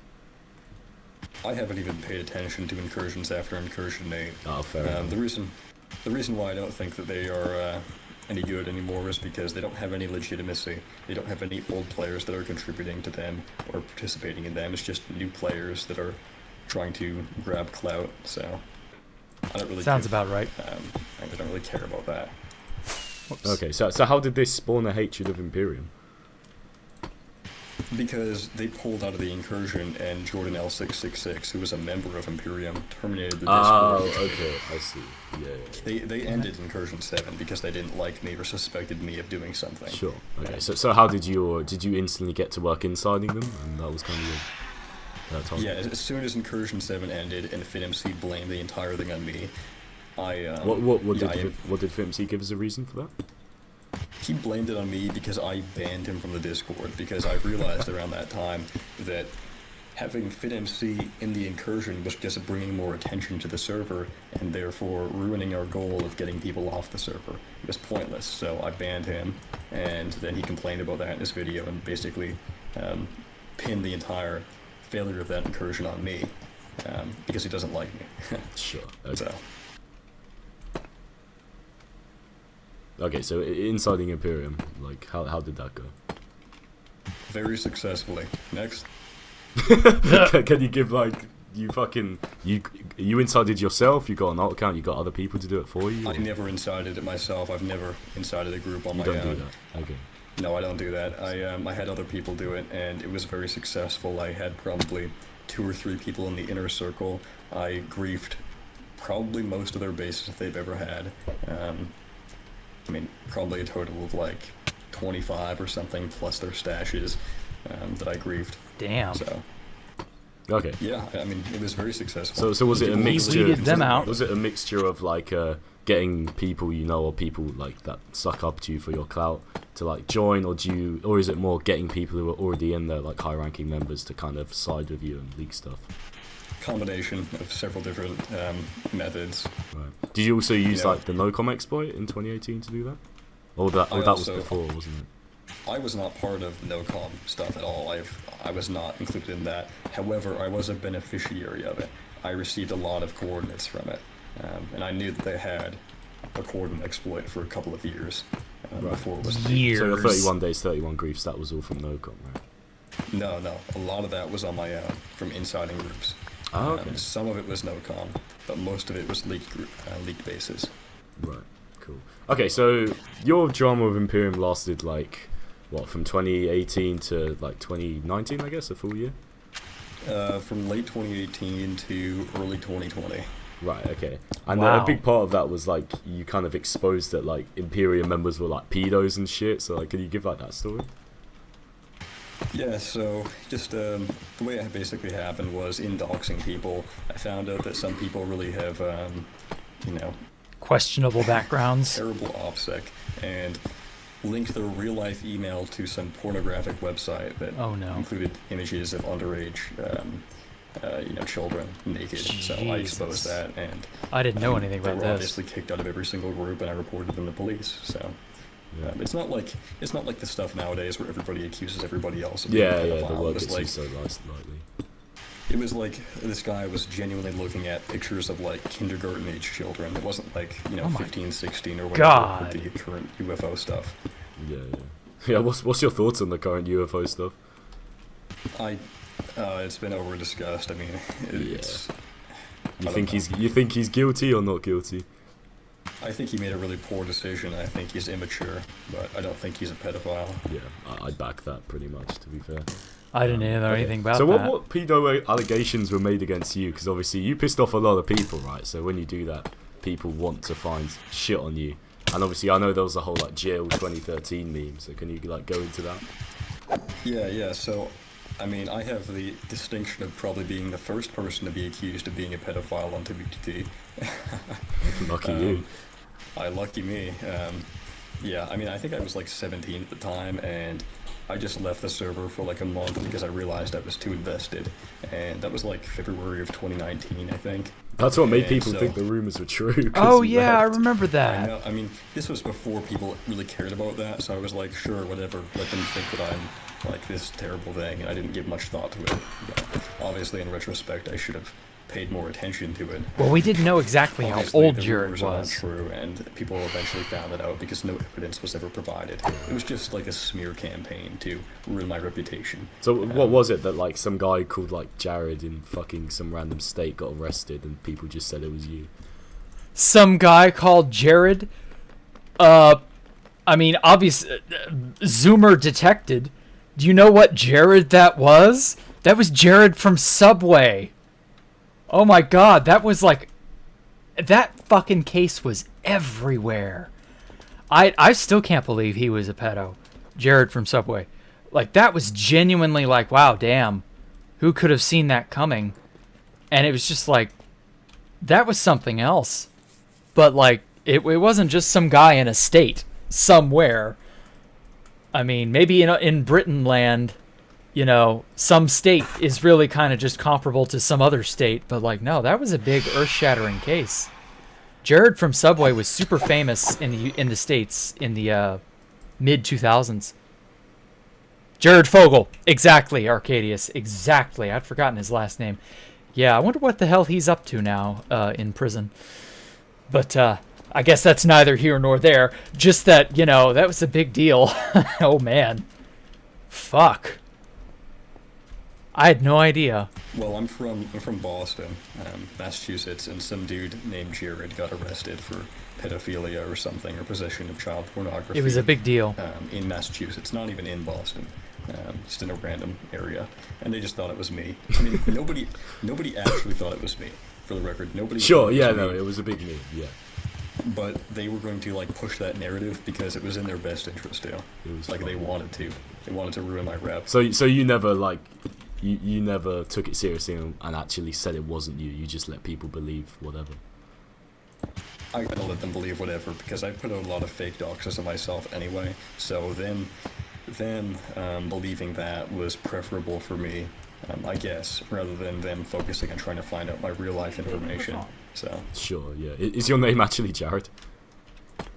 I haven't even paid attention to Incursions after Incursion 8. Oh, fair enough. The reason why I don't think that they are any good anymore is because they don't have any legitimacy. They don't have any old players that are contributing to them or participating in them. It's just new players that are trying to grab clout. So I don't really. Sounds about right. I don't really care about that. Whoops. Okay, so how did this spawn a hatred of Imperium? Because they pulled out of the incursion, and Jordan L666, who was a member of Imperium, terminated the Discord. Oh, okay, I see. Yeah. They ended incursion 7 because they didn't like me or suspected me of doing something. Sure. Okay. So how did you instantly get to work insiding them? And that was kind of your time. Yeah. As soon as incursion 7 ended and FitMC blamed the entire thing on me, What did FitMC give as a reason for that? he blamed it on me because I banned him from the Discord, because I realized around that time that having FitMC in the incursion was just bringing more attention to the server and therefore ruining our goal of getting people off the server. It was pointless, so I banned him, and then he complained about that in his video and basically pinned the entire failure of that incursion on me because he doesn't like me. Sure. Okay. So. Okay, so inciting Imperium, like, how did that go? Very successfully. Next. Can you give, like, you incited yourself, you got an alt account, you got other people to do it for you? I never incited it myself. I've never incited a group on my own. You own. don't do that? Okay. No, I don't do that. I had other people do it, and it was very successful. I had probably 2 or 3 people in the inner circle. I griefed probably most of their bases that they've ever had. I mean, probably a total of like 25 or something, plus their stashes that I griefed. Damn. So. Okay. Yeah, I mean, it was very successful. So was it a mixture? We weeded them out. Was it a mixture of like getting people you know or people like that suck up to you for your clout to like join, or is it more getting people who are already in there, like high-ranking members, to kind of side with you and leak stuff? Combination of several different methods. Right. Did you also use like the no-com exploit in 2018 to do that? Or that was before, wasn't it? I was not part of no-com stuff at all. I was not included in that. However, I was a beneficiary of it. I received a lot of coordinates from it, and I knew that they had a coordinate exploit for a couple of years before it was years. So your 31 days, 31 griefs, that was all from no-com, right? No. A lot of that was on my own from inciting groups. Oh, okay. Some of it was no-com, but most of it was leaked bases. Right, cool. Okay, so your drama with Imperium lasted like, what, from 2018 to like 2019, I guess, a full year? From late 2018 to early 2020. Right, okay. And Wow. a big part of that was like you kind of exposed that like Imperium members were like pedos and shit, so like, can you give like that story? Yeah, so just the way it basically happened was in doxing people, I found out that some people really have, Questionable backgrounds. terrible OPSEC, and linked their real-life email to some pornographic website that included images of underage, children naked. So I exposed that, and I didn't know anything about they were this. obviously kicked out of every single group, and I reported them to police. So. It's not like the stuff nowadays where everybody accuses everybody else of being a pedophile. The word It was gets like, used so lightly. it was like this guy was genuinely looking at pictures of like kindergarten age children. It wasn't like 15, 16 or whatever with the current UFO stuff. Yeah. What's your thoughts on the current UFO stuff? It's been over discussed. I mean, it's. You think he's guilty or not guilty? I think he made a really poor decision. I think he's immature, but I don't think he's a pedophile. Yeah, I'd back that pretty much, to be fair. I didn't know anything about so that. So what pedo allegations were made against you? Because obviously you pissed off a lot of people, right? So when you do that, people want to find shit on you. And obviously I know there was a whole like jail 2013 meme, so can you like go into that? Yeah, so I mean, I have the distinction of probably being the first person to be accused of being a pedophile on TBT. Lucky you. Lucky me. Yeah, I mean, I think I was like 17 at the time, and I just left the server for like a month because I realized I was too invested, and that was like February of 2019, I think. That's what made people think the rumors were true. Oh yeah, I remember that. I know, I mean, this was before people really cared about that, so I was like, sure, whatever, let them think that I'm like this terrible thing, and I didn't give much thought to it. But obviously, in retrospect, I should have paid more attention to it. Well, we didn't know exactly how old Jared was. True, and people eventually found it out because no evidence was ever provided. It was just like a smear campaign to ruin my reputation. So what was it that like some guy called like Jared in fucking some random state got arrested and people just said it was you? Some guy called Jared. I mean, obviously, Zoomer detected. Do you know what Jared that was? That was Jared from Subway. Oh my god, that was like... That fucking case was everywhere. I still can't believe he was a pedo. Jared from Subway. Like, that was genuinely like, wow, damn. Who could have seen that coming? And it was just like, that was something else. But, like, it wasn't just some guy in a state somewhere. I mean, maybe in Britain land, you know, some state is really kind of just comparable to some other state. But, like, no, that was a big earth-shattering case. Jared from Subway was super famous in the States in the mid-2000s. Jared Fogle. Exactly, Arcadius. Exactly. I'd forgotten his last name. Yeah, I wonder what the hell he's up to now in prison. But I guess that's neither here nor there. Just that, you know, that was a big deal. Oh, man. Fuck. I had no idea. Well, I'm from Boston, Massachusetts, and some dude named Jared got arrested for pedophilia or something, or possession of child pornography. It was a big deal. In Massachusetts, not even in Boston, just in a random area, and they just thought it was me. I mean, nobody actually thought it was me. For the record, nobody. Sure, thought yeah, it was no, me. it was a big move, yeah. But they were going to like push that narrative because it was in their best interest too. It was like fun. they wanted to. They wanted to ruin my rep. So you never like, you never took it seriously and actually said it wasn't you. You just let people believe whatever. I gotta let them believe whatever because I put out a lot of fake doxes of myself anyway. So them believing that was preferable for me, I guess, rather than them focusing on trying to find out my real life information. So Sure, yeah. Is your name actually Jared?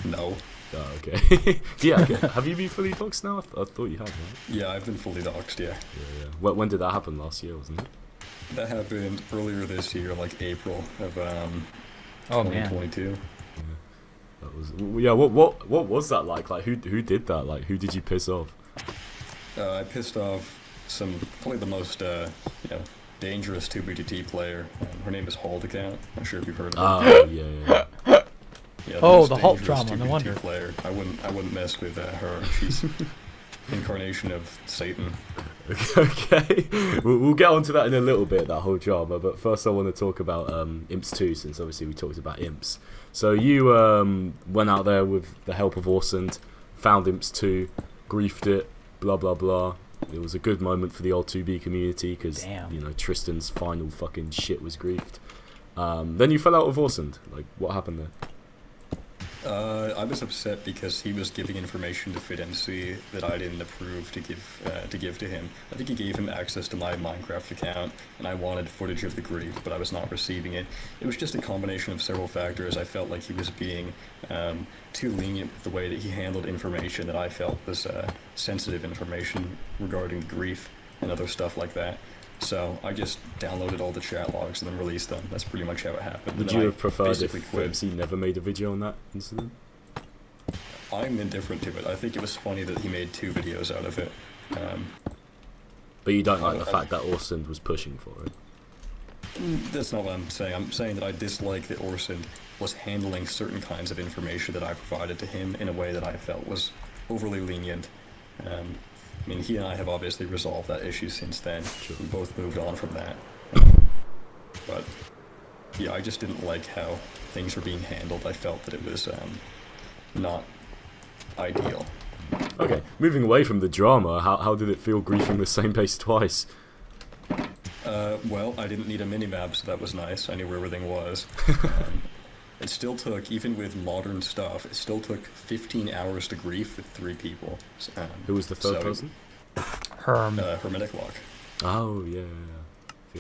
no. Oh, okay. Yeah, okay. Have you been fully doxxed now? I thought you had, right? Yeah, I've been fully doxed. Yeah. Yeah. When did that happen? Last year, wasn't it? That happened earlier this year, like April of Oh, man. 2022. That was yeah. What was that like? Like who did that? Like who did you piss off? I pissed off probably the most dangerous 2BTT player. Her name is Hold Account. I'm sure if you've heard of her. Oh yeah. Yeah, Oh, most the Halt dangerous drama, no 2BTT wonder. Player. I wouldn't mess with her. She's incarnation of Satan. Okay, we'll get onto that in a little bit, that whole drama. But first, I want to talk about Imps 2, since obviously we talked about Imps. So you went out there with the help of Orsand, found Imps 2, griefed it, blah blah blah. It was a good moment for the old 2B community because you know Tristan's final fucking shit was griefed. Then you fell out with Orsand. Like, what happened there? I was upset because he was giving information to FitMC that I didn't approve to give to him. I think he gave him access to my Minecraft account, and I wanted footage of the grief, but I was not receiving it. It was just a combination of several factors. I felt like he was being too lenient with the way that he handled information that I felt was sensitive information regarding the grief and other stuff like that. So I just downloaded all the chat logs and then released them. That's pretty much how it happened. Would And you I have preferred if basically quit. FMC never made a video on that incident? I'm indifferent to it. I think it was funny that he made 2 videos out of it. But you don't like the fact that Orsand was pushing for it? That's not what I'm saying. I'm saying that I dislike that Orsand was handling certain kinds of information that I provided to him in a way that I felt was overly lenient. I mean, he and I have obviously resolved that issue since then. Sure. We both moved on from that. But, yeah, I just didn't like how things were being handled. I felt that it was not ideal. Okay, moving away from the drama, how did it feel griefing the same base twice? Well, I didn't need a minimap, so that was nice. I knew where everything was. It still took, even with modern stuff, it still took 15 hours to grief with 3 people. Who was the third person? Herm. Hermetic Lock. Oh, yeah.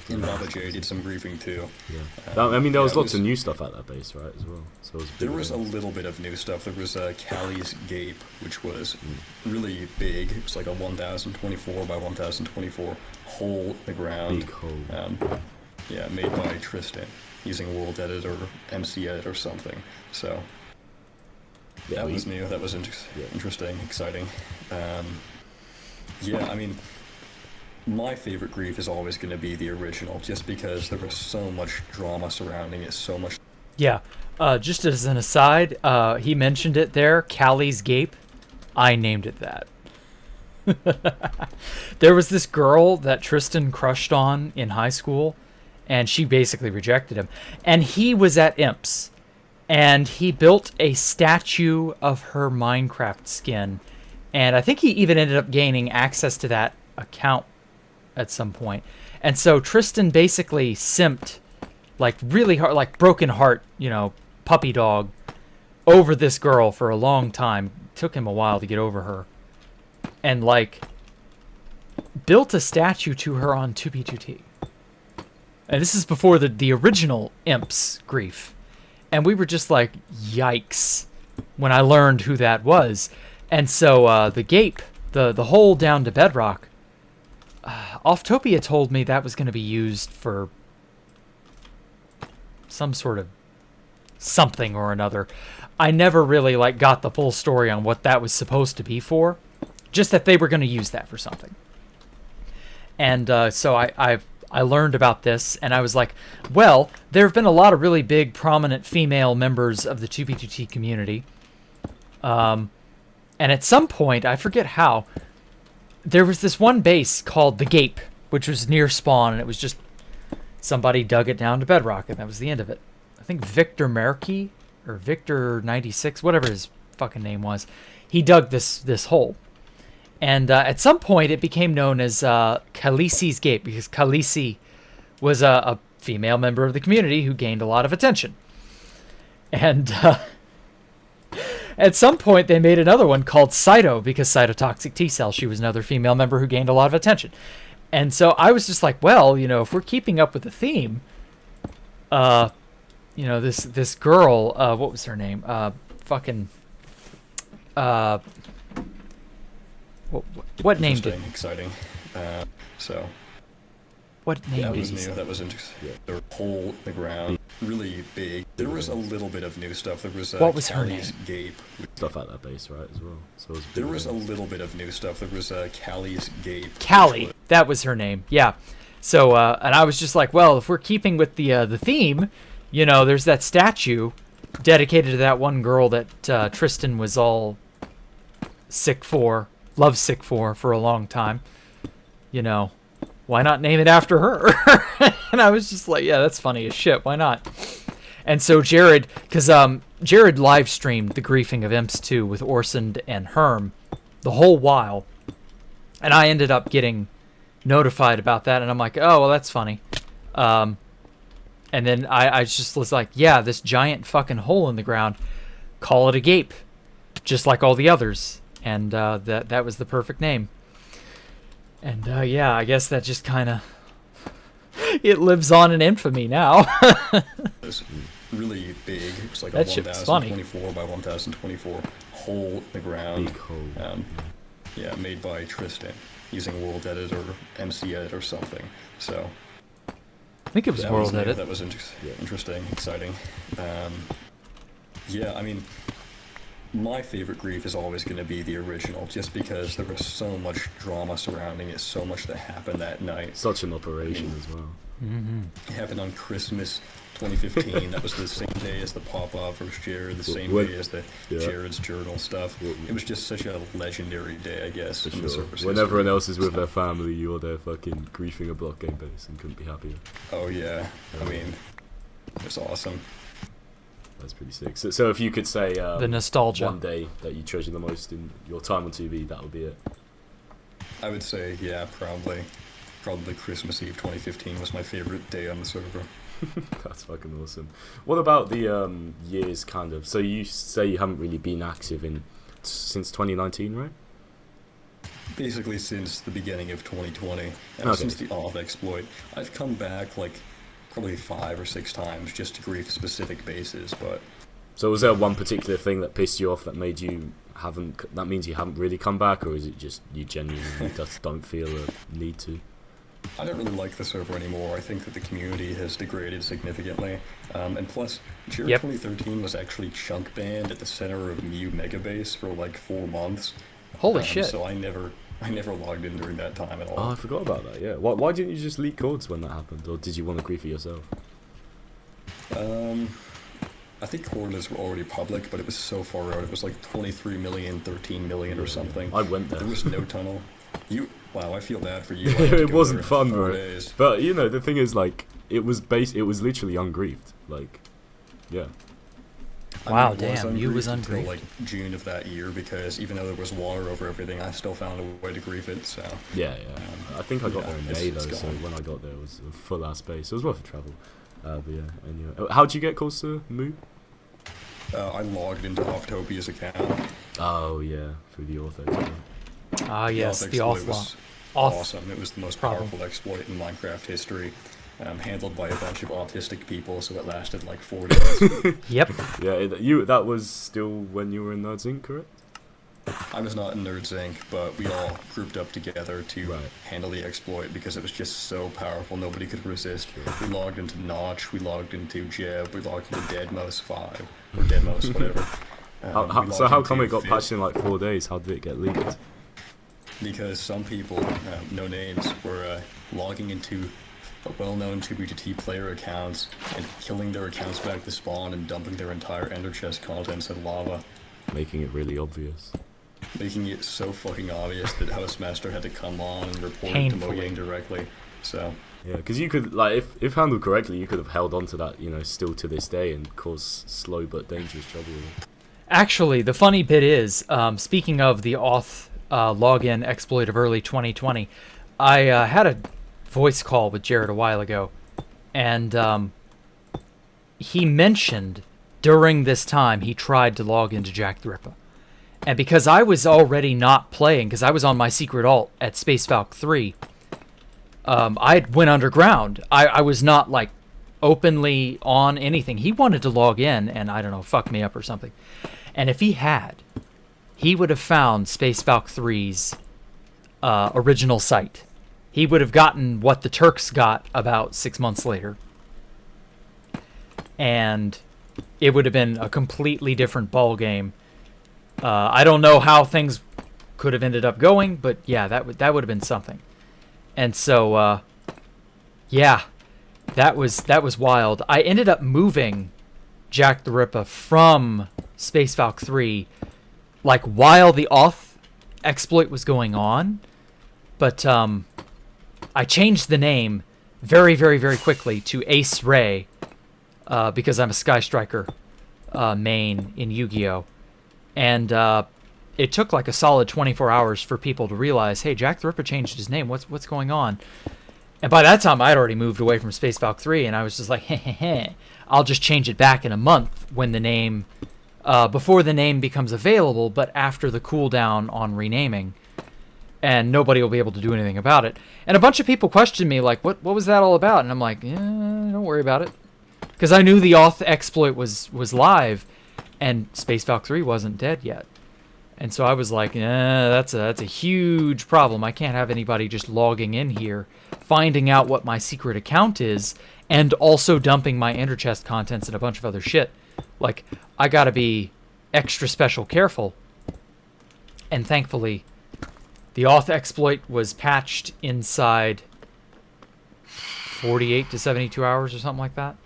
And Lava J did some griefing too. Yeah. I mean, there was lots of new stuff at that base, right, as well. So it was There was a little bit of new stuff. There was Callie's Gape, which was really big. It was like a 1024 by 1024 hole in the ground. Big hole. Yeah, made by Tristan using World Edit or MC Edit or something. So Yeah, that was new. That was interesting, exciting. Yeah, I mean, my favorite grief is always going to be the original, just because there was so much drama surrounding it, so much. Yeah. Just as an aside, he mentioned it there, Callie's Gape. I named it that. There was this girl that Tristan crushed on in high school, and she basically rejected him. And he was at Imps, and he built a statue of her Minecraft skin. And I think he even ended up gaining access to that account at some point. And so Tristan basically simped, like really hard, like broken heart, you know, puppy dog, over this girl for a long time. Took him a while to get over her. And like built a statue to her on 2B2T. And this is before the original Imps grief. And we were just like, yikes, when I learned who that was. And so the gape, the hole down to bedrock, Offtopia told me that was going to be used for some sort of something or another. I never really like got the full story on what that was supposed to be for. Just that they were going to use that for something. And so I learned about this, and I was like, well, there have been a lot of really big, prominent female members of the 2B2T community. And at some point, I forget how, there was this one base called the Gape, which was near spawn, and it was just somebody dug it down to bedrock, and that was the end of it. I think Victor Merkey, or Victor 96, whatever his fucking name was, he dug this hole. And at some point, it became known as Khaleesi's Gate, because Khaleesi was a female member of the community who gained a lot of attention. And at some point, they made another one called Cyto, because Cytotoxic T-Cell, she was another female member who gained a lot of attention. And so I was just like, well, you know, if we're keeping up with the theme, you know, this girl, what was her name? What name did... Exciting. So... What name that did was he new. say? That was interesting. The hole in the ground, really big. There was a little bit of new stuff. There was What was her Callie's name? Gape. Stuff at that base, right, as well. So it was There was a little bit of new stuff. There was Callie's Gape. Callie, that was her name. Yeah. So and I was just like, well, if we're keeping with the theme, you know, there's that statue dedicated to that one girl that Tristan was all lovesick for a long time. You know, why not name it after her? And I was just like, yeah, that's funny as shit. Why not? And so Jared, because Jared live streamed the griefing of Imps 2 with Orson and Herm the whole while, and I ended up getting notified about that, and I'm like, oh, well, that's funny. And then I just was like, yeah, this giant fucking hole in the ground, call it a gape, just like all the others. And that was the perfect name. And yeah, I guess that just kind of it lives on in infamy now. It's really big. It was like That a shit's funny. 1024 by 1024 hole in the ground. Big hole. Yeah, made by Tristan using World Edit or MC Edit or something. So I think it was that World new. Edit. That was interesting, exciting. Yeah, I mean, my favorite grief is always going to be the original, just because there was so much drama surrounding it, so much that happened that night. Such an operation as well. Mm-hmm. It happened on Christmas 2015. That was the same day as the pop-off versus Jared, the same What- day as the yeah. Jared's journal stuff. It was just such a legendary day, I guess. For in the sure. server's When history. everyone else is with their family, you're there fucking griefing a block game base and couldn't be happier. Oh yeah, I mean, it's awesome. That's pretty sick. So if you could say The nostalgia. one day that you treasure the most in your time on TV, that would be it. I would say, yeah, probably Christmas Eve 2015 was my favorite day on the server. That's fucking awesome. What about the years, kind of? So you say you haven't really been active since 2019, right? Basically since the beginning of 2020, Okay. since the off exploit, I've come back like probably 5 or 6 times just to grief specific bases, but So was there one particular thing that pissed you off that made you that means you haven't really come back, or is it just you genuinely just don't feel a need to? I don't really like the server anymore. I think that the community has degraded significantly. And plus, Jared Yep. 2013 was actually chunk banned at the center of Mew Megabase for like 4 months. Holy shit. So I never logged in during that time at Oh, all. I forgot about that. Yeah. Why didn't you just leak codes when that happened, or did you want to grief it yourself? I think coordinates were already public, but it was so far out. It was like 23 million, 13 million or something. I went there. There was no tunnel. Wow, I feel bad for you. I had to It go wasn't there fun, 4 bro. days. But you know, the thing is, like, it was literally ungrieved. Like, yeah. Wow, it was damn, you was until ungrieved. like June of that year, because even though there was water over everything, I still found a way to grieve it. So Yeah. I think I got yeah, there in it's- May though, it's so gone. when I got there, it was a full ass base. It was worth the travel. But yeah, anyway. How'd you get calls to Moo? I logged into Oftopia's account. Oh yeah, through the author. Ah, yes, the exploit auth was auth awesome. It was the most problem. powerful exploit in Minecraft history, handled by a bunch of autistic people, so it lasted like 4 days. Yep. Yeah, that was still when you were in Nerds Inc., correct? I was not in Nerds Inc., but we all grouped up together to Right. handle the exploit because it was just so powerful, nobody could resist. We logged into Notch, we logged into Jeb, we logged into Deadmau5, or Deadmau5, whatever. We So logged how come into it got Vid, patched in like 4 days? How did it get leaked? Because some people, no names, were logging into well-known 2B2T player accounts and killing their accounts back to spawn and dumping their entire ender chest contents in lava, Making it really obvious. making it so fucking obvious that Housemaster had to come on and report it to Painfully. Mojang directly. So Yeah, because you could, like, if handled correctly, you could have held on to that, you know, still to this day and cause slow but dangerous trouble with it. Actually, the funny bit is, speaking of the auth login exploit of early 2020, I had a voice call with Jared a while ago, and he mentioned during this time he tried to log into Jacktherippa. And because I was already not playing, because I was on my secret alt at Space Falcon 3, I went underground. I was not, like, openly on anything. He wanted to log in and, I don't know, fuck me up or something. And if he had, he would have found Space Falcon 3's original site. He would have gotten what the Turks got about 6 months later. And it would have been a completely different ball game. I don't know how things could have ended up going, but yeah, that would have been something. And so, yeah, that was wild. I ended up moving Jacktherippa from Space Falcon 3, like, while the auth exploit was going on, but I changed the name very, very, very quickly to Ace Ray, because I'm a Sky Striker main in Yu-Gi-Oh! And it took like a solid 24 hours for people to realize, hey, Jacktherippa changed his name. What's going on? And by that time, I'd already moved away from Space Falcon 3, and I was just like, I'll just change it back in a month when the name, before the name becomes available, but after the cooldown on renaming, and nobody will be able to do anything about it. And a bunch of people questioned me, like, what was that all about? And I'm like, don't worry about it. Because I knew the auth exploit was live, and Space Falcon 3 wasn't dead yet. And so I was like, that's a huge problem. I can't have anybody just logging in here, finding out what my secret account is, and also dumping my ender chest contents and a bunch of other shit. Like, I gotta be extra special careful. And thankfully, the auth exploit was patched inside 48 to 72 hours or something like that.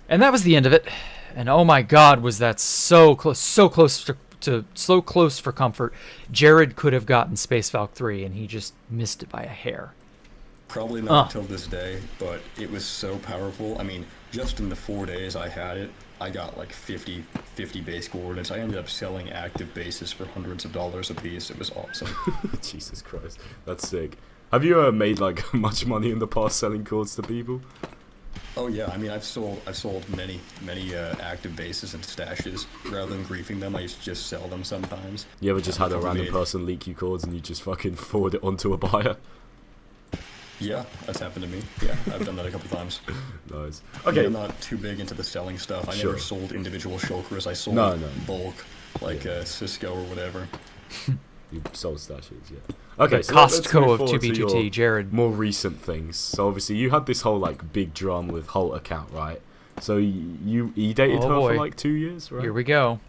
And that was the end of it. And oh my god, was that so close for comfort. Jared could have gotten Space Falcon 3, and he just missed it by a hair. probably not until this day, but it was so powerful. I mean, just in the 4 days I had it, I got like 50 base coordinates. I ended up selling active bases for hundreds of dollars a piece. It was awesome. Jesus Christ, that's sick. Have you made like much money in the past selling chords to people? Oh yeah, I mean I've sold many active bases and stashes. Rather than griefing them, I used to just sell them sometimes. You ever just had a I've random made- person leak you chords and you just fucking forward it onto a buyer? Yeah, that's happened to me. Yeah, I've done that a couple times. Nice. Okay, Okay. I'm not too big into the selling stuff. I Sure. never sold individual shulkers. I sold No. bulk, like Cisco or whatever. You sold stashes, yeah. Okay, The so let's Costco move of forward to 2B2T, your Jared. more recent things. So obviously you had this whole like big drama with Holt account, right? So you dated Oh, her boy. for like 2 years, right? Here we go.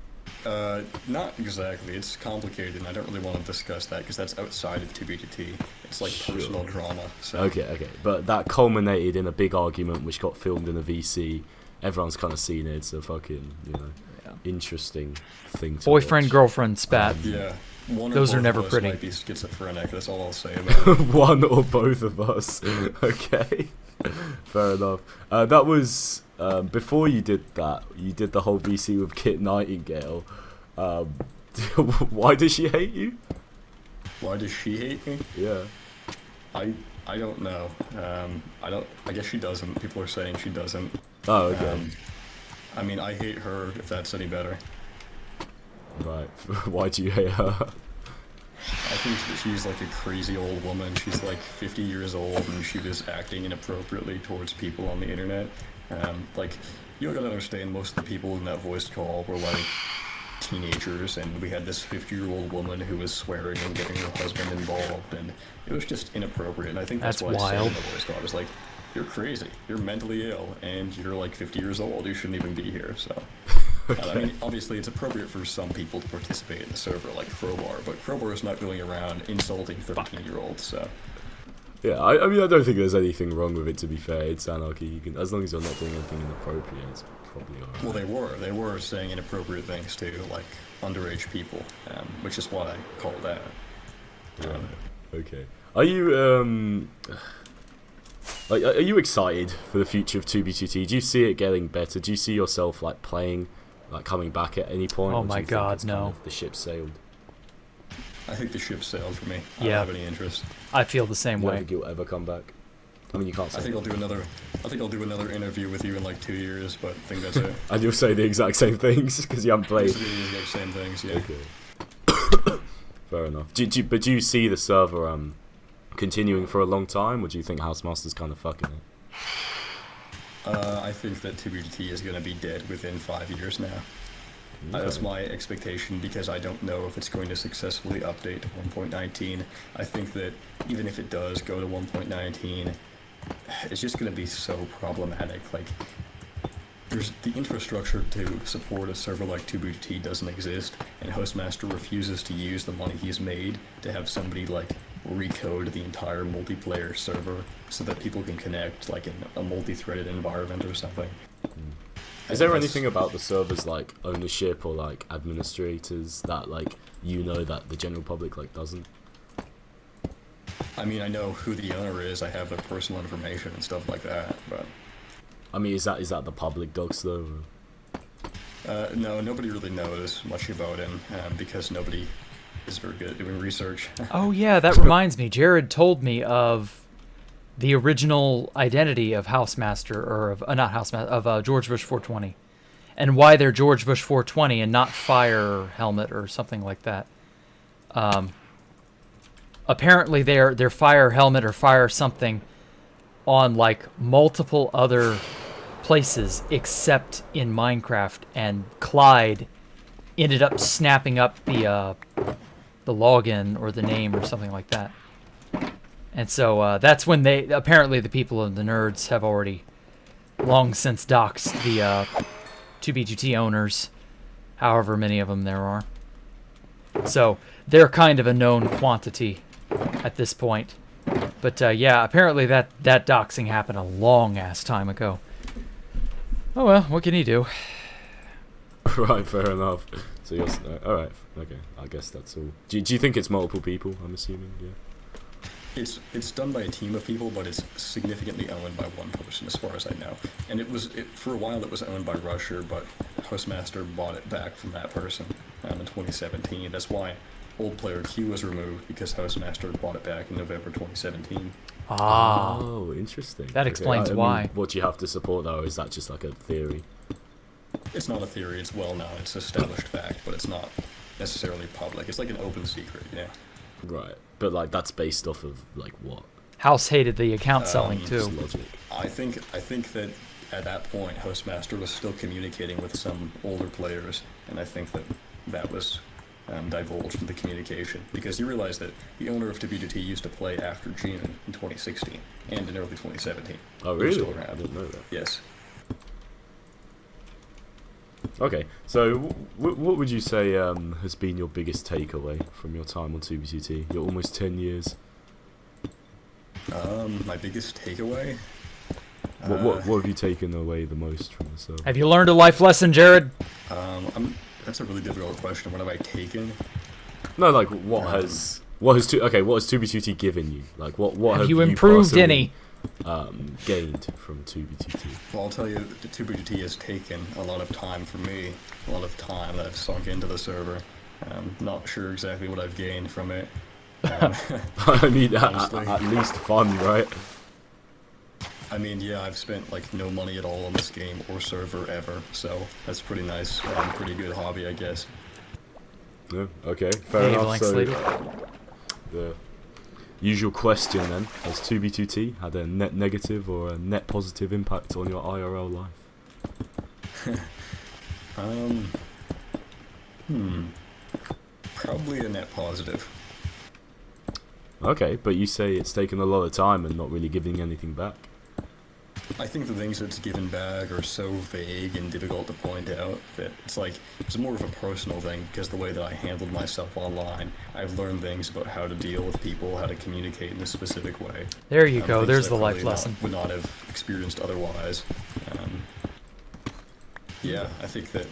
Not exactly. It's complicated, and I don't really want to discuss that because that's outside of 2B2T. It's like Sure. personal drama. So Okay. But that culminated in a big argument which got filmed in a VC, everyone's kind of seen it. It's a fucking, interesting thing to Boyfriend, watch. girlfriend spat. Yeah. One or Those are both never of us pretty. might be schizophrenic. That's all I'll say about it. One or both of us. Okay. Fair enough. That was before you did that. You did the whole VC with Kit Nightingale. Why does she hate you? Why does she hate me? Yeah. I don't know. I guess she doesn't. People are saying she doesn't. Oh, okay. I mean, I hate her, if that's any better. Right. Why do you hate her? I think that she's like a crazy old woman. She's like 50 years old, and she was acting inappropriately towards people on the internet. Like, you gotta understand, most of the people in that voice call were like teenagers, and we had this 50-year-old woman who was swearing and getting her husband involved, and it was just inappropriate. And I think that's why I said in the voice call, I was like, you're crazy, you're mentally ill, and you're like 50 years old, you shouldn't even be here. So I mean, obviously it's appropriate for some people to participate in the server, like Crowbar, but Crowbar is not going around insulting 13-year-olds, so. Yeah, I mean, I don't think there's anything wrong with it, to be fair. It's anarchy. You can, as long as you're not doing anything inappropriate, it's probably alright. Well, they were saying inappropriate things to, like, underage people, which is why I call that. Right. Okay. Are you, like, are you excited for the future of 2B2T? Do you see it getting better? Do you see yourself, like, playing, like, coming back at any point? Oh or do my you think God, it's no. kind of the ship sailed? I think the ship sailed for me. I Yeah. don't have any interest. I feel the same You don't way. think you'll ever come back? I mean, you can't say I think I'll do another interview with you in like 2 years, but I think that's it. And you'll say the exact same things because you haven't played. Basically the exact same things, yeah. Okay. Fair enough. But do you see the server continuing for a long time, or do you think Housemaster's kind of fucking it? I think that 2BGT is going to be dead within 5 years now. That's my expectation, because I don't know if it's going to successfully update to 1.19. I think that even if it does go to 1.19, it's just going to be so problematic. Like, there's the infrastructure to support a server like 2BGT doesn't exist, and Hostmaster refuses to use the money he's made to have somebody like recode the entire multiplayer server so that people can connect like in a multi-threaded environment or something. Is there anything about the server's like ownership or like administrators that like that the general public like doesn't? I mean, I know who the owner is. I have their personal information and stuff like that. But I mean, is that the public docs though? no, nobody really knows much about him because nobody is very good at doing research. Oh yeah, that reminds me. Jared told me of the original identity of Housemaster, or of not Housemaster, of George Bush 420, and why they're George Bush 420 and not Fire Helmet or something like that. Apparently, they're Fire Helmet or Fire something on like multiple other places except in Minecraft, and Clyde ended up snapping up the login or the name or something like that. And so that's when apparently the people of the nerds have already long since doxed the 2B2T owners, however many of them there are. So they're kind of a known quantity at this point. But yeah, apparently that doxing happened a long-ass time ago. Oh well, what can you do? Right, fair enough. So you're alright, okay, I guess that's all. Do you think it's multiple people, I'm assuming? Yeah. It's done by a team of people, but it's significantly owned by one person, as far as I know. And for a while it was owned by Rusher, but Hostmaster bought it back from that person in 2017. That's why Old Player Q was removed, because Hostmaster bought it back in November 2017. Ah, Oh, interesting. that explains why. Mean, what do you have to support though? Is that just like a theory? It's not a theory, it's well known, it's established fact, but it's not necessarily public. It's like an open secret, you know? Right, but like that's based off of like what? House hated the account selling too. Just logic. I think that at that point, Hostmaster was still communicating with some older players, and I think that was divulged in the communication, because you realize that the owner of WDT used to play after June in 2016 and in early 2017. Oh He was really? still around. I didn't know that. Yes. Okay, so what would you say has been your biggest takeaway from your time on 2B2T? You're almost 10 years. My biggest takeaway? What have you taken away the most from the server? Have you learned a life lesson, Jared? That's a really difficult question. What have I taken? No, like what has 2B2T given you? Like what have you improved personally, any? Gained from 2B2T? Well, I'll tell you, the 2B2T has taken a lot of time for me, a lot of time that I've sunk into the server. I'm not sure exactly what I've gained from it. I mean, at least fun, right? I mean, yeah, I've spent like no money at all on this game or server ever, so that's pretty nice. Pretty good hobby, I guess. Yeah, okay, fair enough. Blank So, slate. the usual question then: has 2B2T had a net negative or a net positive impact on your IRL life? Probably a net positive. Okay, but you say it's taken a lot of time and not really giving anything back. I think the things that's given back are so vague and difficult to point out that it's more of a personal thing, because the way that I handled myself online, I've learned things about how to deal with people, how to communicate in a specific way. There you go. Things There's that the I life probably lesson. would not have experienced otherwise. Yeah, I think that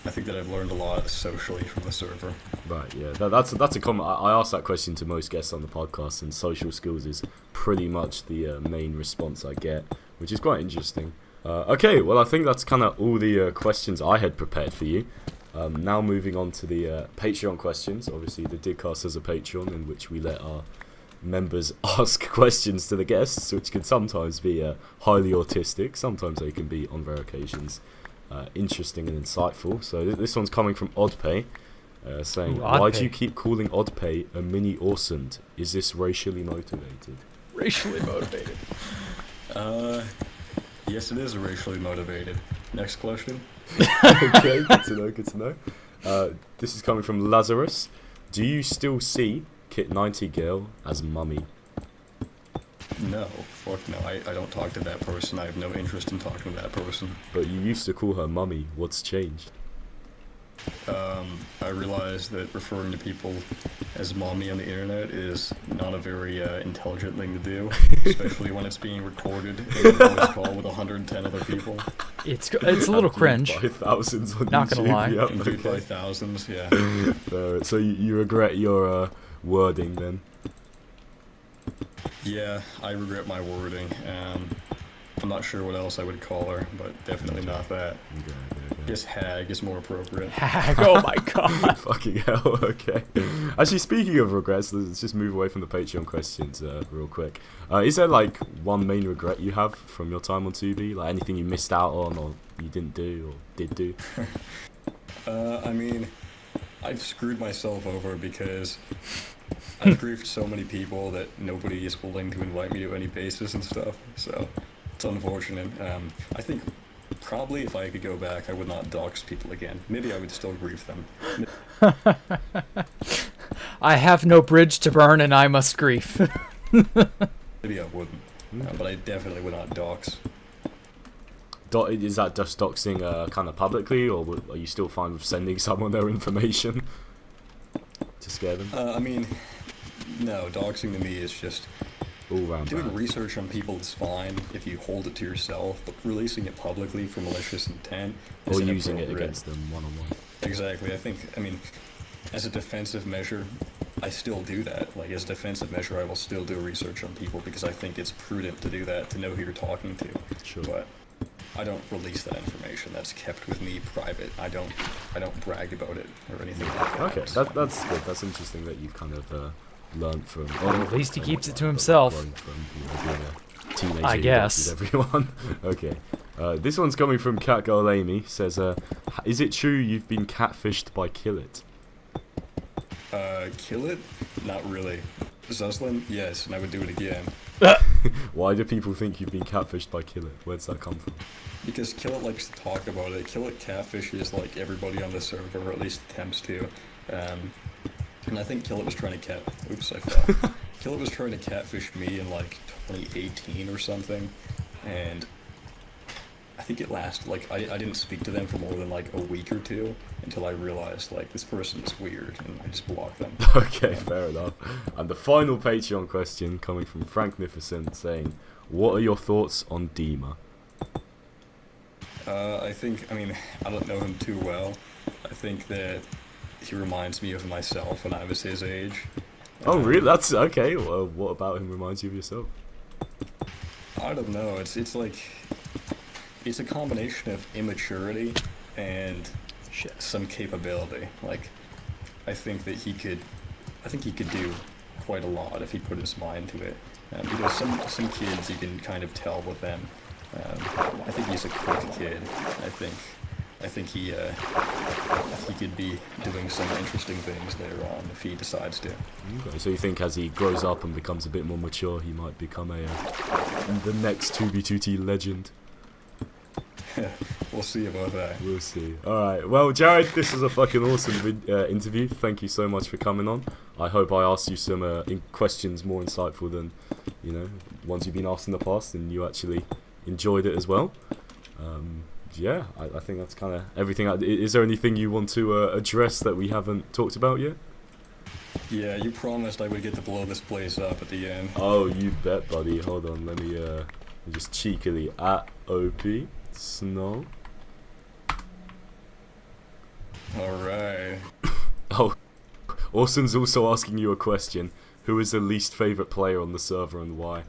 I've learned a lot socially from the server. Right, yeah, that's a comment. I asked that question to most guests on the podcast, and social skills is pretty much the main response I get, which is quite interesting. Okay, well, I think that's kind of all the questions I had prepared for you. Now moving on to the Patreon questions. Obviously, the Digcast has a Patreon in which we let our members ask questions to the guests, which can sometimes be highly autistic. Sometimes they can be, on rare occasions, interesting and insightful. So this one's coming from Oddpay, saying, why do you keep calling Oddpay a mini Orsund? Is this racially motivated? Racially motivated. Yes, it is racially motivated. Next question. Okay, good to know. This is coming from Lazarus. Do you still see Kit 90 Girl as mummy? No, fuck no. I don't talk to that person. I have no interest in talking to that person. But you used to call her mummy. What's changed? I realized that referring to people as mommy on the internet is not a very intelligent thing to do, especially when it's being recorded in a voice call with 110 other people. It's a little cringe. By thousands on Not YouTube. gonna lie. Yep, Viewed by okay. thousands, yeah. So you regret your wording then? Yeah, I regret my wording. I'm not sure what else I would call her, but definitely not that. Okay. Guess hag is more appropriate. Hag, oh my god. Fucking hell, okay. Actually, speaking of regrets, let's just move away from the Patreon questions real quick. Is there like one main regret you have from your time on 2B? Like anything you missed out on or you didn't do or did do? I mean, I've screwed myself over because I've griefed so many people that nobody is willing to invite me to any bases and stuff, so it's unfortunate. I think probably if I could go back, I would not dox people again. Maybe I would still grief them. I have no bridge to burn and I must grief. Maybe I wouldn't, but I definitely would not dox. Is that just doxing kind of publicly, or are you still fine with sending someone their information to scare them? I mean, no, doxing to me is just All round doing bad. research on people is fine if you hold it to yourself, but releasing it publicly for malicious intent is Or using it inappropriate. against them one-on-one. Exactly. I mean, as a defensive measure, I still do that. Like, as a defensive measure, I will still do research on people because I think it's prudent to do that, to know who you're talking to. Sure. But I don't release that information. That's kept with me private. I don't brag about it or anything like that. Okay, that's good. That's interesting that you've kind of learned from. At least he keeps it to himself. Grown from, being a teenager. I who guess. doxes everyone. Okay. This one's coming from Catgirl Amy. Says, is it true you've been catfished by Killit? Kill it? Not really. Zuslin? Yes, and I would do it again. Why do people think you've been catfished by Killit? Where's that come from? Because Killit likes to talk about it. Killit catfishes like everybody on the server, or at least attempts to. And I think Killit was trying to Oops, I fell. Killit was trying to catfish me in like 2018 or something, and I think it lasted, like, I didn't speak to them for more than, like, a week or two until I realized, like, this person's weird, and I just blocked them. Okay, fair enough. And the final Patreon question coming from Franknificent saying, what are your thoughts on Dima? I mean, I don't know him too well. I think that he reminds me of myself when I was his age. Oh, really? That's okay. Well, what about him reminds you of yourself? I don't know. It's like, it's a combination of immaturity and some capability. Like, I think he could do quite a lot if he put his mind to it. Because some kids, you can kind of tell with them. I think he's a quick kid. I think he could be doing some interesting things later on if he decides to. Okay, so you think as he grows up and becomes a bit more mature, he might become the next 2B2T legend? We'll see about that. We'll see. Alright, well, Jared, this was a fucking awesome interview. Thank you so much for coming on. I hope I asked you some questions more insightful than, ones you've been asked in the past, and you actually enjoyed it as well. Yeah, I think that's kind of everything. Is there anything you want to address that we haven't talked about yet? Yeah, you promised I would get to blow this place up at the end. Oh, you bet, buddy. Hold on, let me just cheekily at OP Snow. Alright. Oh, Orson's also asking you a question. Who is the least favorite player on the server and why?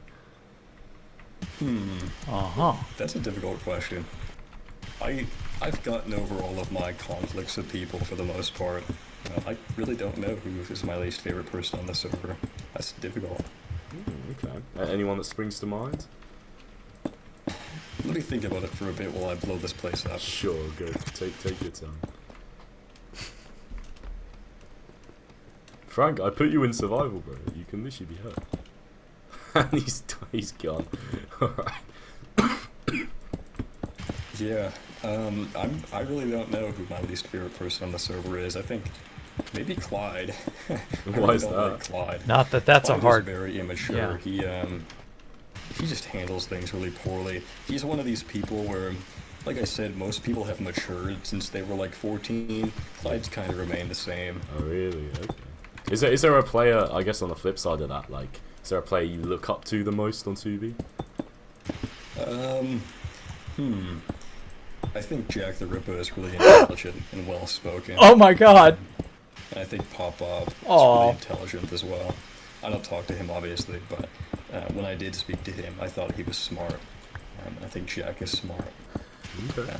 That's a difficult question. I've gotten over all of my conflicts with people for the most part. I really don't know who is my least favorite person on the server. That's difficult. Okay. Anyone that springs to mind? Let me think about it for a bit while I blow this place up. Sure, good. Take your time. Frank, I put you in survival, bro. You can literally be hurt. And he's gone. Alright. Yeah, I really don't know who my least favorite person on the server is. I think maybe Clyde. Why is that? Like Clyde. Not that that's Clyde a hard. is very immature. Yeah. He just handles things really poorly. He's one of these people where, like I said, most people have matured since they were like 14. Clyde's kind of remained the same. Oh really? Okay. Is there a player? I guess on the flip side of that, like, is there a player you look up to the most on 2B? I think Jacktherippa is really intelligent and well spoken. Oh my god. And I think Pop Bob is really intelligent as well. I don't talk to him obviously, but when I did speak to him, I thought he was smart. I think Jack is smart. Okay.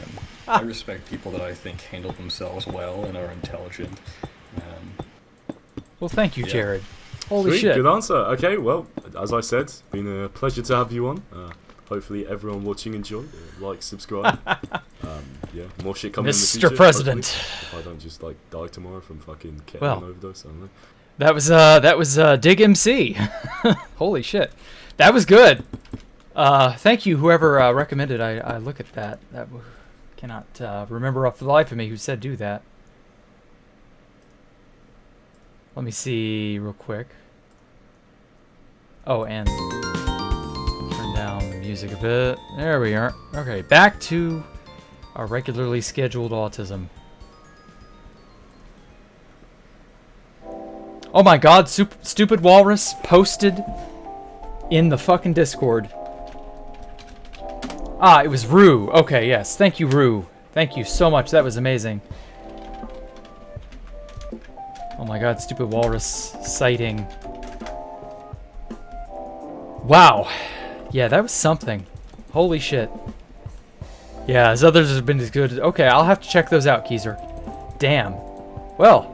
I respect people that I think handle themselves well and are intelligent. Well, thank you, Yeah. Jared. Holy Sweet, shit. good answer. Okay, well, as I said, it's been a pleasure to have you on. Hopefully everyone watching enjoyed. Like, subscribe. Yeah, more shit coming in the future. Mr. President. Hopefully. If I don't just like die tomorrow from fucking ketamine Well, overdose, I don't know. That was Dig MC. Holy shit. That was good. Thank you, whoever recommended I look at that. Cannot remember off the life of me who said do that. Let me see real quick. Oh, and turn down the music a bit. There we are. Okay, back to our regularly scheduled autism. Oh my god, Stupid Walrus posted in the fucking Discord. Ah, it was Rue. Okay, yes. Thank you, Rue. Thank you so much. That was amazing. Oh my god, Stupid Walrus sighting. Wow. Yeah, that was something. Holy shit. Yeah, as others have been as good. Okay, I'll have to check those out, Keezer. Damn. Well,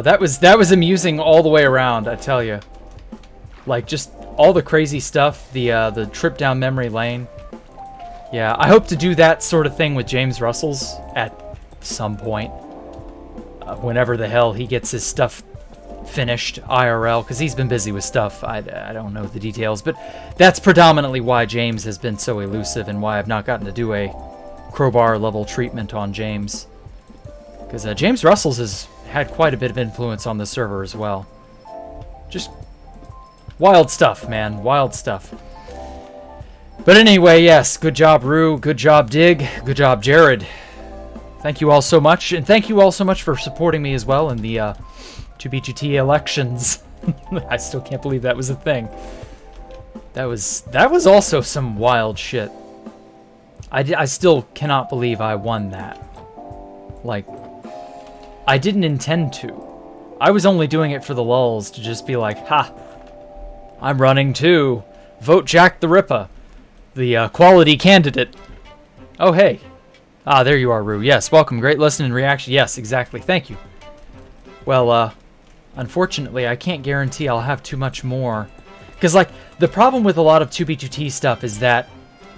that was amusing all the way around, I tell you. Like, just all the crazy stuff, the trip down memory lane. Yeah, I hope to do that sort of thing with James Russell's at some point. Whenever the hell he gets his stuff finished IRL, because he's been busy with stuff. I don't know the details, but that's predominantly why James has been so elusive and why I've not gotten to do a crowbar level treatment on James. Because James Russell's has had quite a bit of influence on the server as well. Just wild stuff, man. Wild stuff. But anyway, yes, good job, Rue. Good job, Dig. Good job, Jared. Thank you all so much, and thank you all so much for supporting me as well in the 2B2T elections. I still can't believe that was a thing. That was also some wild shit. I still cannot believe I won that. Like, I didn't intend to. I was only doing it for the lulz to just be like, ha, I'm running too. Vote Jacktherippa, the quality candidate. Oh, hey. Ah, there you are, Rue. Yes, welcome. Great listening and reaction. Yes, exactly. Thank you. Well, unfortunately, I can't guarantee I'll have too much more. Because, like, the problem with a lot of 2B2T stuff is that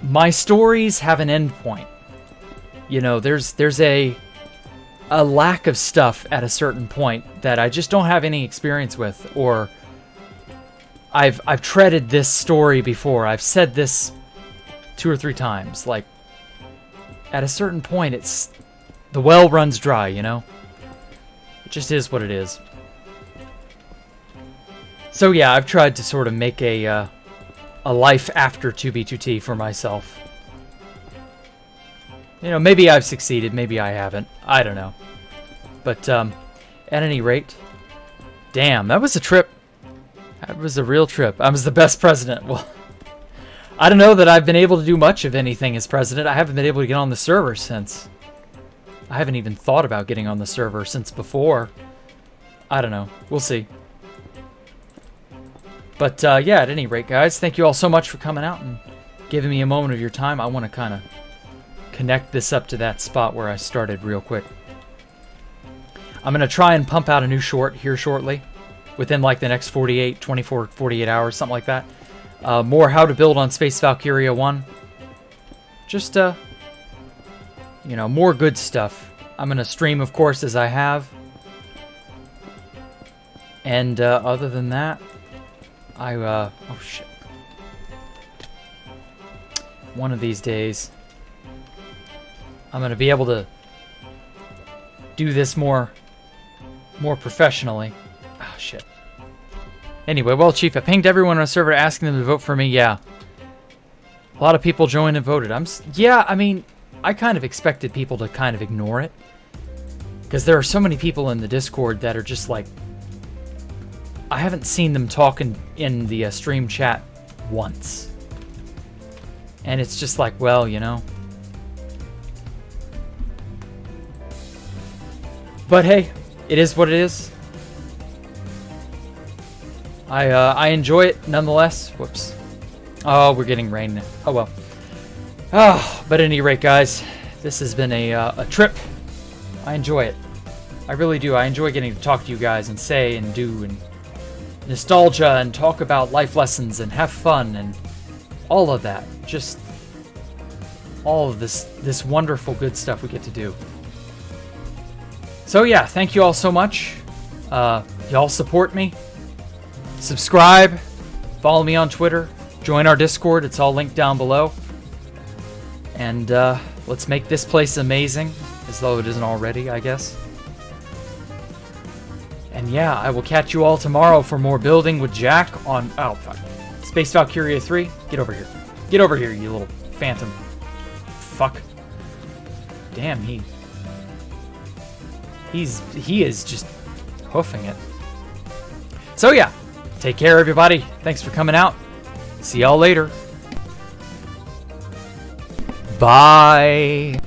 my stories have an end point. You know, there's a lack of stuff at a certain point that I just don't have any experience with, or I've treaded this story before. I've said this 2 or 3 times. Like, at a certain point, the well runs dry, you know? It just is what it is. So yeah, I've tried to sort of make a life after 2B2T for myself. You know, maybe I've succeeded, maybe I haven't. I don't know. But at any rate, damn, that was a trip. That was a real trip. I was the best president. Well, I don't know that I've been able to do much of anything as president. I haven't been able to get on the server since. I haven't even thought about getting on the server since before. I don't know. We'll see. But yeah, at any rate, guys, thank you all so much for coming out and giving me a moment of your time. I want to kind of connect this up to that spot where I started real quick. I'm going to try and pump out a new short here shortly, within like the next 24, 48 hours, something like that. More how to build on Space Valkyria 1. Just, you know, more good stuff. I'm going to stream, of course, as I have. And other than that, oh shit. One of these days, I'm going to be able to do this more professionally. Oh shit. Anyway, well, Chief, I pinged everyone on the server asking them to vote for me. Yeah. A lot of people joined and voted. Yeah, I mean, I kind of expected people to kind of ignore it. Because there are so many people in the Discord that are just like, I haven't seen them talking in the stream chat once. And it's just like, well, you know. But hey, it is what it is. I enjoy it nonetheless. Whoops. Oh, we're getting rain now. Oh well. Oh, but at any rate, guys, this has been a trip. I enjoy it. I really do. I enjoy getting to talk to you guys and say and do and nostalgia and talk about life lessons and have fun and all of that. Just all of this wonderful good stuff we get to do. So yeah, thank you all so much. Y'all support me. Subscribe, follow me on Twitter, join our Discord, it's all linked down below. And let's make this place amazing, as though it isn't already, I guess. And yeah, I will catch you all tomorrow for more building with Jack on, oh fuck, Space Valkyria 3. Get over here. Get over here, you little phantom. Fuck. Damn, he is just hoofing it. So yeah. Take care, everybody. Thanks for coming out. See y'all later. Bye.